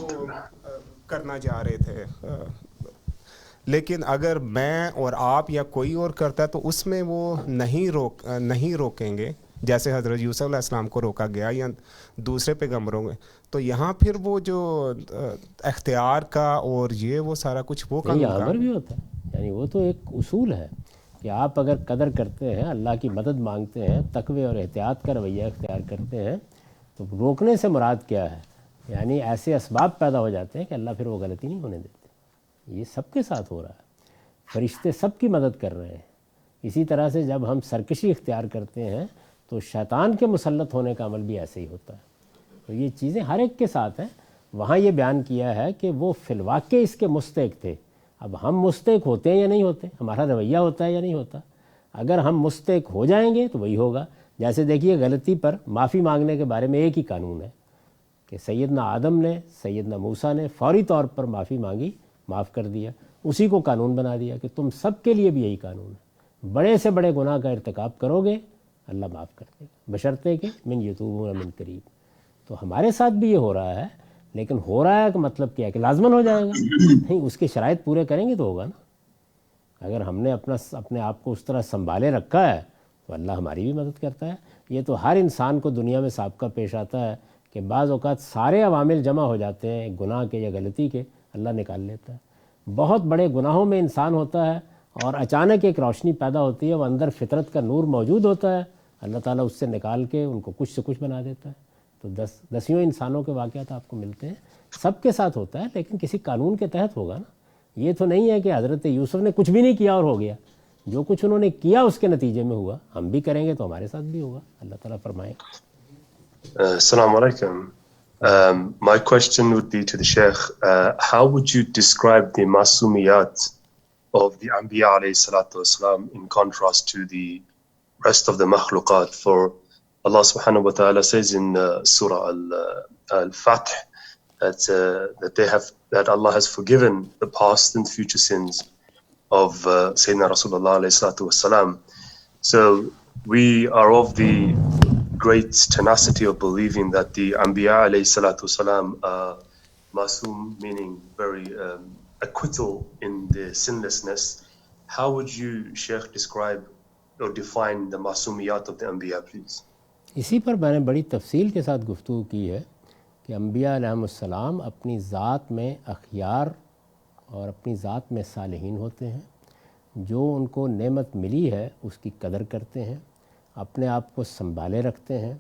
وہ کرنا چاہ رہے تھے، لیکن اگر میں اور آپ یا کوئی اور کرتا ہے تو اس میں وہ نہیں روکیں گے، جیسے حضرت یوسف علیہ السلام کو روکا گیا یا دوسرے پیغمبروں میں، تو یہاں پھر وہ جو اختیار کا اور یہ وہ سارا کچھ وہ یہاں پر بھی ہوتا ہے، یعنی وہ تو ایک اصول ہے کہ آپ اگر قدر کرتے ہیں، اللہ کی مدد مانگتے ہیں، تقوی اور احتیاط کا رویہ اختیار کرتے ہیں، تو روکنے سے مراد کیا ہے؟ یعنی ایسے اسباب پیدا ہو جاتے ہیں کہ اللہ پھر وہ غلطی نہیں ہونے دیتے۔ یہ سب کے ساتھ ہو رہا ہے، فرشتے سب کی مدد کر رہے ہیں۔ اسی طرح سے جب ہم سرکشی اختیار کرتے ہیں تو شیطان کے مسلط ہونے کا عمل بھی ایسے ہی ہوتا ہے۔ تو یہ چیزیں ہر ایک کے ساتھ ہیں۔ وہاں یہ بیان کیا ہے کہ وہ فی الواقع اس کے مستحق تھے۔ اب ہم مستحق ہوتے ہیں یا نہیں ہوتے، ہمارا رویہ ہوتا ہے یا نہیں ہوتا۔ اگر ہم مستحق ہو جائیں گے تو وہی ہوگا۔ جیسے دیکھیے غلطی پر معافی مانگنے کے بارے میں ایک ہی قانون ہے کہ سیدنا آدم نے، سیدنا موسیٰ نے فوری طور پر معافی مانگی، معاف کر دیا، اسی کو قانون بنا دیا کہ تم سب کے لیے بھی یہی قانون ہے۔ بڑے سے بڑے گناہ کا ارتکاب کرو گے اللہ معاف کر دے گا، بشرطے کہ من یتوبون من قریب۔ تو ہمارے ساتھ بھی یہ ہو رہا ہے، لیکن ہو رہا ہے کہ مطلب کیا ہے کہ لازماً ہو جائے گا؟ نہیں، اس کے شرائط پورے کریں گے تو ہوگا نا۔ اگر ہم نے اپنے آپ کو اس طرح سنبھالے رکھا ہے تو اللہ ہماری بھی مدد کرتا ہے۔ یہ تو ہر انسان کو دنیا میں سابقہ پیش آتا ہے کہ بعض اوقات سارے عوامل جمع ہو جاتے ہیں گناہ کے یا غلطی کے، اللہ نکال لیتا ہے۔ بہت بڑے گناہوں میں انسان ہوتا ہے اور اچانک ایک روشنی پیدا ہوتی ہے، وہ اندر فطرت کا نور موجود ہوتا ہے، اللہ تعالیٰ اس سے نکال کے ان کو کچھ سے کچھ بنا دیتا ہے۔ تو دسیوں انسانوں کے واقعات آپ کو ملتے ہیں، سب کے ساتھ ہوتا ہے، لیکن کسی قانون کے تحت ہوگا نا۔ یہ تو نہیں ہے کہ حضرت یوسف نے کچھ بھی نہیں کیا اور ہو گیا، جو کچھ انہوں نے کیا اس کے نتیجے میں ہوا، ہم بھی کریں گے تو ہمارے ساتھ بھی ہوگا۔ اللہ تعالیٰ فرمائے۔ Assalamu alaikum. My question would be to the Sheikh, how would you describe the masumiyat of the Anbiya alayhi salatu wasalam in contrast to the rest of the makhluqat? For Allah subhanahu wa ta'ala says in Surah Al-Fath that Allah has forgiven the past and future sins of Sayyidina Rasulullah alayhi salatu wasalam. So we are of the great tenacity of believing that the Anbiya alayhi salatu wasalam are masum, meaning very acquittal in their sinlessness. How would you, Sheikh, describe or define the masumiyat of the Anbiya, please? اسی پر میں نے بڑی تفصیل کے ساتھ گفتگو کی ہے کہ انبیاء علیہم السلام اپنی ذات میں اخیار اور اپنی ذات میں صالحین ہوتے ہیں، جو ان کو نعمت ملی ہے اس کی قدر کرتے ہیں، اپنے آپ کو سنبھالے رکھتے ہیں۔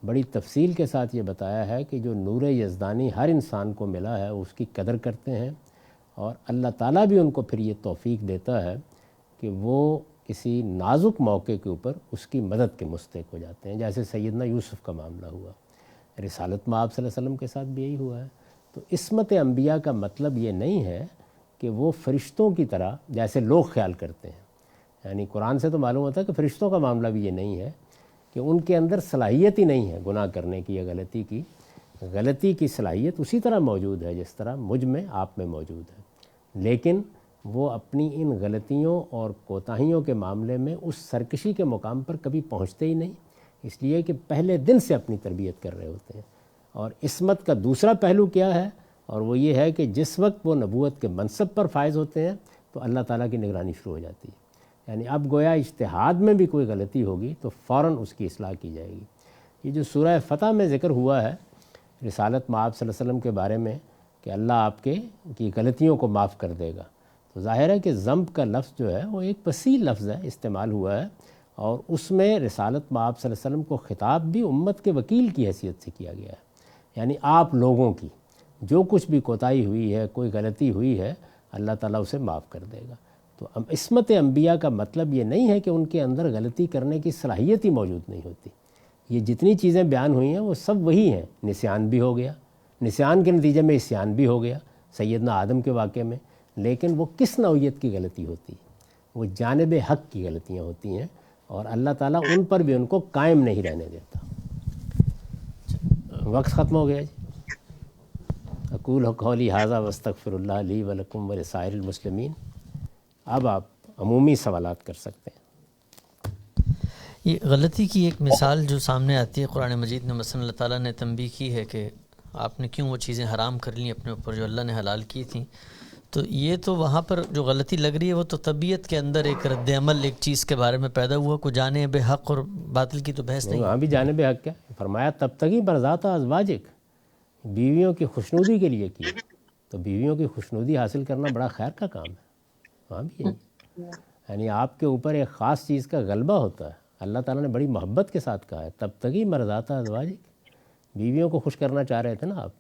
بڑی تفصیل کے ساتھ یہ بتایا ہے کہ جو نور یزدانی ہر انسان کو ملا ہے اس کی قدر کرتے ہیں، اور اللہ تعالیٰ بھی ان کو پھر یہ توفیق دیتا ہے کہ وہ کسی نازک موقع کے اوپر اس کی مدد کے مستحق ہو جاتے ہیں، جیسے سیدنا یوسف کا معاملہ ہوا۔ رسالت میں آپ صلی اللہ علیہ وسلم کے ساتھ بھی یہی ہوا ہے۔ تو عصمت انبیاء کا مطلب یہ نہیں ہے کہ وہ فرشتوں کی طرح جیسے لوگ خیال کرتے ہیں، یعنی قرآن سے تو معلوم ہوتا ہے کہ فرشتوں کا معاملہ بھی یہ نہیں ہے کہ ان کے اندر صلاحیت ہی نہیں ہے گناہ کرنے کی یا غلطی کی۔ غلطی کی صلاحیت اسی طرح موجود ہے جس طرح مجھ میں آپ میں موجود ہے، لیکن وہ اپنی ان غلطیوں اور کوتاہیوں کے معاملے میں اس سرکشی کے مقام پر کبھی پہنچتے ہی نہیں اس لیے کہ پہلے دن سے اپنی تربیت کر رہے ہوتے ہیں. اور عصمت کا دوسرا پہلو کیا ہے، اور وہ یہ ہے کہ جس وقت وہ نبوت کے منصب پر فائز ہوتے ہیں تو اللہ تعالیٰ کی نگرانی شروع ہو جاتی ہے. یعنی اب گویا اجتہاد میں بھی کوئی غلطی ہوگی تو فوراً اس کی اصلاح کی جائے گی. یہ جو سورہ فتح میں ذکر ہوا ہے رسالت مآب صلی اللہ علیہ وسلم کے بارے میں کہ اللہ آپ کی غلطیوں کو معاف کر دے گا، تو ظاہر ہے کہ ذنب کا لفظ جو ہے وہ ایک وسیع لفظ ہے، استعمال ہوا ہے، اور اس میں رسالت مآب صلی اللہ علیہ وسلم کو خطاب بھی امت کے وکیل کی حیثیت سے کیا گیا ہے. یعنی آپ لوگوں کی جو کچھ بھی کوتاہی ہوئی ہے، کوئی غلطی ہوئی ہے، اللہ تعالیٰ اسے معاف کر دے گا. تو عصمت انبیاء کا مطلب یہ نہیں ہے کہ ان کے اندر غلطی کرنے کی صلاحیت ہی موجود نہیں ہوتی. یہ جتنی چیزیں بیان ہوئی ہیں وہ سب وہی ہیں. نسیان بھی ہو گیا، نسیان کے نتیجے میں عصیان بھی ہو گیا سیدنا آدم کے واقعے میں، لیکن وہ کس نوعیت کی غلطی ہوتی ہے؟ وہ جانب حق کی غلطیاں ہوتی ہیں، اور اللہ تعالیٰ ان پر بھی ان کو قائم نہیں رہنے دیتا. وقت ختم ہو گیا جی. اقول قولی ھذا واستغفر اللہ لی ولکم ولسائر المسلمین. اب آپ عمومی سوالات کر سکتے ہیں. یہ غلطی کی ایک مثال جو سامنے آتی ہے قرآن مجید میں، مثلا اللہ تعالیٰ نے تنبیہ کی ہے کہ آپ نے کیوں وہ چیزیں حرام کر لیں اپنے اوپر جو اللہ نے حلال کی تھیں. تو یہ تو وہاں پر جو غلطی لگ رہی ہے وہ تو طبیعت کے اندر ایک رد عمل ایک چیز کے بارے میں پیدا ہوا، کوئی جانب حق اور باطل کی تو بحث نہیں. وہاں بھی جانب حق کیا فرمایا، تب تک ہی برذات ازواجک، بیویوں کی خوشنودی کے لیے کی. تو بیویوں کی خوشنودی حاصل کرنا بڑا خیر کا کام ہے. وہاں بھی یہی، یعنی آپ کے اوپر ایک خاص چیز کا غلبہ ہوتا ہے. اللہ تعالیٰ نے بڑی محبت کے ساتھ کہا ہے تب تک ہی مرضات ازواجک. بیویوں کو خوش کرنا چاہ رہے تھے نا آپ،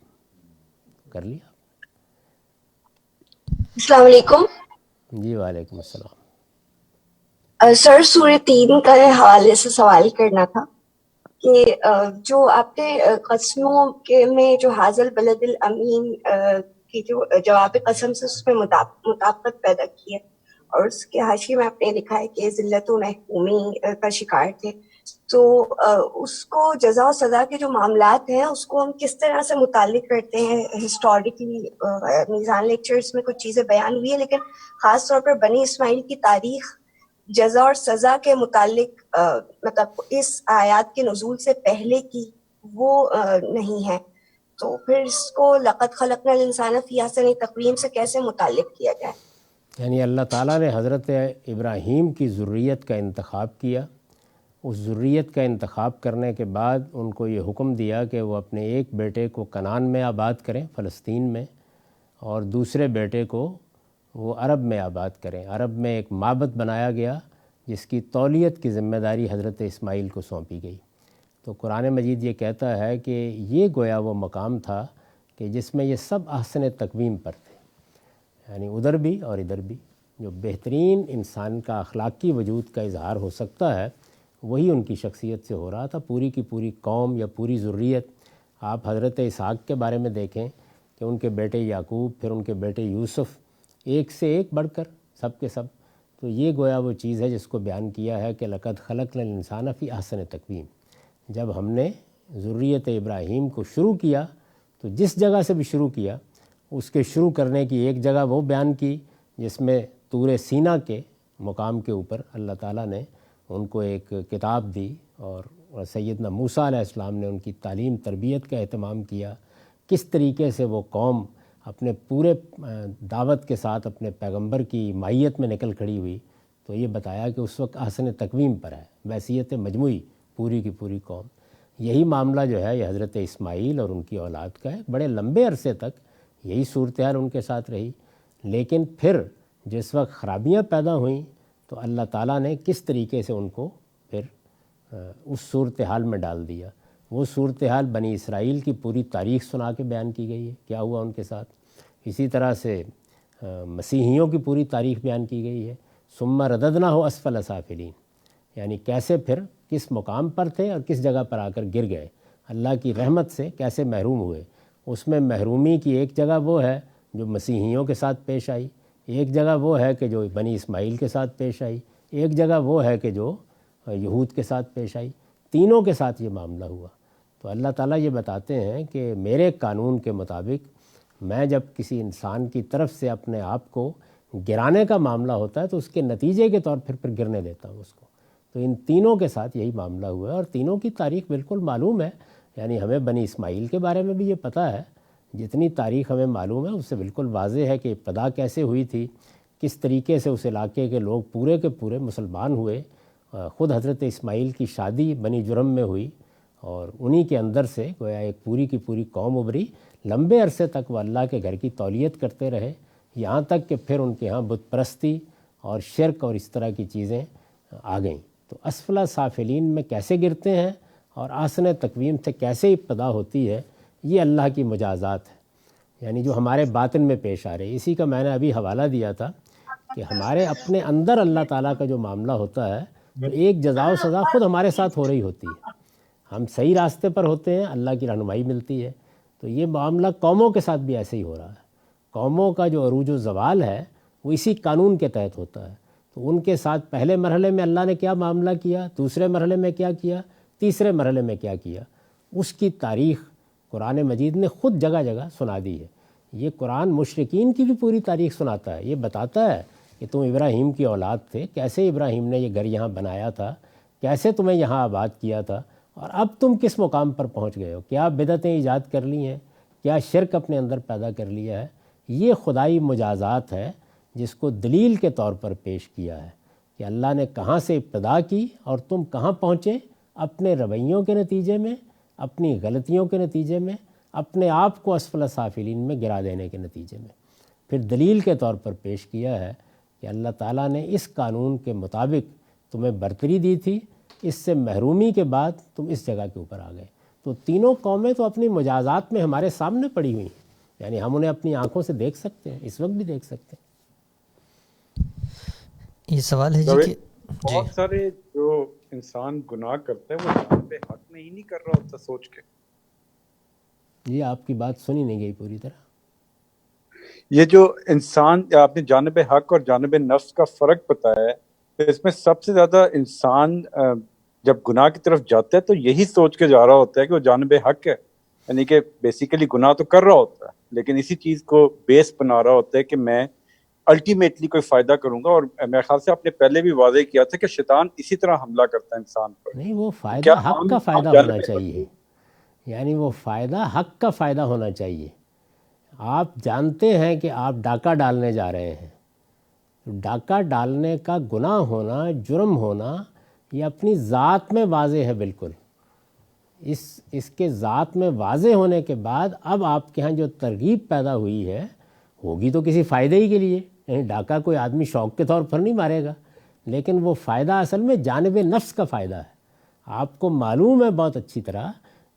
کر لیا. السلام علیکم. جی وعلیکم السلام. سر سورہ 3 کا حوالے سے سوال کرنا تھا کہ جو آپ نے قسموں کے میں جو حاضل بلد الامین کی جو جواب قسم سے اس میں مطابقت پیدا کی ہے، اور اس کے حاشیے میں آپ نے لکھا ہے کہ ذلت و محکومی کا شکار تھے، تو اس کو جزا و سزا کے جو معاملات ہیں اس کو ہم کس طرح سے متعلق کرتے ہیں؟ ہسٹوریکلی میزان لیکچرز میں کچھ چیزیں بیان ہوئی ہیں، لیکن خاص طور پر بنی اسماعیل کی تاریخ جزا اور سزا کے متعلق مطلب اس آیات کے نزول سے پہلے کی وہ نہیں ہے. تو پھر اس کو لقد خلقنا الانسان فی احسن تقویم سے کیسے متعلق کیا جائے؟ یعنی اللہ تعالیٰ نے حضرت ابراہیم کی ذریت کا انتخاب کیا. اس ذریت کا انتخاب کرنے کے بعد ان کو یہ حکم دیا کہ وہ اپنے ایک بیٹے کو کنعان میں آباد کریں، فلسطین میں، اور دوسرے بیٹے کو وہ عرب میں آباد کریں. عرب میں ایک معبد بنایا گیا جس کی تولیت کی ذمہ داری حضرت اسماعیل کو سونپی گئی. تو قرآن مجید یہ کہتا ہے کہ یہ گویا وہ مقام تھا کہ جس میں یہ سب احسن تقویم پر تھے، یعنی ادھر بھی اور ادھر بھی. جو بہترین انسان کا اخلاقی وجود کا اظہار ہو سکتا ہے وہی ان کی شخصیت سے ہو رہا تھا. پوری کی پوری قوم یا پوری ذریت، آپ حضرت اسحاق کے بارے میں دیکھیں کہ ان کے بیٹے یعقوب، پھر ان کے بیٹے یوسف، ایک سے ایک بڑھ کر سب کے سب. تو یہ گویا وہ چیز ہے جس کو بیان کیا ہے کہ لقد خلقنا الانسان فی احسن تقویم. جب ہم نے ذریت ابراہیم کو شروع کیا تو جس جگہ سے بھی شروع کیا اس کے شروع کرنے کی ایک جگہ وہ بیان کی جس میں طور سینا کے مقام کے اوپر اللہ تعالیٰ نے ان کو ایک کتاب دی، اور سیدنا موسیٰ علیہ السلام نے ان کی تعلیم تربیت کا اہتمام کیا. کس طریقے سے وہ قوم اپنے پورے دعوت کے ساتھ اپنے پیغمبر کی مائیت میں نکل کھڑی ہوئی. تو یہ بتایا کہ اس وقت احسن تقویم پر ہے، ویسیت مجموعی پوری کی پوری قوم. یہی معاملہ جو ہے یہ حضرت اسماعیل اور ان کی اولاد کا ہے. بڑے لمبے عرصے تک یہی صورتحال ان کے ساتھ رہی، لیکن پھر جس وقت خرابیاں پیدا ہوئیں تو اللہ تعالیٰ نے کس طریقے سے ان کو پھر اس صورتحال میں ڈال دیا. وہ صورتحال بنی اسرائیل کی پوری تاریخ سنا کے بیان کی گئی ہے، کیا ہوا ان کے ساتھ. اسی طرح سے مسیحیوں کی پوری تاریخ بیان کی گئی ہے. ثم رددناہ اسفل سافلین، یعنی کیسے پھر کس مقام پر تھے اور کس جگہ پر آ کر گر گئے، اللہ کی رحمت سے کیسے محروم ہوئے. اس میں محرومی کی ایک جگہ وہ ہے جو مسیحیوں کے ساتھ پیش آئی، ایک جگہ وہ ہے کہ جو بنی اسماعیل کے ساتھ پیش آئی، ایک جگہ وہ ہے کہ جو یہود کے ساتھ پیش آئی. تینوں کے ساتھ یہ معاملہ ہوا. تو اللہ تعالیٰ یہ بتاتے ہیں کہ میرے قانون کے مطابق میں جب کسی انسان کی طرف سے اپنے آپ کو گرانے کا معاملہ ہوتا ہے تو اس کے نتیجے کے طور پھر گرنے دیتا ہوں اس کو. تو تو ان تینوں کے ساتھ یہی معاملہ ہوا ہے، اور تینوں کی تاریخ بالکل معلوم ہے. یعنی ہمیں بنی اسماعیل کے بارے میں بھی یہ پتہ ہے، جتنی تاریخ ہمیں معلوم ہے اس سے بالکل واضح ہے کہ ابتدا کیسے ہوئی تھی، کس طریقے سے اس علاقے کے لوگ پورے کے پورے مسلمان ہوئے. خود حضرت اسماعیل کی شادی بنی جرم میں ہوئی، اور انہی کے اندر سے گویا ایک پوری کی پوری قوم ابھری. لمبے عرصے تک وہ اللہ کے گھر کی تولیت کرتے رہے، یہاں تک کہ پھر ان کے ہاں بت پرستی اور شرک اور اس طرح کی چیزیں آ گئیں. تو اسفل سافلین میں کیسے گرتے ہیں اور آسن تقویم سے کیسے ابتدا ہوتی ہے، یہ اللہ کی مجازات ہے، یعنی جو ہمارے باطن میں پیش آ رہے. اسی کا میں نے ابھی حوالہ دیا تھا کہ ہمارے اپنے اندر اللہ تعالیٰ کا جو معاملہ ہوتا ہے، تو ایک جزا و سزا خود ہمارے ساتھ ہو رہی ہوتی ہے. ہم صحیح راستے پر ہوتے ہیں، اللہ کی رہنمائی ملتی ہے. تو یہ معاملہ قوموں کے ساتھ بھی ایسے ہی ہو رہا ہے. قوموں کا جو عروج و زوال ہے وہ اسی قانون کے تحت ہوتا ہے. تو ان کے ساتھ پہلے مرحلے میں اللہ نے کیا معاملہ کیا، دوسرے مرحلے میں کیا کیا، تیسرے مرحلے میں کیا کیا، اس کی تاریخ قرآن مجید نے خود جگہ جگہ سنا دی ہے. یہ قرآن مشرکین کی بھی پوری تاریخ سناتا ہے. یہ بتاتا ہے کہ تم ابراہیم کی اولاد تھے، کیسے ابراہیم نے یہ گھر یہاں بنایا تھا، کیسے تمہیں یہاں آباد کیا تھا، اور اب تم کس مقام پر پہنچ گئے ہو، کیا بدعتیں ایجاد کر لی ہیں، کیا شرک اپنے اندر پیدا کر لیا ہے. یہ خدائی مجازات ہے جس کو دلیل کے طور پر پیش کیا ہے کہ اللہ نے کہاں سے ابتدا کی اور تم کہاں پہنچے، اپنے رویوں کے نتیجے میں، اپنی غلطیوں کے نتیجے میں، اپنے آپ کو اسفل سافلین میں گرا دینے کے نتیجے میں. پھر دلیل کے طور پر پیش کیا ہے کہ اللہ تعالیٰ نے اس قانون کے مطابق تمہیں برتری دی تھی، اس سے محرومی کے بعد تم اس جگہ کے اوپر آ گئے. تو تینوں قومیں تو اپنی مجازات میں ہمارے سامنے پڑی ہوئی ہیں، یعنی ہم انہیں اپنی آنکھوں سے دیکھ سکتے ہیں، اس وقت بھی دیکھ سکتے ہیں. یہ سوال ہے جی کہ بہت سارے جو انسان گناہ کرتا ہے وہ جانب حق میں ہی نہیں کر رہا ہوتا سوچ کے. یہ آپ کی بات سنی نہیں گئی پوری طرح. یہ جو انسان، آپ نے جانب حق اور جانب نفس کا فرق بتایا ہے، اس میں سب سے زیادہ انسان جب گناہ کی طرف جاتا ہے تو یہی سوچ کے جا رہا ہوتا ہے کہ وہ جانب حق ہے، یعنی کہ بیسیکلی گناہ تو کر رہا ہوتا ہے لیکن اسی چیز کو بیس بنا رہا ہوتا ہے کہ میں الٹیمیٹلی کوئی فائدہ کروں گا. اور میرے خیال سے آپ نے پہلے بھی واضح کیا تھا کہ شیطان اسی طرح حملہ کرتا ہے انسان پر. نہیں، وہ فائدہ حق کا فائدہ ہونا چاہیے، یعنی وہ فائدہ حق کا فائدہ ہونا چاہیے. آپ جانتے ہیں کہ آپ ڈاکہ ڈالنے جا رہے ہیں، ڈاکہ ڈالنے کا گناہ ہونا، جرم ہونا، یہ اپنی ذات میں واضح ہے بالکل. اس کے ذات میں واضح ہونے کے بعد اب آپ کے ہاں جو ترغیب پیدا ہوئی ہے ہوگی تو کسی فائدے ہی کے لیے. یعنی ڈاکہ کوئی آدمی شوق کے طور پر نہیں مارے گا، لیکن وہ فائدہ اصل میں جانب نفس کا فائدہ ہے. آپ کو معلوم ہے بہت اچھی طرح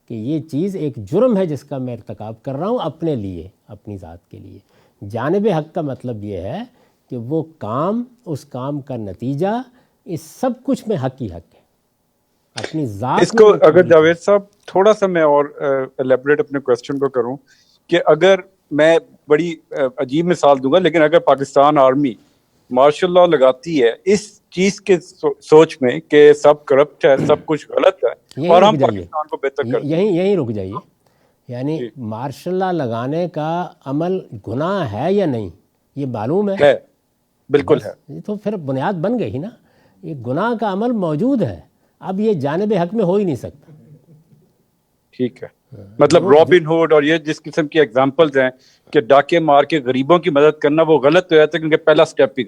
کہ یہ چیز ایک جرم ہے جس کا میں ارتکاب کر رہا ہوں اپنے لیے، اپنی ذات کے لیے. جانب حق کا مطلب یہ ہے کہ وہ کام، اس کام کا نتیجہ، اس سب کچھ میں حق ہی حق ہے، اپنی ذات. اس کو اگر جاوید صاحب تھوڑا سا میں اور ایلیبریٹ اپنے کوسچن کو کروں کہ اگر میں بڑی عجیب مثال دوں گا، لیکن اگر پاکستان آرمی مارشل لاء لگاتی ہے اس چیز کے سوچ میں کہ سب کرپٹ ہے، سب کچھ غلط ہے، اور ہم پاکستان کو بہتر کرتے ہیں، یہیں رک جائیے. یعنی مارشل لاء لگانے کا عمل گناہ ہے یا نہیں یہ معلوم ہے؟ بالکل ہے. تو پھر بنیاد بن گئی نا، یہ گناہ کا عمل موجود ہے، اب یہ جانب حق میں ہو ہی نہیں سکتا. ٹھیک ہے، مطلب رابن ہوڈ اور یہ جس قسم کی ایگزامپلز ہیں کہ ڈاکے مار کے غریبوں کی مدد کرنا، وہ غلط ہو جاتا ہے کیونکہ پہلا سٹیپ ہی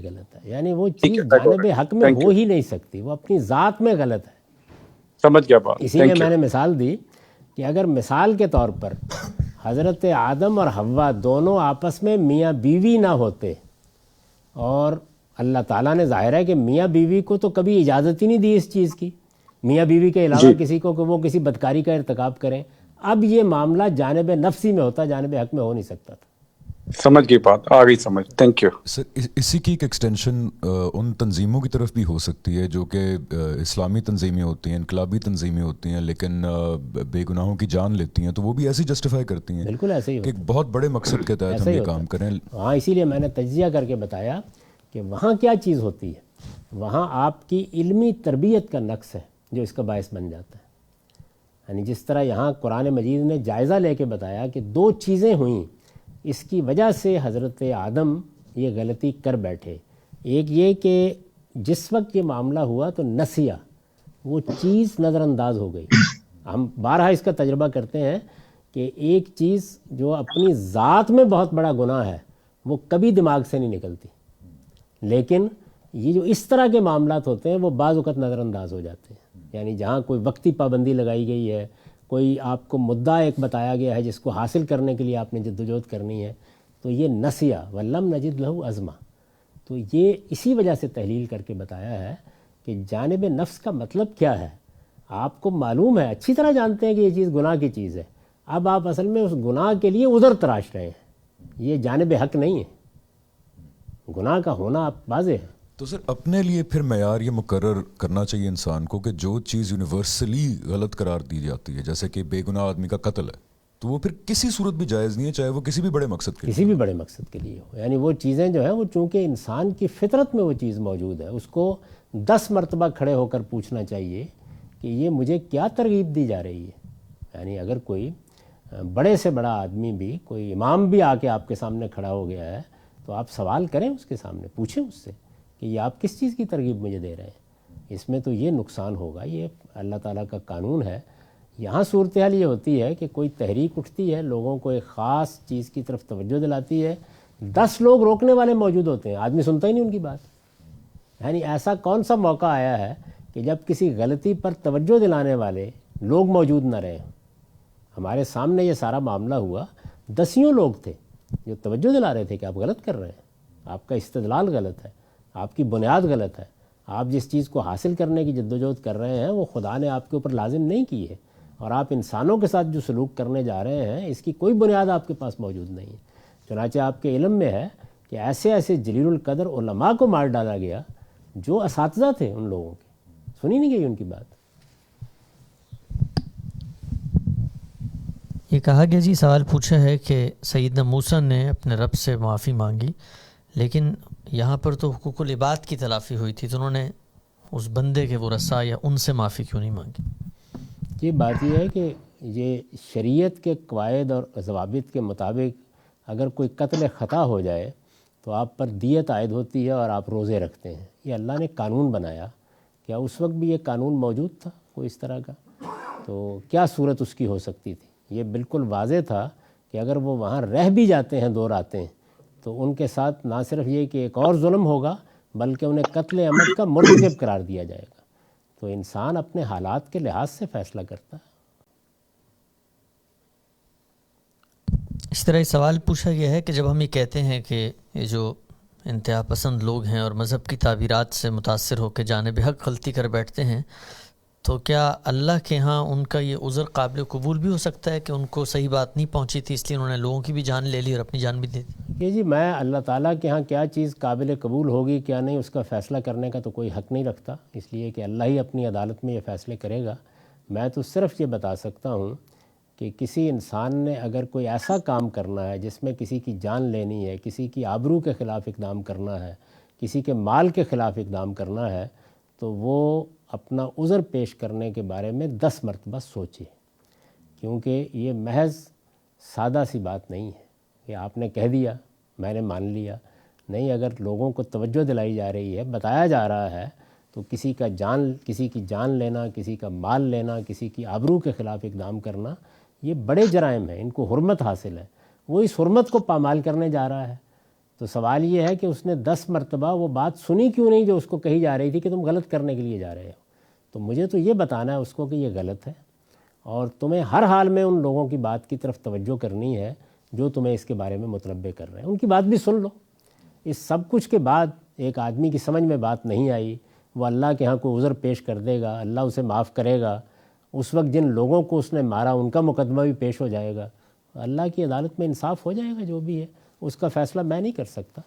غلط ہے. یعنی وہ چیز جانب حق میں ہو ہی نہیں سکتی، وہ اپنی ذات میں غلط ہے. سمجھ گیا بات. اسی لیے میں نے مثال دی کہ اگر مثال کے طور پر حضرت آدم اور حوا دونوں آپس میں میاں بیوی نہ ہوتے، اور اللہ تعالیٰ نے ظاہر ہے کہ میاں بیوی کو تو کبھی اجازت ہی نہیں دی اس چیز کی، میاں بیوی کے علاوہ کسی کو کہ وہ کسی بدکاری کا ارتکاب کریں، اب یہ معاملہ جانب نفسی میں ہوتا، جانب حق میں ہو نہیں سکتا تھا. سمجھ گئی بات، آ گئی سمجھ. Thank you sir. اسی کی ایک ایکسٹینشن ان تنظیموں کی طرف بھی ہو سکتی ہے جو کہ اسلامی تنظیمیں ہوتی ہیں، انقلابی تنظیمیں ہوتی ہیں، لیکن بے گناہوں کی جان لیتی ہیں، تو وہ بھی ایسے جسٹیفائی کرتی ہیں. بالکل ایسے ہی کہ ایک بہت بڑے مقصد کے تحت ہم یہ کام کریں. ہاں، اسی لیے میں نے تجزیہ کر کے بتایا کہ وہاں کیا چیز ہوتی ہے. وہاں آپ کی علمی تربیت کا نقص ہے جو اس کا باعث بن جاتا ہے. یعنی جس طرح یہاں قرآن مجید نے جائزہ لے کے بتایا کہ دو چیزیں ہوئیں، اس کی وجہ سے حضرت آدم یہ غلطی کر بیٹھے. ایک یہ کہ جس وقت یہ معاملہ ہوا تو نسیہ، وہ چیز نظر انداز ہو گئی. ہم بارہا اس کا تجربہ کرتے ہیں کہ ایک چیز جو اپنی ذات میں بہت بڑا گناہ ہے وہ کبھی دماغ سے نہیں نکلتی، لیکن یہ جو اس طرح کے معاملات ہوتے ہیں وہ بعض اوقات نظر انداز ہو جاتے ہیں. یعنی جہاں کوئی وقتی پابندی لگائی گئی ہے، کوئی آپ کو مدعا ایک بتایا گیا ہے جس کو حاصل کرنے کے لیے آپ نے جدوجہد کرنی ہے، تو یہ نسیہ ولم نجد لہ عزما. تو یہ اسی وجہ سے تحلیل کر کے بتایا ہے کہ جانب نفس کا مطلب کیا ہے. آپ کو معلوم ہے، اچھی طرح جانتے ہیں کہ یہ چیز گناہ کی چیز ہے، اب آپ اصل میں اس گناہ کے لیے عذر تراش رہے ہیں. یہ جانب حق نہیں ہے، گناہ کا ہونا آپ واضح ہے. تو سر اپنے لیے پھر معیار یہ مقرر کرنا چاہیے انسان کو کہ جو چیز یونیورسلی غلط قرار دی جاتی ہے، جیسے کہ بے گناہ آدمی کا قتل ہے، تو وہ پھر کسی صورت بھی جائز نہیں ہے، چاہے وہ کسی بھی بڑے مقصد کے لیے، کسی بھی بڑے مقصد کے لیے ہو. یعنی وہ چیزیں جو ہیں وہ چونکہ انسان کی فطرت میں وہ چیز موجود ہے، اس کو 10 مرتبہ کھڑے ہو کر پوچھنا چاہیے کہ یہ مجھے کیا ترغیب دی جا رہی ہے. یعنی اگر کوئی بڑے سے بڑا آدمی بھی، کوئی امام بھی آ کے آپ کے سامنے کھڑا ہو گیا ہے تو آپ سوال کریں اس کے سامنے، پوچھیں اس سے کہ یہ آپ کس چیز کی ترغیب مجھے دے رہے ہیں، اس میں تو یہ نقصان ہوگا. یہ اللہ تعالیٰ کا قانون ہے. یہاں صورتحال یہ ہوتی ہے کہ کوئی تحریک اٹھتی ہے، لوگوں کو ایک خاص چیز کی طرف توجہ دلاتی ہے، 10 لوگ روکنے والے موجود ہوتے ہیں، آدمی سنتا ہی نہیں ان کی بات. یعنی ایسا کون سا موقع آیا ہے کہ جب کسی غلطی پر توجہ دلانے والے لوگ موجود نہ رہے. ہمارے سامنے یہ سارا معاملہ ہوا، 10 لوگ تھے جو توجہ دلا رہے تھے کہ آپ غلط کر رہے ہیں، آپ کا استدلال غلط ہے، آپ کی بنیاد غلط ہے، آپ جس چیز کو حاصل کرنے کی جدوجہد کر رہے ہیں وہ خدا نے آپ کے اوپر لازم نہیں کی ہے، اور آپ انسانوں کے ساتھ جو سلوک کرنے جا رہے ہیں اس کی کوئی بنیاد آپ کے پاس موجود نہیں ہے. چنانچہ آپ کے علم میں ہے کہ ایسے ایسے جلیل القدر علماء کو مار ڈالا گیا جو اساتذہ تھے ان لوگوں کے، سنی نہیں گئی ان کی بات. یہ کہا گیا جی، سوال پوچھا ہے کہ سیدنا موسیٰ نے اپنے رب سے معافی مانگی، لیکن یہاں پر تو حقوق العباد کی تلافی ہوئی تھی، تو انہوں نے اس بندے کے ورثاء یا ان سے معافی کیوں نہیں مانگی؟ یہ بات یہ ہے کہ یہ شریعت کے قواعد اور ضوابط کے مطابق اگر کوئی قتل خطا ہو جائے تو آپ پر دیت عائد ہوتی ہے اور آپ روزے رکھتے ہیں. یہ اللہ نے قانون بنایا. کیا اس وقت بھی یہ قانون موجود تھا کوئی اس طرح کا؟ تو کیا صورت اس کی ہو سکتی تھی؟ یہ بالکل واضح تھا کہ اگر وہ وہاں رہ بھی جاتے ہیں 2 راتیں تو ان کے ساتھ نہ صرف یہ کہ ایک اور ظلم ہوگا بلکہ انہیں قتل عمد کا مرتکب قرار دیا جائے گا. تو انسان اپنے حالات کے لحاظ سے فیصلہ کرتا ہے. اس طرح سوال پوچھا گیا ہے کہ جب ہم یہ کہتے ہیں کہ یہ جو انتہا پسند لوگ ہیں اور مذہب کی تعبیرات سے متاثر ہو کے جانب حق غلطی کر بیٹھتے ہیں، تو کیا اللہ کے ہاں ان کا یہ عذر قابل قبول بھی ہو سکتا ہے کہ ان کو صحیح بات نہیں پہنچی تھی اس لیے انہوں نے لوگوں کی بھی جان لے لی اور اپنی جان بھی دے دی؟ کہ جی میں اللہ تعالیٰ کے ہاں کیا چیز قابل قبول ہوگی کیا نہیں اس کا فیصلہ کرنے کا تو کوئی حق نہیں رکھتا، اس لیے کہ اللہ ہی اپنی عدالت میں یہ فیصلے کرے گا. میں تو صرف یہ بتا سکتا ہوں کہ کسی انسان نے اگر کوئی ایسا کام کرنا ہے جس میں کسی کی جان لینی ہے، کسی کی آبرو کے خلاف اقدام کرنا ہے، کسی کے مال کے خلاف اقدام کرنا ہے، تو وہ اپنا عذر پیش کرنے کے بارے میں 10 مرتبہ سوچے، کیونکہ یہ محض سادہ سی بات نہیں ہے کہ آپ نے کہہ دیا میں نے مان لیا. نہیں، اگر لوگوں کو توجہ دلائی جا رہی ہے، بتایا جا رہا ہے، تو کسی کی جان لینا، کسی کا مال لینا، کسی کی آبرو کے خلاف اقدام کرنا یہ بڑے جرائم ہیں. ان کو حرمت حاصل ہے، وہ اس حرمت کو پامال کرنے جا رہا ہے. تو سوال یہ ہے کہ اس نے 10 مرتبہ وہ بات سنی کیوں نہیں جو اس کو کہی جا رہی تھی کہ تم غلط کرنے کے لیے جا رہے ہو. تو مجھے تو یہ بتانا ہے اس کو کہ یہ غلط ہے، اور تمہیں ہر حال میں ان لوگوں کی بات کی طرف توجہ کرنی ہے جو تمہیں اس کے بارے میں متنبع کر رہے ہیں. ان کی بات بھی سن لو. اس سب کچھ کے بعد ایک آدمی کی سمجھ میں بات نہیں آئی، وہ اللہ کے ہاں کوئی عذر پیش کر دے گا، اللہ اسے معاف کرے گا. اس وقت جن لوگوں کو اس نے مارا ان کا مقدمہ بھی پیش ہو جائے گا، اللہ کی عدالت میں انصاف ہو جائے گا. جو بھی ہے اس کا فیصلہ میں نہیں کر سکتا.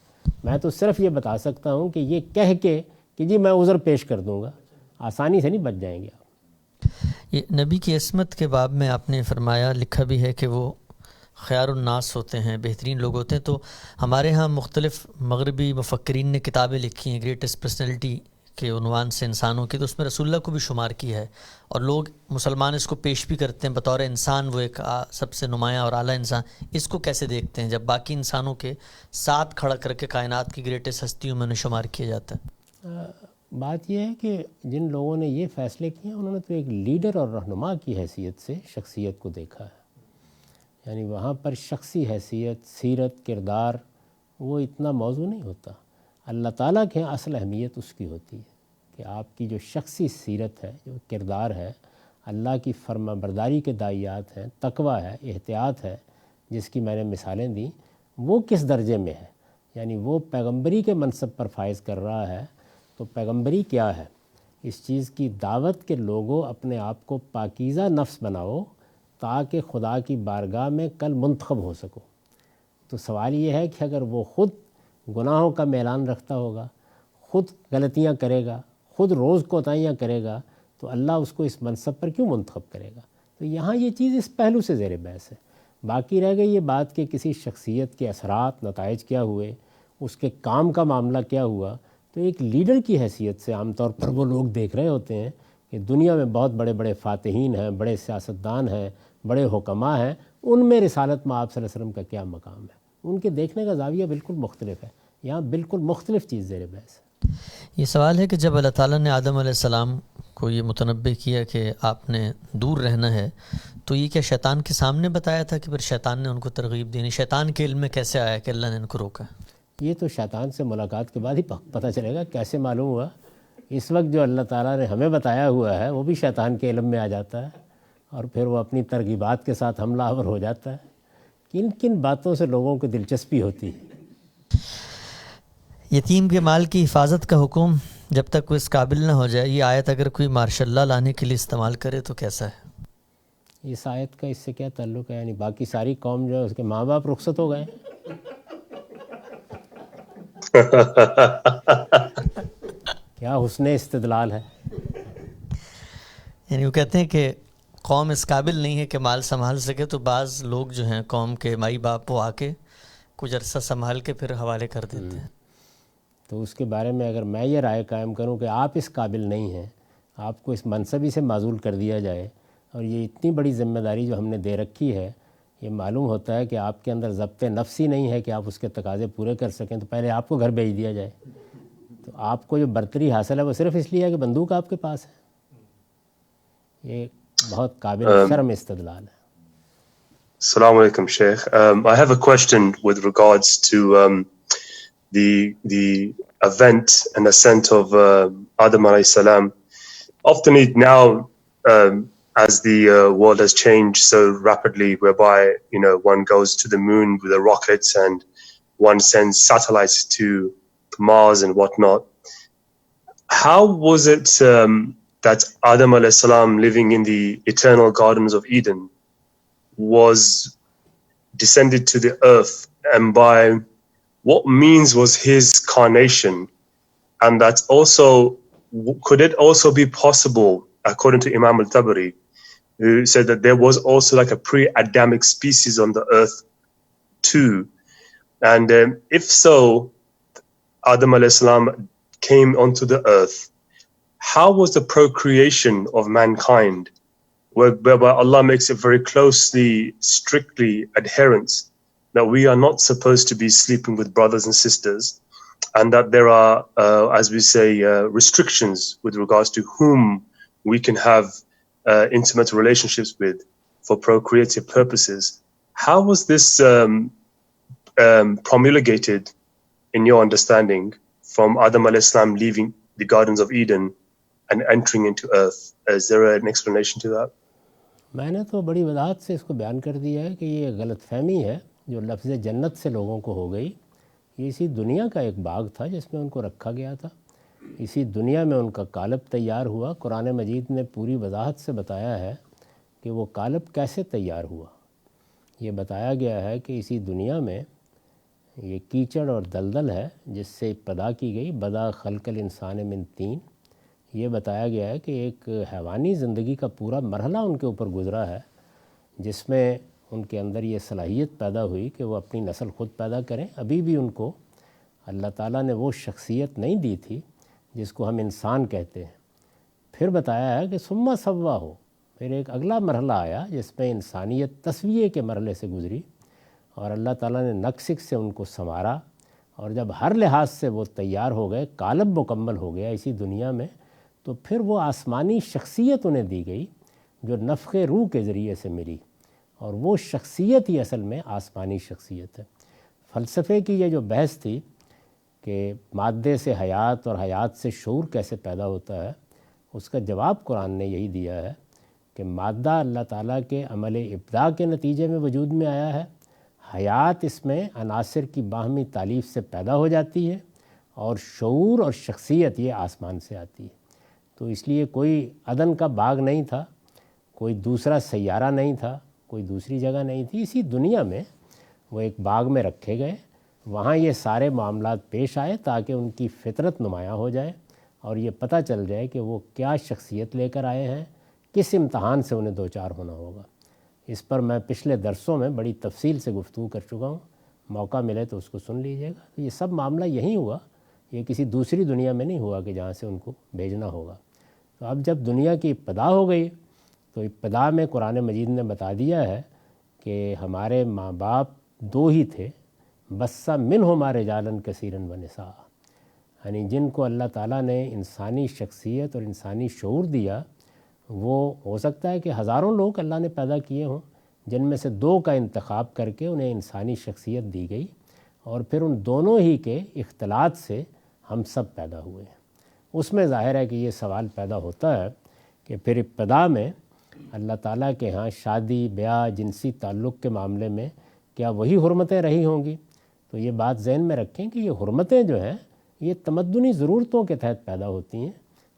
میں تو صرف یہ بتا سکتا ہوں کہ یہ کہہ کے کہ جی میں عذر پیش کر دوں گا، آسانی سے نہیں بچ جائیں گے آپ. یہ نبی کی عصمت کے باب میں آپ نے فرمایا، لکھا بھی ہے کہ وہ خیار الناس ہوتے ہیں، بہترین لوگ ہوتے ہیں. تو ہمارے ہاں مختلف مغربی مفکرین نے کتابیں لکھی ہیں گریٹسٹ پرسنالٹی کے عنوان سے انسانوں کی، تو اس میں رسول اللہ کو بھی شمار کیا ہے، اور لوگ مسلمان اس کو پیش بھی کرتے ہیں بطور انسان وہ ایک سب سے نمایاں اور اعلیٰ انسان. اس کو کیسے دیکھتے ہیں جب باقی انسانوں کے ساتھ کھڑا کر کے کائنات کی گریٹسٹ ہستیوں میں انہیں شمار کیا جاتا ہے؟ بات یہ ہے کہ جن لوگوں نے یہ فیصلے کیے ہیں انہوں نے تو ایک لیڈر اور رہنما کی حیثیت سے شخصیت کو دیکھا ہے، یعنی وہاں پر شخصی حیثیت، سیرت، کردار وہ اتنا موضوع نہیں ہوتا۔ اللہ تعالیٰ کے یہاں اصل اہمیت اس کی ہوتی ہے کہ آپ کی جو شخصی سیرت ہے، جو کردار ہے، اللہ کی فرما برداری کے داعیات ہیں، تقویٰ ہے، احتیاط ہے، جس کی میں نے مثالیں دیں، وہ کس درجے میں ہے، یعنی وہ پیغمبری کے منصب پر فائز کر رہا ہے تو پیغمبری کیا ہے، اس چیز کی دعوت کے لوگوں اپنے آپ کو پاکیزہ نفس بناؤ تاکہ خدا کی بارگاہ میں کل منتخب ہو سکو۔ تو سوال یہ ہے کہ اگر وہ خود گناہوں کا میلان رکھتا ہوگا، خود غلطیاں کرے گا، خود روز کوتاہیاں کرے گا، تو اللہ اس کو اس منصب پر کیوں منتخب کرے گا؟ تو یہاں یہ چیز اس پہلو سے زیر بحث ہے۔ باقی رہ گئی یہ بات کہ کسی شخصیت کے اثرات، نتائج کیا ہوئے، اس کے کام کا معاملہ کیا ہوا، تو ایک لیڈر کی حیثیت سے عام طور پر وہ لوگ دیکھ رہے ہوتے ہیں کہ دنیا میں بہت بڑے بڑے فاتحین ہیں، بڑے سیاستدان ہیں، بڑے حکماء ہیں، ان میں رسالت میں آپ صلی اللہ علیہ وسلم کا کیا مقام ہے۔ ان کے دیکھنے کا زاویہ بالکل مختلف ہے، یہاں بالکل مختلف چیز زیر بحث ہے۔ یہ سوال ہے کہ جب اللہ تعالیٰ نے آدم علیہ السلام کو یہ متنبہ کیا کہ آپ نے دور رہنا ہے، تو یہ کیا شیطان کے سامنے بتایا تھا کہ پھر شیطان نے ان کو ترغیب دینی؟ شیطان کے علم میں کیسے آیا کہ اللہ نے ان کو روکا؟ یہ تو شیطان سے ملاقات کے بعد ہی پتہ چلے گا، کیسے معلوم ہوا؟ اس وقت جو اللہ تعالیٰ نے ہمیں بتایا ہوا ہے وہ بھی شیطان کے علم میں آ جاتا ہے، اور پھر وہ اپنی ترغیبات کے ساتھ حملہ آور ہو جاتا ہے۔ کن کن باتوں سے لوگوں کو دلچسپی ہوتی ہے؟ یتیم کے مال کی حفاظت کا حکم جب تک وہ اس قابل نہ ہو جائے، یہ آیت اگر کوئی ماشاء اللہ لانے کے لیے استعمال کرے تو کیسا ہے؟ اس آیت کا اس سے کیا تعلق ہے؟ یعنی باقی ساری قوم جو ہے اس کے ماں باپ رخصت ہو گئے؟ کیا حسن استدلال ہے؟ یعنی وہ کہتے ہیں کہ قوم اس قابل نہیں ہے کہ مال سنبھال سکے، تو بعض لوگ جو ہیں قوم کے مائی باپ وہ آ کے کچھ عرصہ سنبھال کے پھر حوالے کر دیتے ہیں۔ تو اس کے بارے میں اگر میں یہ رائے قائم کروں کہ آپ اس قابل نہیں ہیں، آپ کو اس منصبی سے معزول کر دیا جائے، اور یہ اتنی بڑی ذمہ داری جو ہم نے دے رکھی ہے، یہ معلوم ہوتا ہے کہ آپ کے اندر ضبط نفس ہی نہیں ہے کہ آپ اس کے تقاضے پورے کر سکیں، تو پہلے آپ کو گھر بھیج دیا جائے۔ تو آپ کو جو برتری حاصل ہے وہ صرف اس لیے ہے کہ بندوق آپ کے پاس ہے۔ یہ بہت قابل شرم استدلال ہے۔ Assalamu alaikum, Sheikh. I have a question with regards to the event and ascent of Adam alayhi salam. Often now, as the world has changed so rapidly, whereby one goes to the moon with the rockets and one sends satellites to Mars and whatnot. How was it that Adam alayhi salam, living in the eternal gardens of Eden, was descended to the earth, and by what means was his carnation? And that also, could it also be possible, according to Imam al-Tabari, who said that there was also like a pre-Adamic species on the earth too? And if so, Adam alayhi salam came onto the earth. How was the procreation of mankind, whereby Allah makes it very closely, strictly adherence that we are not supposed to be sleeping with brothers and sisters, and that there are, as we say, restrictions with regards to whom we can have intimate relationships with for procreative purposes. How was this promulgated in your understanding from Adam alayhi salam leaving the gardens of Eden and entering into earth? Is there an explanation to that? میں نے تو بڑی وضاحت سے اس کو بیان کر دیا ہے کہ یہ غلط فہمی ہے جو لفظ جنت سے لوگوں کو ہو گئی۔ یہ اسی دنیا کا ایک باغ تھا جس میں ان کو رکھا گیا تھا، اسی دنیا میں ان کا قالب تیار ہوا۔ قرآن مجید نے پوری وضاحت سے بتایا ہے کہ وہ قالب کیسے تیار ہوا۔ یہ بتایا گیا ہے کہ اسی دنیا میں یہ کیچڑ اور دلدل ہے جس سے ابتدا کی گئی، بدا خلق الانسان من طین۔ یہ بتایا گیا ہے کہ ایک حیوانی زندگی کا پورا مرحلہ ان کے اوپر گزرا ہے جس میں ان کے اندر یہ صلاحیت پیدا ہوئی کہ وہ اپنی نسل خود پیدا کریں۔ ابھی بھی ان کو اللہ تعالیٰ نے وہ شخصیت نہیں دی تھی جس کو ہم انسان کہتے ہیں۔ پھر بتایا ہے کہ ثم سوا ہو، پھر ایک اگلا مرحلہ آیا جس میں انسانیت تسویے کے مرحلے سے گزری، اور اللہ تعالیٰ نے نقص سے ان کو سنوارا، اور جب ہر لحاظ سے وہ تیار ہو گئے، قالب مکمل ہو گیا اسی دنیا میں، تو پھر وہ آسمانی شخصیت انہیں دی گئی جو نفخ روح کے ذریعے سے ملی، اور وہ شخصیت ہی اصل میں آسمانی شخصیت ہے۔ فلسفے کی یہ جو بحث تھی کہ مادے سے حیات اور حیات سے شعور کیسے پیدا ہوتا ہے، اس کا جواب قرآن نے یہی دیا ہے کہ مادہ اللہ تعالیٰ کے عمل ابداع کے نتیجے میں وجود میں آیا ہے، حیات اس میں عناصر کی باہمی تالیف سے پیدا ہو جاتی ہے، اور شعور اور شخصیت یہ آسمان سے آتی ہے۔ تو اس لیے کوئی عدن کا باغ نہیں تھا، کوئی دوسرا سیارہ نہیں تھا، کوئی دوسری جگہ نہیں تھی، اسی دنیا میں وہ ایک باغ میں رکھے گئے، وہاں یہ سارے معاملات پیش آئے تاکہ ان کی فطرت نمایاں ہو جائے اور یہ پتہ چل جائے کہ وہ کیا شخصیت لے کر آئے ہیں، کس امتحان سے انہیں دوچار ہونا ہوگا۔ اس پر میں پچھلے درسوں میں بڑی تفصیل سے گفتگو کر چکا ہوں، موقع ملے تو اس کو سن لیجیے گا۔ تو یہ سب معاملہ یہیں ہوا، یہ کسی دوسری دنیا میں نہیں ہوا کہ جہاں سے ان کو بھیجنا ہوگا۔ تو اب جب دنیا کی ابتدا ہو گئی تو ابتدا میں قرآن مجید نے بتا دیا ہے کہ ہمارے ماں باپ دو ہی تھے، بسّا منہما رجالا کثیرا ونساء، یعنی جن کو اللہ تعالیٰ نے انسانی شخصیت اور انسانی شعور دیا، وہ ہو سکتا ہے کہ ہزاروں لوگ اللہ نے پیدا کیے ہوں، جن میں سے دو کا انتخاب کر کے انہیں انسانی شخصیت دی گئی، اور پھر ان دونوں ہی کے اختلاط سے ہم سب پیدا ہوئے ہیں۔ اس میں ظاہر ہے کہ یہ سوال پیدا ہوتا ہے کہ پھر ابتدا میں اللہ تعالیٰ کے ہاں شادی بیاہ جنسی تعلق کے معاملے میں کیا وہی حرمتیں رہی ہوں گی؟ تو یہ بات ذہن میں رکھیں کہ یہ حرمتیں جو ہیں یہ تمدنی ضرورتوں کے تحت پیدا ہوتی ہیں،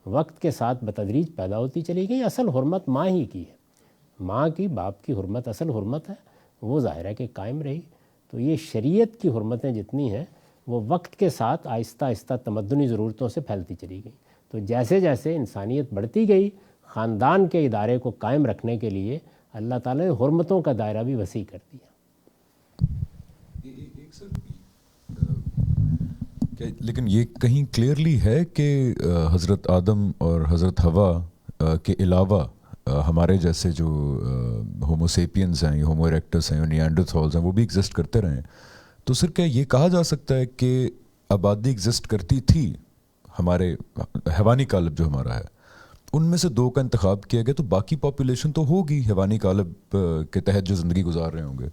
وقت کے ساتھ بتدریج پیدا ہوتی چلی گئی۔ اصل حرمت ماں ہی کی ہے، ماں کی باپ کی حرمت اصل حرمت ہے، وہ ظاہر ہے کہ قائم رہی۔ تو یہ شریعت کی حرمتیں جتنی ہیں وہ وقت کے ساتھ آہستہ آہستہ تمدنی ضرورتوں سے پھیلتی چلی گئی۔ تو جیسے جیسے انسانیت بڑھتی گئی، خاندان کے ادارے کو قائم رکھنے کے لیے اللہ تعالیٰ نے حرمتوں کا دائرہ بھی وسیع کر دیا۔ لیکن یہ کہیں کلیئرلی ہے کہ حضرت آدم اور حضرت حوا کے علاوہ ہمارے جیسے جو ہومو سیپینز ہیں یا ہومو ایریکٹس ہیں یا نیانڈرتھالز ہیں وہ بھی ایگزسٹ کرتے رہے ہیں، تو سر کیا یہ کہا جا سکتا ہے کہ آبادی ایگزسٹ کرتی تھی، ہمارے حیوانی قالب جو ہمارا ہے ان میں سے دو کا انتخاب کیا گیا، تو باقی پاپولیشن تو ہوگی حیوانی قالب کے تحت جو زندگی گزار رہے ہوں گے؟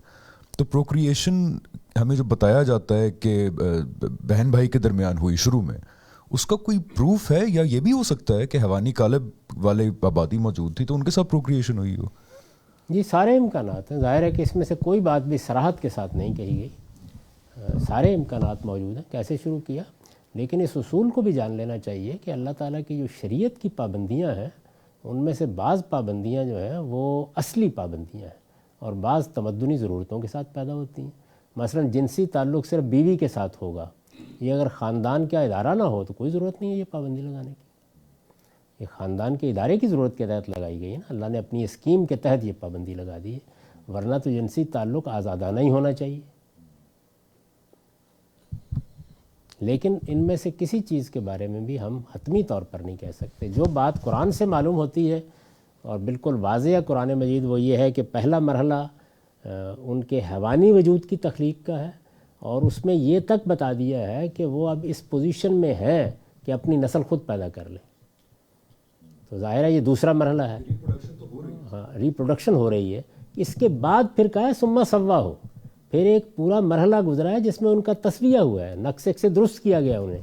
تو پروکریشن ہمیں جو بتایا جاتا ہے کہ بہن بھائی کے درمیان ہوئی شروع میں، اس کا کوئی پروف ہے، یا یہ بھی ہو سکتا ہے کہ حیوانی قالب والے آبادی موجود تھی تو ان کے ساتھ پروکریشن ہوئی ہو؟ یہ سارے امکانات ہیں، ظاہر ہے کہ اس میں سے کوئی بات بھی صراحت کے ساتھ نہیں کہی گئی، سارے امکانات موجود ہیں کیسے شروع کیا۔ لیکن اس اصول کو بھی جان لینا چاہیے کہ اللہ تعالیٰ کی جو شریعت کی پابندیاں ہیں ان میں سے بعض پابندیاں جو ہیں وہ اصلی پابندیاں ہیں، اور بعض تمدنی ضرورتوں کے ساتھ پیدا ہوتی ہیں۔ مثلا جنسی تعلق صرف بیوی کے ساتھ ہوگا، یہ اگر خاندان کا ادارہ نہ ہو تو کوئی ضرورت نہیں ہے یہ پابندی لگانے کی، یہ خاندان کے ادارے کی ضرورت کے تحت لگائی گئی ہے نا، اللہ نے اپنی اسکیم کے تحت یہ پابندی لگا دی ہے، ورنہ تو جنسی تعلق آزادانہ ہی ہونا چاہیے۔ لیکن ان میں سے کسی چیز کے بارے میں بھی ہم حتمی طور پر نہیں کہہ سکتے۔ جو بات قرآن سے معلوم ہوتی ہے اور بالکل واضح قرآن مجید وہ یہ ہے کہ پہلا مرحلہ ان کے حیوانی وجود کی تخلیق کا ہے، اور اس میں یہ تک بتا دیا ہے کہ وہ اب اس پوزیشن میں ہیں کہ اپنی نسل خود پیدا کر لیں۔ تو ظاہر ہے یہ دوسرا مرحلہ ہے، ہاں ریپروڈکشن ہو رہی ہے۔ اس کے بعد پھر کہا ہے ثم سوا ہو، پھر ایک پورا مرحلہ گزرا ہے جس میں ان کا تصفیہ ہوا ہے، نقص سے درست کیا گیا انہیں،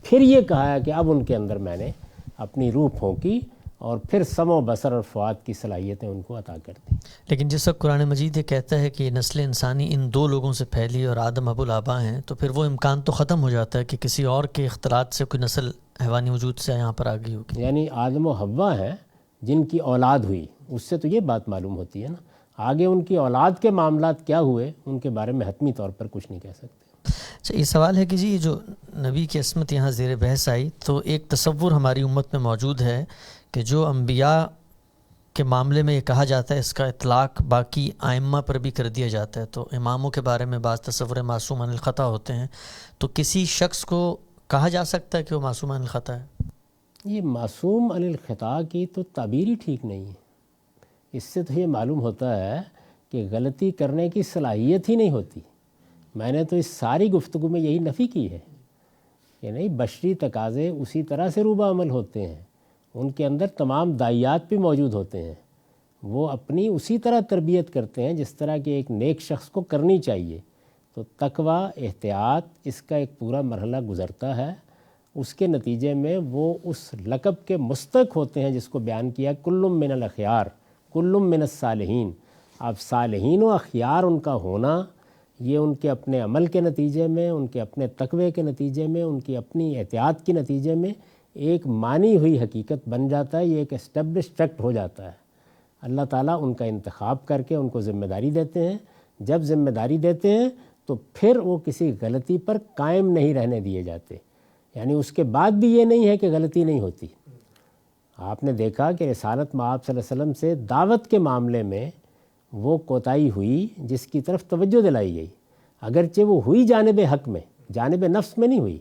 پھر یہ کہا ہے کہ اب ان کے اندر میں نے اپنی روح پھونکی اور پھر سمع و بصر اور فؤاد کی صلاحیتیں ان کو عطا کر دیں۔ لیکن جس وقت قرآن مجید یہ کہتا ہے کہ یہ نسل انسانی ان دو لوگوں سے پھیلی اور آدم ابو الآباء ہیں، تو پھر وہ امکان تو ختم ہو جاتا ہے کہ کسی اور کے اختلاط سے کوئی نسل حیوانی وجود سے یہاں پر آ گئی ہوگی۔ یعنی آدم و حوا ہیں جن کی اولاد ہوئی، اس سے تو یہ بات معلوم ہوتی ہے نا، آگے ان کی اولاد کے معاملات کیا ہوئے ان کے بارے میں حتمی طور پر کچھ نہیں کہہ سکتے۔ اچھا، یہ سوال ہے کہ جی جو نبی کی عصمت یہاں زیر بحث آئی، تو ایک تصور ہماری امت میں موجود ہے کہ جو انبیاء کے معاملے میں یہ کہا جاتا ہے اس کا اطلاق باقی ائمہ پر بھی کر دیا جاتا ہے، تو اماموں کے بارے میں بعض تصور معصوم عن الخطا ہوتے ہیں، تو کسی شخص کو کہا جا سکتا ہے کہ وہ معصوم عن الخطا ہے؟ یہ معصوم عن الخطا کی تو تعبیر ہی ٹھیک نہیں ہے، اس سے تو یہ معلوم ہوتا ہے کہ غلطی کرنے کی صلاحیت ہی نہیں ہوتی، میں نے تو اس ساری گفتگو میں یہی نفی کی ہے کہ نہیں، بشری تقاضے اسی طرح سے روبہ عمل ہوتے ہیں، ان کے اندر تمام داعیات بھی موجود ہوتے ہیں، وہ اپنی اسی طرح تربیت کرتے ہیں جس طرح کہ ایک نیک شخص کو کرنی چاہیے۔ تو تقویٰ، احتیاط، اس کا ایک پورا مرحلہ گزرتا ہے، اس کے نتیجے میں وہ اس لقب کے مستحق ہوتے ہیں جس کو بیان کیا کل من الاخیار کل من الصالحین۔ اب صالحین و اخیار ان کا ہونا، یہ ان کے اپنے عمل کے نتیجے میں، ان کے اپنے تقوی کے نتیجے میں، ان کی اپنی احتیاط کے نتیجے میں ایک مانی ہوئی حقیقت بن جاتا ہے، یہ ایک اسٹیبلش فیکٹ ہو جاتا ہے۔ اللہ تعالیٰ ان کا انتخاب کر کے ان کو ذمہ داری دیتے ہیں، جب ذمہ داری دیتے ہیں تو پھر وہ کسی غلطی پر قائم نہیں رہنے دیے جاتے، یعنی اس کے بعد بھی یہ نہیں ہے کہ غلطی نہیں ہوتی۔ آپ نے دیکھا کہ رسالت مآب صلی اللہ علیہ وسلم سے دعوت کے معاملے میں وہ کوتاہی ہوئی جس کی طرف توجہ دلائی گئی، اگرچہ وہ ہوئی جانب حق میں، جانب نفس میں نہیں ہوئی۔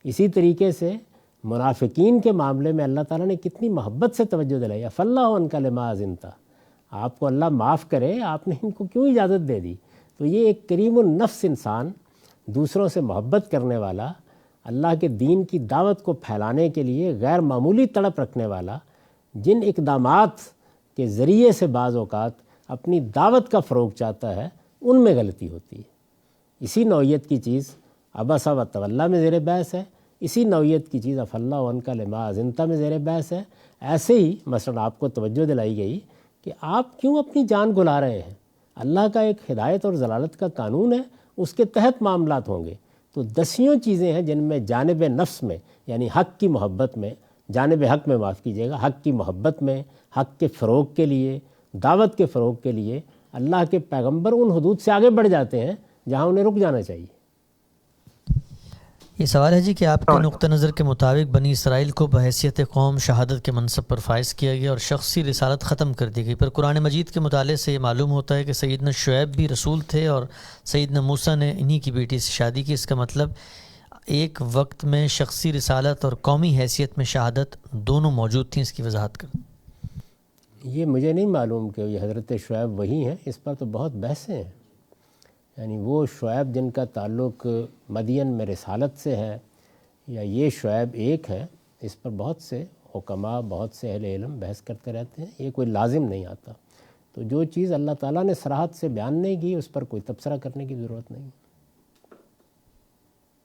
اسی طریقے سے منافقین کے معاملے میں اللہ تعالیٰ نے کتنی محبت سے توجہ دلائی، فاللہ عنک لما أذنت، آپ کو اللہ معاف کرے، آپ نے ان کو کیوں اجازت دے دی۔ تو یہ ایک کریم النفس انسان، دوسروں سے محبت کرنے والا، اللہ کے دین کی دعوت کو پھیلانے کے لیے غیر معمولی تڑپ رکھنے والا، جن اقدامات کے ذریعے سے بعض اوقات اپنی دعوت کا فروغ چاہتا ہے، ان میں غلطی ہوتی ہے۔ اسی نوعیت کی چیز عبس و تولی میں زیر بحث ہے، اسی نوعیت کی چیز فاللہ عنک لما أذنت میں زیر بحث ہے۔ ایسے ہی مثلا آپ کو توجہ دلائی گئی کہ آپ کیوں اپنی جان گلا رہے ہیں، اللہ کا ایک ہدایت اور ضلالت کا قانون ہے، اس کے تحت معاملات ہوں گے۔ تو دسیوں چیزیں ہیں جن میں جانب نفس میں، یعنی حق کی محبت میں، جانب حق میں معاف کیجیے گا، حق کی محبت میں، حق کے فروغ کے لیے، دعوت کے فروغ کے لیے اللہ کے پیغمبر ان حدود سے آگے بڑھ جاتے ہیں جہاں انہیں رک جانا چاہیے۔ یہ سوال ہے جی کہ آپ کے نقطہ نظر کے مطابق بنی اسرائیل کو بحیثیت قوم شہادت کے منصب پر فائز کیا گیا اور شخصی رسالت ختم کر دی گئی، پر قرآن مجید کے مطالعے سے یہ معلوم ہوتا ہے کہ سیدنا شعیب بھی رسول تھے اور سیدنا موسیٰ نے انہی کی بیٹی سے شادی کی۔ اس کا مطلب ایک وقت میں شخصی رسالت اور قومی حیثیت میں شہادت دونوں موجود تھیں، اس کی وضاحت کریں۔ یہ مجھے نہیں معلوم کہ یہ حضرت شعیب وہی ہیں، اس پر تو بہت بحثیں ہیں، یعنی وہ شعیب جن کا تعلق مدین میں رسالت سے ہے یا یہ شعیب ایک ہے، اس پر بہت سے حکماء، بہت سے اہل علم بحث کرتے رہتے ہیں، یہ کوئی لازم نہیں آتا۔ تو جو چیز اللہ تعالیٰ نے صراحت سے بیان نہیں کی اس پر کوئی تبصرہ کرنے کی ضرورت نہیں۔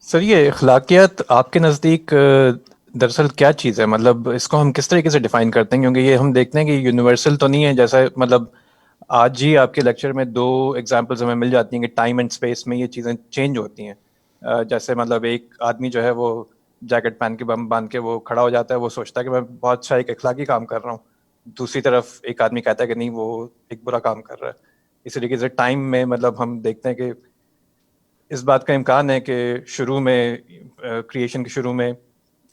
سر یہ اخلاقیات آپ کے نزدیک دراصل کیا چیز ہے؟ مطلب اس کو ہم کس طریقے سے ڈیفائن کرتے ہیں؟ کیونکہ یہ ہم دیکھتے ہیں کہ یونیورسل تو نہیں ہے، جیسا مطلب آج ہی آپ کے لیکچر میں 2 ایگزامپلز ہمیں مل جاتی ہیں کہ ٹائم اینڈ اسپیس میں یہ چیزیں چینج ہوتی ہیں۔ جیسے مطلب ایک آدمی جو ہے وہ جیکٹ پہن کے باندھ کے وہ کھڑا ہو جاتا ہے، وہ سوچتا ہے کہ میں بہت اچھا ایک اخلاقی کام کر رہا ہوں، دوسری طرف ایک آدمی کہتا ہے کہ نہیں وہ ایک برا کام کر رہا ہے۔ اس طریقے سے ٹائم میں مطلب ہم دیکھتے ہیں کہ اس بات کا امکان ہے کہ شروع میں کریشن کے شروع میں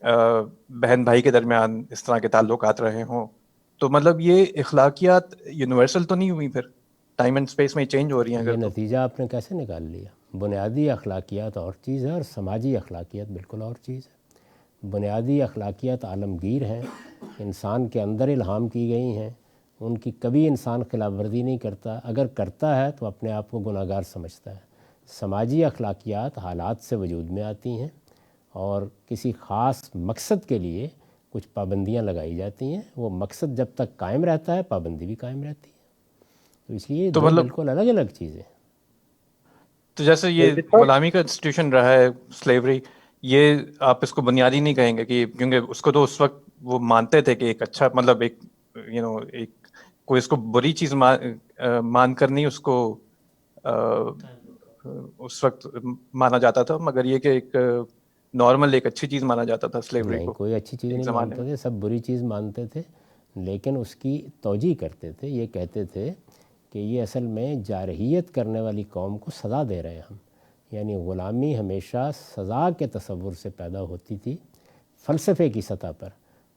بہن بھائی کے درمیان اس طرح کے تعلقات رہے ہوں، تو مطلب یہ اخلاقیات یونیورسل تو نہیں ہوئی، پھر ٹائم اینڈ اسپیس میں چینج ہو رہی ہیں یہ اگر تو؟ نتیجہ آپ نے کیسے نکال لیا؟ بنیادی اخلاقیات اور چیز ہے اور سماجی اخلاقیات بالکل اور چیز ہے۔ بنیادی اخلاقیات عالمگیر ہیں، انسان کے اندر الہام کی گئی ہیں، ان کی کبھی انسان خلاف ورزی نہیں کرتا، اگر کرتا ہے تو اپنے آپ کو گناہ گار سمجھتا ہے۔ سماجی اخلاقیات حالات سے وجود میں آتی ہیں اور کسی خاص مقصد کے لیے کچھ پابندیاں لگائی جاتی ہیں، وہ مقصد جب تک قائم رہتا ہے پابندی بھی قائم رہتی ہے، تو اس لیے تو دو مطلب بالکل الگ الگ چیزیں۔ تو جیسے یہ غلامی کا انسٹیٹیوشن رہا ہے سلیوری، یہ آپ اس کو بنیادی نہیں کہیں گے کہ کیونکہ اس کو تو اس وقت وہ مانتے تھے کہ ایک اچھا مطلب ایک ایک کوئی اس کو بری چیز مان کر نہیں اس کو اس وقت مانا جاتا تھا، مگر یہ کہ ایک نارمل ایک اچھی چیز مانا جاتا تھا سلیوری نہیں، کو کوئی اچھی چیز نہیں زمانے مانتے میں۔ تھے، سب بری چیز مانتے تھے، لیکن اس کی توجیہ کرتے تھے، یہ کہتے تھے کہ یہ اصل میں جارحیت کرنے والی قوم کو سزا دے رہے ہیں ہم، یعنی غلامی ہمیشہ سزا کے تصور سے پیدا ہوتی تھی فلسفے کی سطح پر،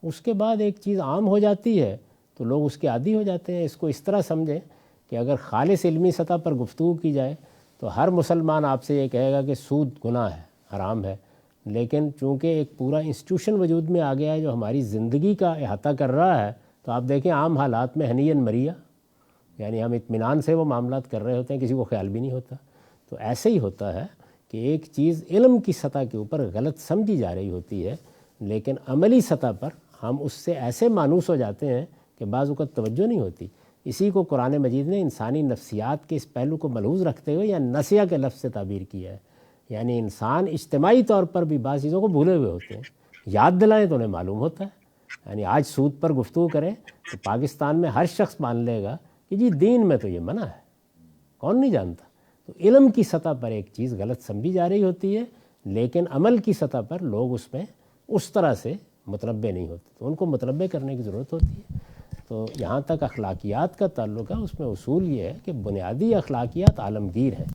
اس کے بعد ایک چیز عام ہو جاتی ہے تو لوگ اس کے عادی ہو جاتے ہیں۔ اس کو اس طرح سمجھیں کہ اگر خالص علمی سطح پر گفتگو کی جائے تو ہر مسلمان آپ سے یہ کہے گا کہ سود گناہ ہے، حرام ہے، لیکن چونکہ ایک پورا انسٹیٹیوشن وجود میں آ گیا ہے جو ہماری زندگی کا احاطہ کر رہا ہے، تو آپ دیکھیں عام حالات میں ہنین مریا، یعنی ہم اطمینان سے وہ معاملات کر رہے ہوتے ہیں، کسی کو خیال بھی نہیں ہوتا۔ تو ایسے ہی ہوتا ہے کہ ایک چیز علم کی سطح کے اوپر غلط سمجھی جا رہی ہوتی ہے، لیکن عملی سطح پر ہم اس سے ایسے مانوس ہو جاتے ہیں کہ بعض اوقات توجہ نہیں ہوتی۔ اسی کو قرآن مجید نے انسانی نفسیات کے اس پہلو کو ملحوظ رکھتے ہوئے یا نسیہ کے لفظ سے تعبیر کیا ہے، یعنی انسان اجتماعی طور پر بھی بعض چیزوں کو بھولے ہوئے ہوتے ہیں، یاد دلائیں تو انہیں معلوم ہوتا ہے۔ یعنی آج سود پر گفتگو کریں تو پاکستان میں ہر شخص مان لے گا کہ جی دین میں تو یہ منع ہے، کون نہیں جانتا۔ تو علم کی سطح پر ایک چیز غلط سمجھی جا رہی ہوتی ہے، لیکن عمل کی سطح پر لوگ اس میں اس طرح سے متنبع نہیں ہوتے، تو ان کو متنبع کرنے کی ضرورت ہوتی ہے۔ تو یہاں تک اخلاقیات کا تعلق ہے، اس میں اصول یہ ہے کہ بنیادی اخلاقیات عالمگیر ہیں۔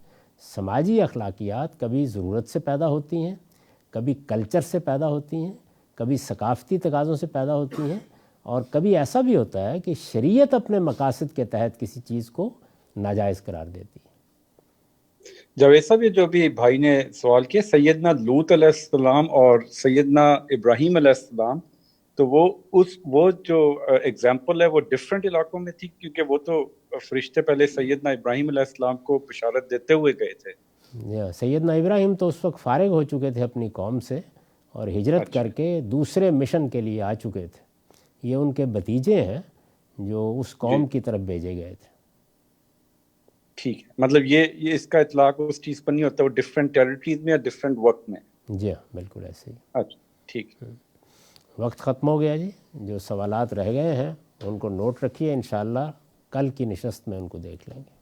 سماجی اخلاقیات کبھی ضرورت سے پیدا ہوتی ہیں، کبھی کلچر سے پیدا ہوتی ہیں، کبھی ثقافتی تقاضوں سے پیدا ہوتی ہیں، اور کبھی ایسا بھی ہوتا ہے کہ شریعت اپنے مقاصد کے تحت کسی چیز کو ناجائز قرار دیتی ہے۔ جاوید صاحب، یہ جو بھی بھائی نے سوال کیا سیدنا لوط علیہ السلام اور سیدنا ابراہیم علیہ السلام، تو وہ جو ایگزامپل ہے وہ ڈفرینٹ علاقوں میں تھی، کیونکہ وہ تو فرشتے پہلے سیدنا ابراہیم علیہ السلام کو بشارت دیتے ہوئے گئے تھے۔ سیدنا ابراہیم تو اس وقت فارغ ہو چکے تھے اپنی قوم سے اور ہجرت کر کے دوسرے مشن کے لیے آ چکے تھے۔ یہ ان کے بھتیجے ہیں جو اس قوم کی طرف بھیجے گئے تھے۔ ٹھیک ہے، مطلب یہ اس کا اطلاق اس چیز پر نہیں ہوتا، وہ ڈفرینٹ ٹیریٹریز میں یا ڈفرینٹ وقت میں؟ جی ہاں، بالکل ایسے ہی۔ اچھا ٹھیک ہے، وقت ختم ہو گیا جی۔ جو سوالات رہ گئے ہیں ان کو نوٹ رکھیے، انشاءاللہ کل کی نشست میں ان کو دیکھ لیں گے۔